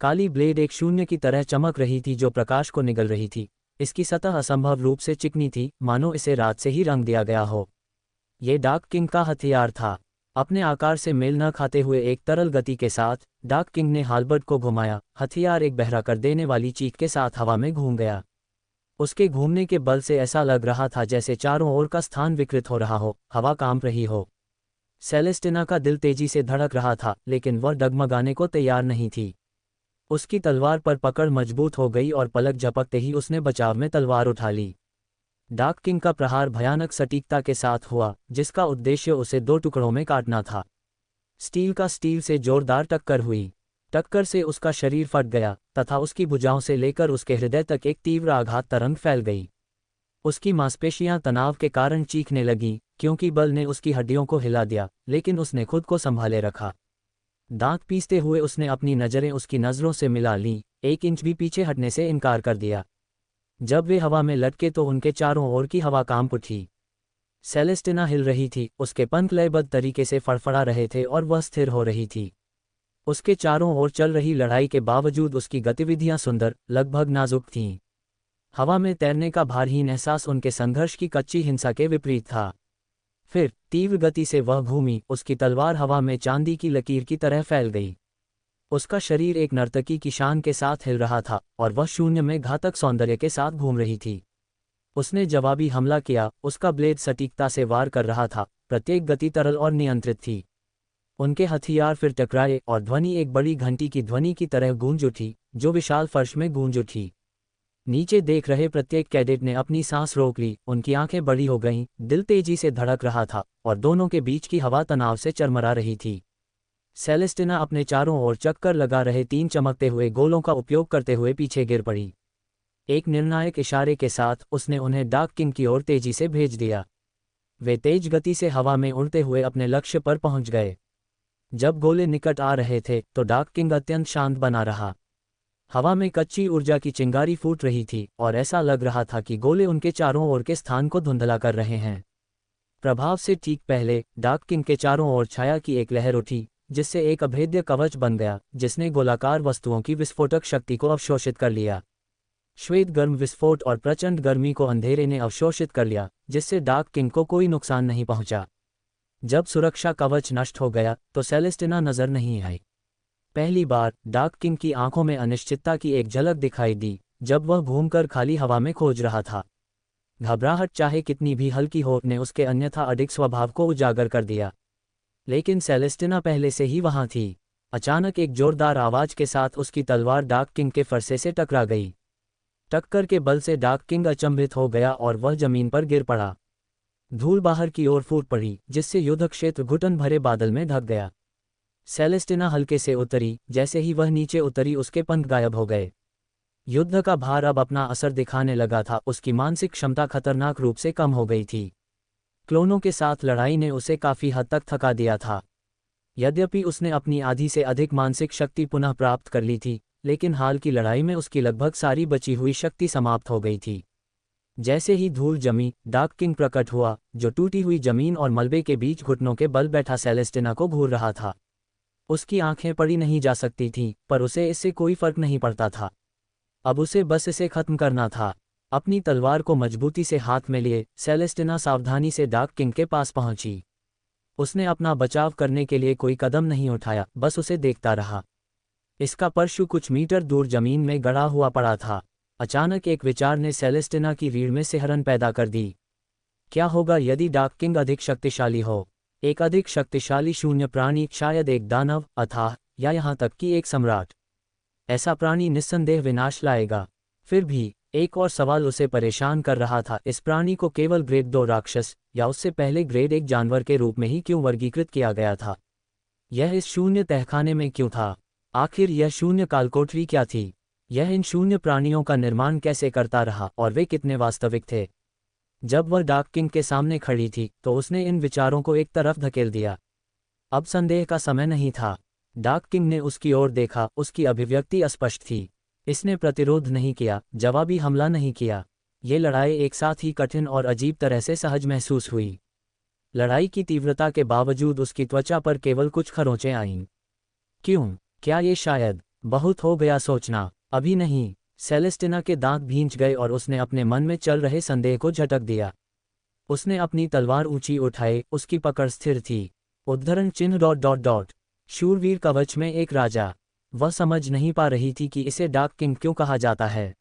काली ब्लेड एक शून्य की तरह चमक रही थी जो प्रकाश को निगल रही थी। इसकी सतह असंभव रूप से चिकनी थी, मानो इसे रात से ही रंग दिया गया हो। ये डार्क किंग का हथियार था। अपने आकार से मेल न खाते हुए एक तरल गति के साथ डार्क किंग ने हालबर्ड को घुमाया। हथियार एक बहरा कर देने वाली चीख के साथ हवा में घूम गया। उसके घूमने के बल से ऐसा लग रहा था जैसे चारों ओर का स्थान विकृत हो रहा हो, हवा कांप रही हो। सेलेस्टिना का दिल तेजी से धड़क रहा था, लेकिन वह डगमगाने को तैयार नहीं थी। उसकी तलवार पर पकड़ मजबूत हो गई और पलक झपकते ही उसने बचाव में तलवार उठा ली। डार्क किंग का प्रहार भयानक सटीकता के साथ हुआ, जिसका उद्देश्य उसे 2 टुकड़ों में काटना था। स्टील का स्टील से जोरदार टक्कर हुई। टक्कर से उसका शरीर फट गया तथा उसकी भुजाओं से लेकर उसके हृदय तक एक तीव्र आघात तरंग फैल गई। उसकी मांसपेशियां तनाव के कारण चीखने लगीं, क्योंकि बल ने उसकी हड्डियों को हिला दिया, लेकिन उसने खुद को संभाले रखा। दांत पीसते हुए उसने अपनी नज़रें उसकी नज़रों से मिला लीं। 1 इंच भी पीछे हटने से इनकार कर दिया। जब वे हवा में लटके तो उनके चारों ओर की हवा कांप उठी। सेलेस्टिना हिल रही थी, उसके पंख लयबद्ध तरीके से फड़फड़ा रहे थे और वह स्थिर हो रही थी। उसके चारों ओर चल रही लड़ाई के बावजूद उसकी गतिविधियां सुंदर, लगभग नाजुक थीं। हवा में तैरने का भारहीन एहसास उनके संघर्ष की कच्ची हिंसा के विपरीत था। फिर तीव्र गति से वह घूमी। उसकी तलवार हवा में चांदी की लकीर की तरह फैल गई। उसका शरीर एक नर्तकी की शान के साथ हिल रहा था और वह शून्य में घातक सौंदर्य के साथ घूम रही थी। उसने जवाबी हमला किया, उसका ब्लेड सटीकता से वार कर रहा था, प्रत्येक गति तरल और नियंत्रित थी। उनके हथियार फिर टकराए और ध्वनि एक बड़ी घंटी की ध्वनि की तरह गूंज उठी, जो विशाल फर्श में गूंज उठी। नीचे देख रहे प्रत्येक कैडेट ने अपनी सांस रोक ली, उनकी आंखें बड़ी हो गईं, दिल तेजी से धड़क रहा था और दोनों के बीच की हवा तनाव से चरमरा रही थी। सेलेस्टिना अपने चारों ओर चक्कर लगा रहे 3 चमकते हुए गोलों का उपयोग करते हुए पीछे गिर पड़ी। एक निर्णायक इशारे के साथ उसने उन्हें डार्क किंग की ओर तेजी से भेज दिया। वे तेज गति से हवा में उड़ते हुए अपने लक्ष्य पर पहुंच गए। जब गोले निकट आ रहे थे तो डार्क किंग अत्यंत शांत बना रहा। हवा में कच्ची ऊर्जा की चिंगारी फूट रही थी और ऐसा लग रहा था कि गोले उनके चारों ओर के स्थान को धुंधला कर रहे हैं। प्रभाव से ठीक पहले डार्क किंग के चारों ओर छाया की एक लहर उठी, जिससे एक अभेद्य कवच बन गया, जिसने गोलाकार वस्तुओं की विस्फोटक शक्ति को अवशोषित कर लिया। श्वेत गर्म विस्फोट और प्रचंड गर्मी को अंधेरे ने अवशोषित कर लिया, जिससे डार्क किंग को कोई नुकसान नहीं पहुंचा। जब सुरक्षा कवच नष्ट हो गया तो सेलेस्टिना नजर नहीं आई। पहली बार डार्क किंग की आंखों में अनिश्चितता की एक झलक दिखाई दी, जब वह घूमकर खाली हवा में खोज रहा था। घबराहट चाहे कितनी भी हल्की हो ने उसके अन्यथा अडिग स्वभाव को उजागर कर दिया। लेकिन सेलेस्टिना पहले से ही वहां थी। अचानक एक जोरदार आवाज के साथ उसकी तलवार डार्क किंग के फरसे से टकरा गई। टक्कर के बल से डार्क किंग अचंभित हो गया और वह जमीन पर गिर पड़ा। धूल बाहर की ओर फूट पड़ी, जिससे युद्ध क्षेत्र घुटन भरे बादल में ढक गया। सेलेस्टिना हल्के से उतरी, जैसे ही वह नीचे उतरी उसके पंख गायब हो गए। युद्ध का भार अब अपना असर दिखाने लगा था, उसकी मानसिक क्षमता खतरनाक रूप से कम हो गई थी। क्लोनों के साथ लड़ाई ने उसे काफी हद तक थका दिया था। यद्यपि उसने अपनी आधी से अधिक मानसिक शक्ति पुनः प्राप्त कर ली थी, लेकिन हाल की लड़ाई में उसकी लगभग सारी बची हुई शक्ति समाप्त हो गई थी। जैसे ही धूल जमी, डार्क किंग प्रकट हुआ, जो टूटी हुई जमीन और मलबे के बीच घुटनों के बल बैठा सेलेस्टिना को घूर रहा था। उसकी आंखें पड़ी नहीं जा सकती थीं, पर उसे इससे कोई फर्क नहीं पड़ता था। अब उसे बस इसे खत्म करना था। अपनी तलवार को मजबूती से हाथ में लिए सेलेस्टिना सावधानी से डार्क किंग के पास पहुंची। उसने अपना बचाव करने के लिए कोई कदम नहीं उठाया, बस उसे देखता रहा। इसका परशु कुछ मीटर दूर जमीन में गड़ा हुआ पड़ा था। अचानक एक विचार ने सेलेस्टिना की रीढ़ में सिहरन पैदा कर दी। क्या होगा यदि डार्क किंग अधिक शक्तिशाली हो? एक अधिक शक्तिशाली शून्य प्राणी, शायद एक दानव, अथाह, या यहाँ तक कि एक सम्राट। ऐसा प्राणी निस्संदेह विनाश लाएगा। फिर भी एक और सवाल उसे परेशान कर रहा था, इस प्राणी को केवल ग्रेड 2 राक्षस या उससे पहले ग्रेड 1 जानवर के रूप में ही क्यों वर्गीकृत किया गया था? यह इस शून्य तहखाने में क्यों था? आखिर यह शून्य कालकोठरी क्या थी? यह इन शून्य प्राणियों का निर्माण कैसे करता रहा और वे कितने वास्तविक थे? जब वह डार्क किंग के सामने खड़ी थी तो उसने इन विचारों को एक तरफ धकेल दिया। अब संदेह का समय नहीं था। डार्क किंग ने उसकी ओर देखा, उसकी अभिव्यक्ति अस्पष्ट थी। इसने प्रतिरोध नहीं किया, जवाबी हमला नहीं किया। ये लड़ाई एक साथ ही कठिन और अजीब तरह से सहज महसूस हुई। लड़ाई की तीव्रता के बावजूद उसकी त्वचा पर केवल कुछ खरोंचें आईं। क्यों? क्या ये शायद बहुत हो गया सोचना? अभी नहीं। सेलेस्टिना के दांत भींच गए और उसने अपने मन में चल रहे संदेह को झटक दिया। उसने अपनी तलवार ऊंची उठाई, उसकी पकड़ स्थिर थी। उद्धरण चिन्ह ... शूरवीर कवच में एक राजा। वह समझ नहीं पा रही थी कि इसे डार्क किंग क्यों कहा जाता है।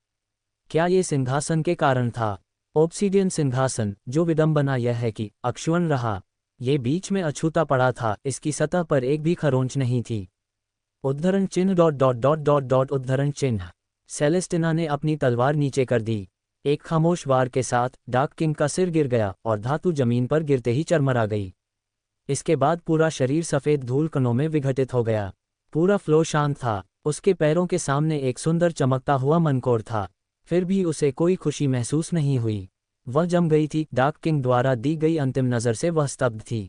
क्या ये सिंहासन के कारण था? ओब्सीडियन सिंहासन, जो विडंबना यह है कि अक्षुण्ण रहा। ये बीच में अछूता पड़ा था, इसकी सतह पर एक भी खरोंच नहीं थी। उद्धरण चिन्ह ... उद्धरण चिन्ह। सेलेस्टिना ने अपनी तलवार नीचे कर दी। एक खामोश वार के साथ डार्क किंग का सिर गिर गया और धातु जमीन पर गिरते ही चरमरा गई। इसके बाद पूरा शरीर सफेद धूल कणों में विघटित हो गया। पूरा फ्लो शांत था। उसके पैरों के सामने एक सुंदर चमकता हुआ मनकोड़ था। फिर भी उसे कोई खुशी महसूस नहीं हुई। वह जम गई थी। डार्क किंग द्वारा दी गई अंतिम नज़र से वह स्तब्ध थी।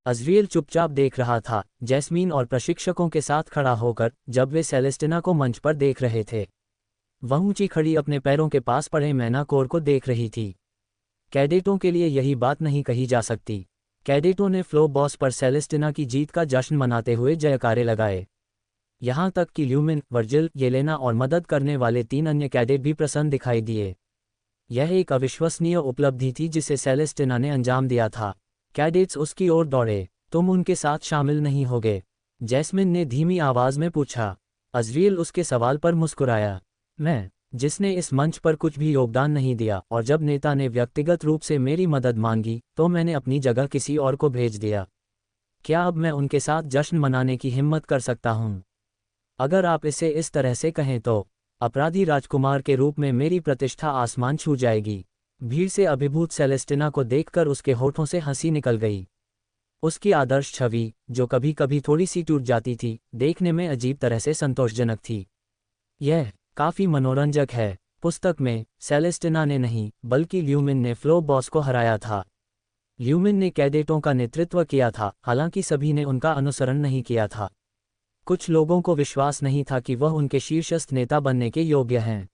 अज़रियल चुपचाप देख रहा था, जैस्मीन और प्रशिक्षकों के साथ खड़ा होकर, जब वे सेलेस्टिना को मंच पर देख रहे थे। वह ऊंची खड़ी अपने पैरों के पास पड़े मैनाकोर को देख रही थी। कैडेटों के लिए यही बात नहीं कही जा सकती। कैडेटों ने फ्लो बॉस पर सेलेस्टिना की जीत का जश्न मनाते हुए जयकारे लगाए। यहाँ तक कि ल्यूमिन, वर्जिल, येलेना और मदद करने वाले 3 अन्य कैडेट भी प्रसन्न दिखाई दिए। यह एक अविश्वसनीय उपलब्धि थी जिसे सेलेस्टिना ने अंजाम दिया था। कैडेट्स उसकी ओर दौड़े। तुम उनके साथ शामिल नहीं होगे? जैस्मिन ने धीमी आवाज में पूछा। अज़रियल उसके सवाल पर मुस्कुराया। मैं, जिसने इस मंच पर कुछ भी योगदान नहीं दिया, और जब नेता ने व्यक्तिगत रूप से मेरी मदद मांगी तो मैंने अपनी जगह किसी और को भेज दिया। क्या अब मैं उनके साथ जश्न मनाने की हिम्मत कर सकता हूँ? अगर आप इसे इस तरह से कहें तो अपराधी राजकुमार के रूप में मेरी प्रतिष्ठा आसमान छू जाएगी। भीड़ से अभिभूत सेलेस्टिना को देखकर उसके होठों से हंसी निकल गई। उसकी आदर्श छवि, जो कभी कभी थोड़ी सी टूट जाती थी, देखने में अजीब तरह से संतोषजनक थी। यह काफी मनोरंजक है। पुस्तक में सेलेस्टिना ने नहीं, बल्कि ल्यूमिन ने फ्लोर बॉस को हराया था। ल्यूमिन ने कैडेटों का नेतृत्व किया था, हालांकि सभी ने उनका अनुसरण नहीं किया था। कुछ लोगों को विश्वास नहीं था कि वह उनके शीर्षस्थ नेता बनने के योग्य हैं।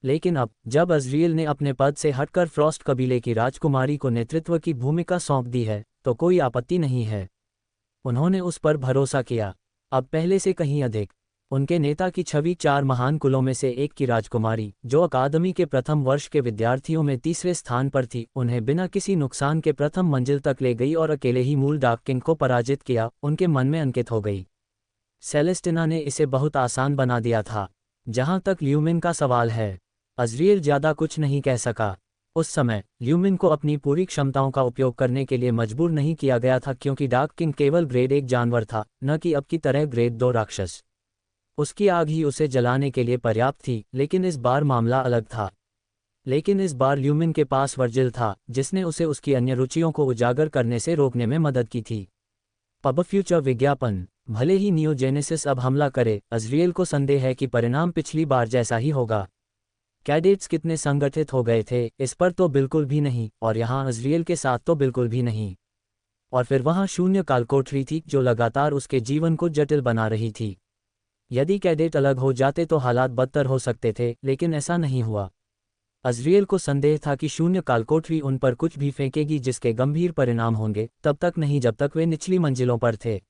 लेकिन अब, जब अज़रियल ने अपने पद से हटकर फ्रॉस्ट कबीले की राजकुमारी को नेतृत्व की भूमिका सौंप दी है, तो कोई आपत्ति नहीं है। उन्होंने उस पर भरोसा किया, अब पहले से कहीं अधिक। उनके नेता की छवि 4 महान कुलों में से एक की राजकुमारी, जो अकादमी के प्रथम वर्ष के विद्यार्थियों में तीसरे स्थान पर थी, उन्हें बिना किसी नुकसान के प्रथम मंजिल तक ले गई और अकेले ही मूल डार्क किंग को पराजित किया, उनके मन में अंकित हो गई। सेलेस्टिना ने इसे बहुत आसान बना दिया था। जहां तक ल्यूमिन का सवाल है, अज़रियल ज़्यादा कुछ नहीं कह सका। उस समय ल्यूमिन को अपनी पूरी क्षमताओं का उपयोग करने के लिए मजबूर नहीं किया गया था, क्योंकि डार्क किंग केवल ग्रेड 1 जानवर था, न कि अब की तरह ग्रेड 2 राक्षस। उसकी आग ही उसे जलाने के लिए पर्याप्त थी, लेकिन इस बार मामला अलग था। लेकिन इस बार ल्यूमिन के पास वर्जिल था, जिसने उसे उसकी अन्य रुचियों को उजागर करने से रोकने में मदद की थी। पब फ्यूचर विज्ञापन। भले ही नियोजेनेसिस अब हमला करे, अज़रियल को संदेह है कि परिणाम पिछली बार जैसा ही होगा। कैडेट्स कितने संगठित हो गए थे, इस पर तो बिल्कुल भी नहीं, और यहाँ अज़रियल के साथ तो बिल्कुल भी नहीं। और फिर वहाँ शून्य काल कोठरी थी, जो लगातार उसके जीवन को जटिल बना रही थी। यदि कैडेट अलग हो जाते तो हालात बदतर हो सकते थे, लेकिन ऐसा नहीं हुआ। अज़रियल को संदेह था कि शून्य काल कोठरी उन पर कुछ भी फेंकेगी जिसके गंभीर परिणाम होंगे, तब तक नहीं जब तक वे निचली मंजिलों पर थे।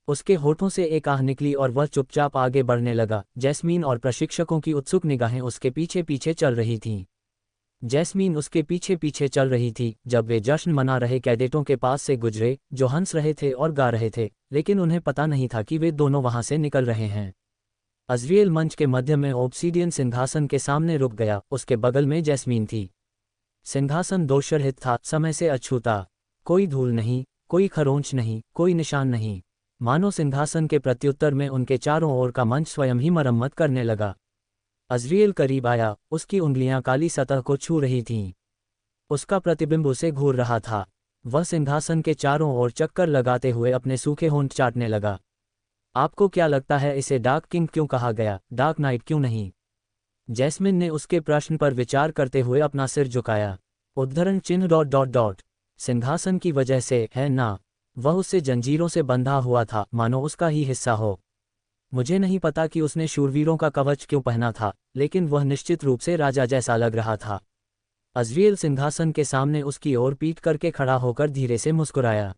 उसके होठों से एक आह निकली और वह चुपचाप आगे बढ़ने लगा। जैस्मीन और प्रशिक्षकों की उत्सुक निगाहें उसके पीछे पीछे चल रही थीं। जैस्मीन उसके पीछे पीछे चल रही थी जब वे जश्न मना रहे कैडेटों के पास से गुजरे, जो हंस रहे थे और गा रहे थे, लेकिन उन्हें पता नहीं था कि वे दोनों वहां से निकल रहे हैं। अज़रियल मंच के मध्य में ओब्सीडियन सिंहासन के सामने रुक गया, उसके बगल में जैस्मीन थी। सिंहासन दोषरहित था, समय से अछूता। कोई धूल नहीं, कोई खरोंच नहीं, कोई निशान नहीं। मानो सिंहासन के प्रत्युत्तर में उनके चारों ओर का मंच स्वयं ही मरम्मत करने लगा। अज़रियल करीब आया, उसकी उंगलियां काली सतह को छू रही थीं। उसका प्रतिबिंब उसे घूर रहा था। वह सिंहासन के चारों ओर चक्कर लगाते हुए अपने सूखे होंठ चाटने लगा। आपको क्या लगता है इसे डार्क किंग क्यों कहा गया, डार्क नाइट क्यों नहीं? जैस्मिन ने उसके प्रश्न पर विचार करते हुए अपना सिर झुकाया। उद्धरण चिन्ह ... सिंहासन की वजह से है ना? वह उससे जंजीरों से बंधा हुआ था, मानो उसका ही हिस्सा हो। मुझे नहीं पता कि उसने शूरवीरों का कवच क्यों पहना था, लेकिन वह निश्चित रूप से राजा जैसा लग रहा था। अज़रियल सिंहासन के सामने उसकी ओर पीट करके खड़ा होकर धीरे से मुस्कुराया।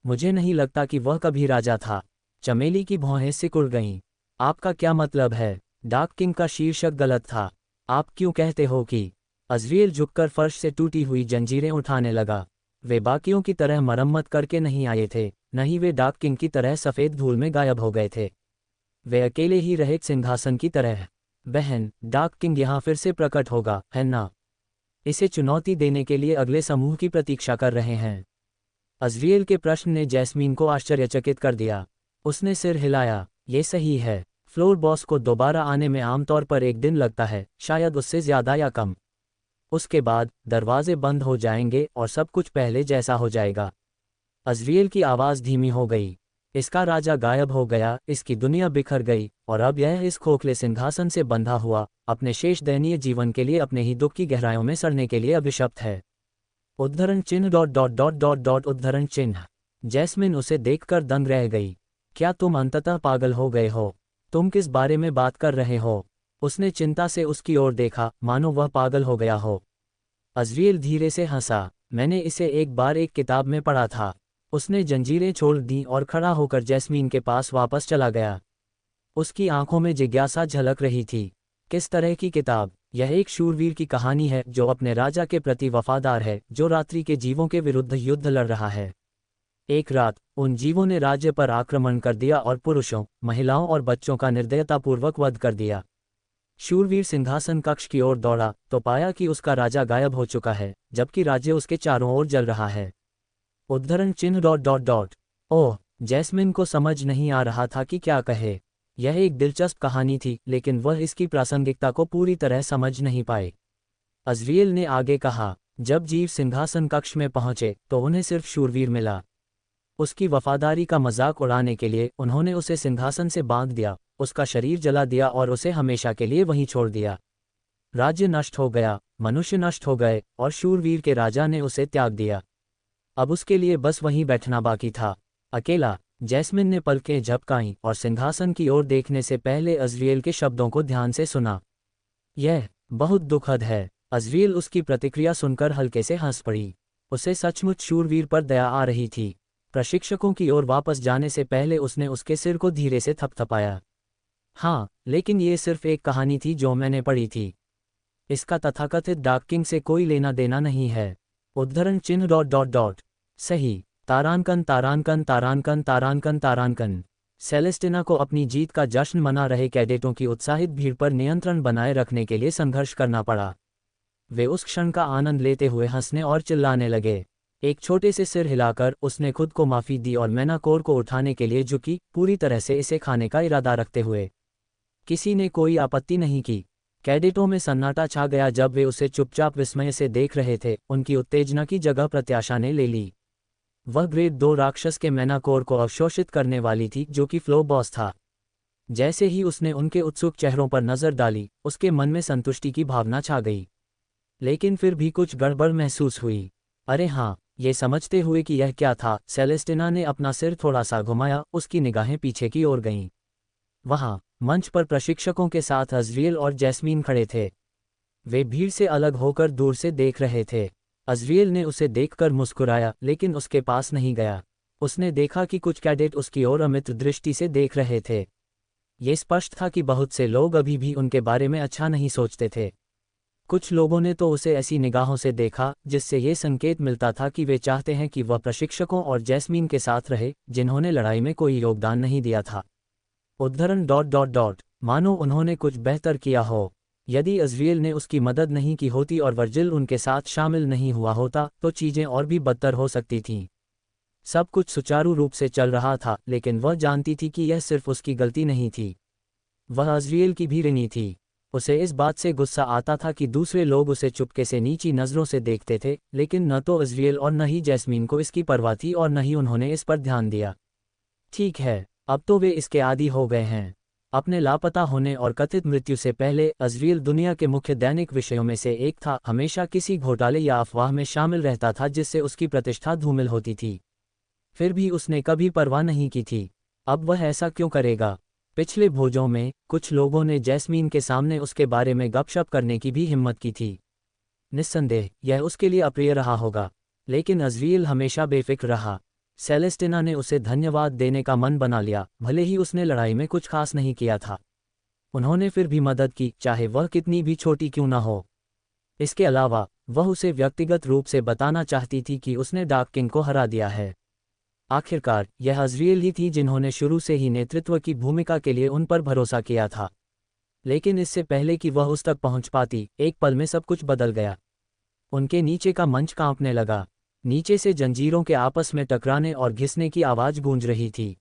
मुझे नहीं लगता कि वह कभी राजा था। चमेली की भौहें सिकुड़ गईं। आपका क्या मतलब है? डार्क किंग का शीर्षक गलत था। आप क्यों कहते हो कि? अज़रियल झुककर फर्श से टूटी हुई जंजीरें उठाने लगा। वे बाकियों की तरह मरम्मत करके नहीं आए थे, न ही वे डार्क किंग की तरह सफ़ेद धूल में गायब हो गए थे। वे अकेले ही रहे सिंहासन की तरह। बहन, डार्क किंग यहाँ फिर से प्रकट होगा, है ना? इसे चुनौती देने के लिए अगले समूह की प्रतीक्षा कर रहे हैं। अज़रियल के प्रश्न ने जैस्मीन को आश्चर्यचकित कर दिया। उसने सिर हिलाया। ये सही है। फ्लोर बॉस को दोबारा आने में आमतौर पर 1 दिन लगता है, शायद उससे ज़्यादा या कम। उसके बाद दरवाजे बंद हो जाएंगे और सब कुछ पहले जैसा हो जाएगा। अज़रियल की आवाज़ धीमी हो गई। इसका राजा गायब हो गया, इसकी दुनिया बिखर गई, और अब यह इस खोखले सिंहासन से बंधा हुआ, अपने शेष दयनीय जीवन के लिए अपने ही दुख की गहराइयों में सड़ने के लिए अभिशप्त है। उद्धरण चिन्ह ... उद्धरण चिन्ह। जैस्मिन उसे देखकर दंग रह गई। क्या तुम अंततः पागल हो गए हो? तुम किस बारे में बात कर रहे हो? उसने चिंता से उसकी ओर देखा, मानो वह पागल हो गया हो। अज़रियल धीरे से हंसा। मैंने इसे एक बार एक किताब में पढ़ा था। उसने जंजीरें छोड़ दी और खड़ा होकर जैस्मीन के पास वापस चला गया। उसकी आंखों में जिज्ञासा झलक रही थी। किस तरह की किताब? यह एक शूरवीर की कहानी है जो अपने राजा के प्रति वफादार है, जो रात्रि के जीवों के विरुद्ध युद्ध लड़ रहा है। एक रात उन जीवों ने राज्य पर आक्रमण कर दिया और पुरुषों, महिलाओं और बच्चों का निर्दयतापूर्वक वध कर दिया। शूरवीर सिंहासन कक्ष की ओर दौड़ा तो पाया कि उसका राजा गायब हो चुका है, जबकि राज्य उसके चारों ओर जल रहा है। उद्धरण चिन्ह। ओह, जैस्मिन को समझ नहीं आ रहा था कि क्या कहे। यह एक दिलचस्प कहानी थी, लेकिन वह इसकी प्रासंगिकता को पूरी तरह समझ नहीं पाए। अज़रिएल ने आगे कहा, जब जीव सिंहासन कक्ष में पहुंचे तो उन्हें सिर्फ शूरवीर मिला। उसकी वफादारी का मजाक उड़ाने के लिए उन्होंने उसे सिंहासन से बांध दिया, उसका शरीर जला दिया और उसे हमेशा के लिए वहीं छोड़ दिया। राज्य नष्ट हो गया, मनुष्य नष्ट हो गए और शूरवीर के राजा ने उसे त्याग दिया। अब उसके लिए बस वहीं बैठना बाकी था, अकेला। जैस्मिन ने पलकें झपकाईं और सिंहासन की ओर देखने से पहले अज़रिएल के शब्दों को ध्यान से सुना। यह बहुत दुखद है। अज़रिएल उसकी प्रतिक्रिया सुनकर हल्के से हंस पड़ी। उसे सचमुच शूरवीर पर दया आ रही थी। प्रशिक्षकों की ओर वापस जाने से पहले उसने उसके सिर को धीरे से थपथपाया। हाँ, लेकिन ये सिर्फ एक कहानी थी जो मैंने पढ़ी थी। इसका तथाकथित डार्क किंग से कोई लेना देना नहीं है। उद्धरण चिन्ह। सही। तारांकन तारांकन तारांकन तारांकन तारांकन। सेलेस्टिना को अपनी जीत का जश्न मना रहे कैडेटों की उत्साहित भीड़ पर नियंत्रण बनाए रखने के लिए संघर्ष करना पड़ा। वे उस क्षण का आनंद लेते हुए हंसने और चिल्लाने लगे। एक छोटे से सिर हिलाकर उसने खुद को माफी दी और मेनाकोर को उठाने के लिए झुकी, पूरी तरह से इसे खाने का इरादा रखते हुए। किसी ने कोई आपत्ति नहीं की। कैडेटों में सन्नाटा छा गया जब वे उसे चुपचाप विस्मय से देख रहे थे। उनकी उत्तेजना की जगह प्रत्याशा ने ले ली। वह ग्रेड 2 राक्षस के मेनाकोर को अवशोषित करने वाली थी, जो कि फ्लो बॉस था। जैसे ही उसने उनके उत्सुक चेहरों पर नजर डाली, उसके मन में संतुष्टि की भावना छा गई। लेकिन फिर भी कुछ गड़बड़ महसूस हुई। अरे हाँ, ये समझते हुए कि यह क्या था, सेलेस्टिना ने अपना सिर थोड़ा सा घुमाया। उसकी निगाहें पीछे की ओर गईं। वहाँ मंच पर प्रशिक्षकों के साथ अज़रिएल और जैस्मीन खड़े थे। वे भीड़ से अलग होकर दूर से देख रहे थे। अज़रिएल ने उसे देखकर मुस्कुराया, लेकिन उसके पास नहीं गया। उसने देखा कि कुछ कैडेट उसकी ओर अमित्र दृष्टि से देख रहे थे। ये स्पष्ट था कि बहुत से लोग अभी भी उनके बारे में अच्छा नहीं सोचते थे। कुछ लोगों ने तो उसे ऐसी निगाहों से देखा जिससे ये संकेत मिलता था कि वे चाहते हैं कि वह प्रशिक्षकों और जैस्मीन के साथ रहे, जिन्होंने लड़ाई में कोई योगदान नहीं दिया था। उद्धरण। मानो उन्होंने कुछ बेहतर किया हो। यदि अज़रिएल ने उसकी मदद नहीं की होती और वर्जिल उनके साथ शामिल नहीं हुआ होता तो चीज़ें और भी बदतर हो सकती थीं। सब कुछ सुचारू रूप से चल रहा था, लेकिन वह जानती थी कि यह सिर्फ उसकी गलती नहीं थी, वह अज़रिएल की भी ऋणी थी। उसे इस बात से गुस्सा आता था कि दूसरे लोग उसे चुपके से नीची नज़रों से देखते थे, लेकिन न तो अज़रिएल और न ही जैस्मीन को इसकी परवाह थी और न ही उन्होंने इस पर ध्यान दिया। ठीक है, अब तो वे इसके आदी हो गए हैं। अपने लापता होने और कथित मृत्यु से पहले अज़रिएल दुनिया के मुख्य दैनिक विषयों में से एक था। हमेशा किसी घोटाले या अफवाह में शामिल रहता था जिससे उसकी प्रतिष्ठा धूमिल होती थी। फिर भी उसने कभी परवाह नहीं की थी। अब वह ऐसा क्यों करेगा? पिछले भोजों में कुछ लोगों ने जैस्मीन के सामने उसके बारे में गपशप करने की भी हिम्मत की थी। निस्संदेह यह उसके लिए अप्रिय रहा होगा, लेकिन अज़रिएल हमेशा बेफिक्र रहा। सेलेस्टिना ने उसे धन्यवाद देने का मन बना लिया, भले ही उसने लड़ाई में कुछ खास नहीं किया था। उन्होंने फिर भी मदद की, चाहे वह कितनी भी छोटी क्यों न हो। इसके अलावा वह उसे व्यक्तिगत रूप से बताना चाहती थी कि उसने डार्क किंग को हरा दिया है। आखिरकार यह अज़रिएल ही थी जिन्होंने शुरू से ही नेतृत्व की भूमिका के लिए उन पर भरोसा किया था। लेकिन इससे पहले कि वह उस तक पहुंच पाती, एक पल में सब कुछ बदल गया। उनके नीचे का मंच कांपने लगा। नीचे से जंजीरों के आपस में टकराने और घिसने की आवाज़ गूंज रही थी।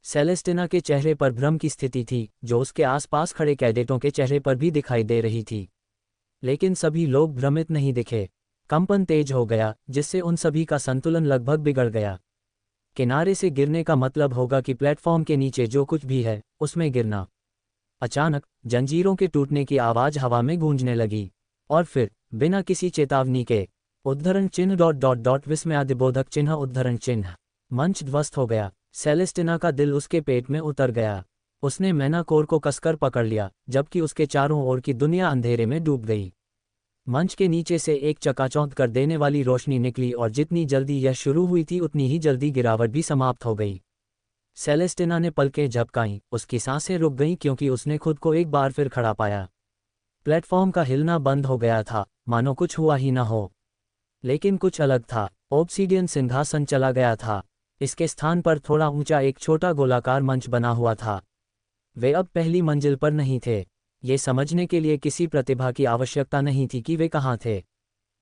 सेलेस्टिना के चेहरे पर भ्रम की स्थिति थी, जो उसके आसपास खड़े कैडेटों के चेहरे पर भी दिखाई दे रही थी। लेकिन सभी लोग भ्रमित नहीं दिखे। कंपन तेज हो गया, जिससे उन सभी का संतुलन लगभग बिगड़ गया। किनारे से गिरने का मतलब होगा कि प्लेटफॉर्म के नीचे जो कुछ भी है, उसमें गिरना। अचानक जंजीरों के टूटने की आवाज़ हवा में गूंजने लगी, और फिर बिना किसी चेतावनी के उद्धरण चिन्ह विस्मयादिबोधक चिन्ह उद्धरण चिन्ह। मंच ध्वस्त हो गया। सेलेस्टिना का दिल उसके पेट में उतर गया। उसने मेनाकोर को कसकर पकड़ लिया, जबकि उसके चारों ओर की दुनिया अंधेरे में डूब गई। मंच के नीचे से एक चकाचौंध कर देने वाली रोशनी निकली और जितनी जल्दी यह शुरू हुई थी उतनी ही जल्दी गिरावट भी समाप्त हो गई। सेलेस्टिना ने पलकें झपकाईं, उसकी सांसें रुक गईं क्योंकि उसने खुद को एक बार फिर खड़ा पाया। प्लेटफॉर्म का हिलना बंद हो गया था, मानो कुछ हुआ ही न हो। लेकिन कुछ अलग था। ऑब्सीडियन सिंहासन चला गया था। इसके स्थान पर थोड़ा ऊंचा एक छोटा गोलाकार मंच बना हुआ था। वे अब पहली मंजिल पर नहीं थे। ये समझने के लिए किसी प्रतिभा की आवश्यकता नहीं थी कि वे कहाँ थे।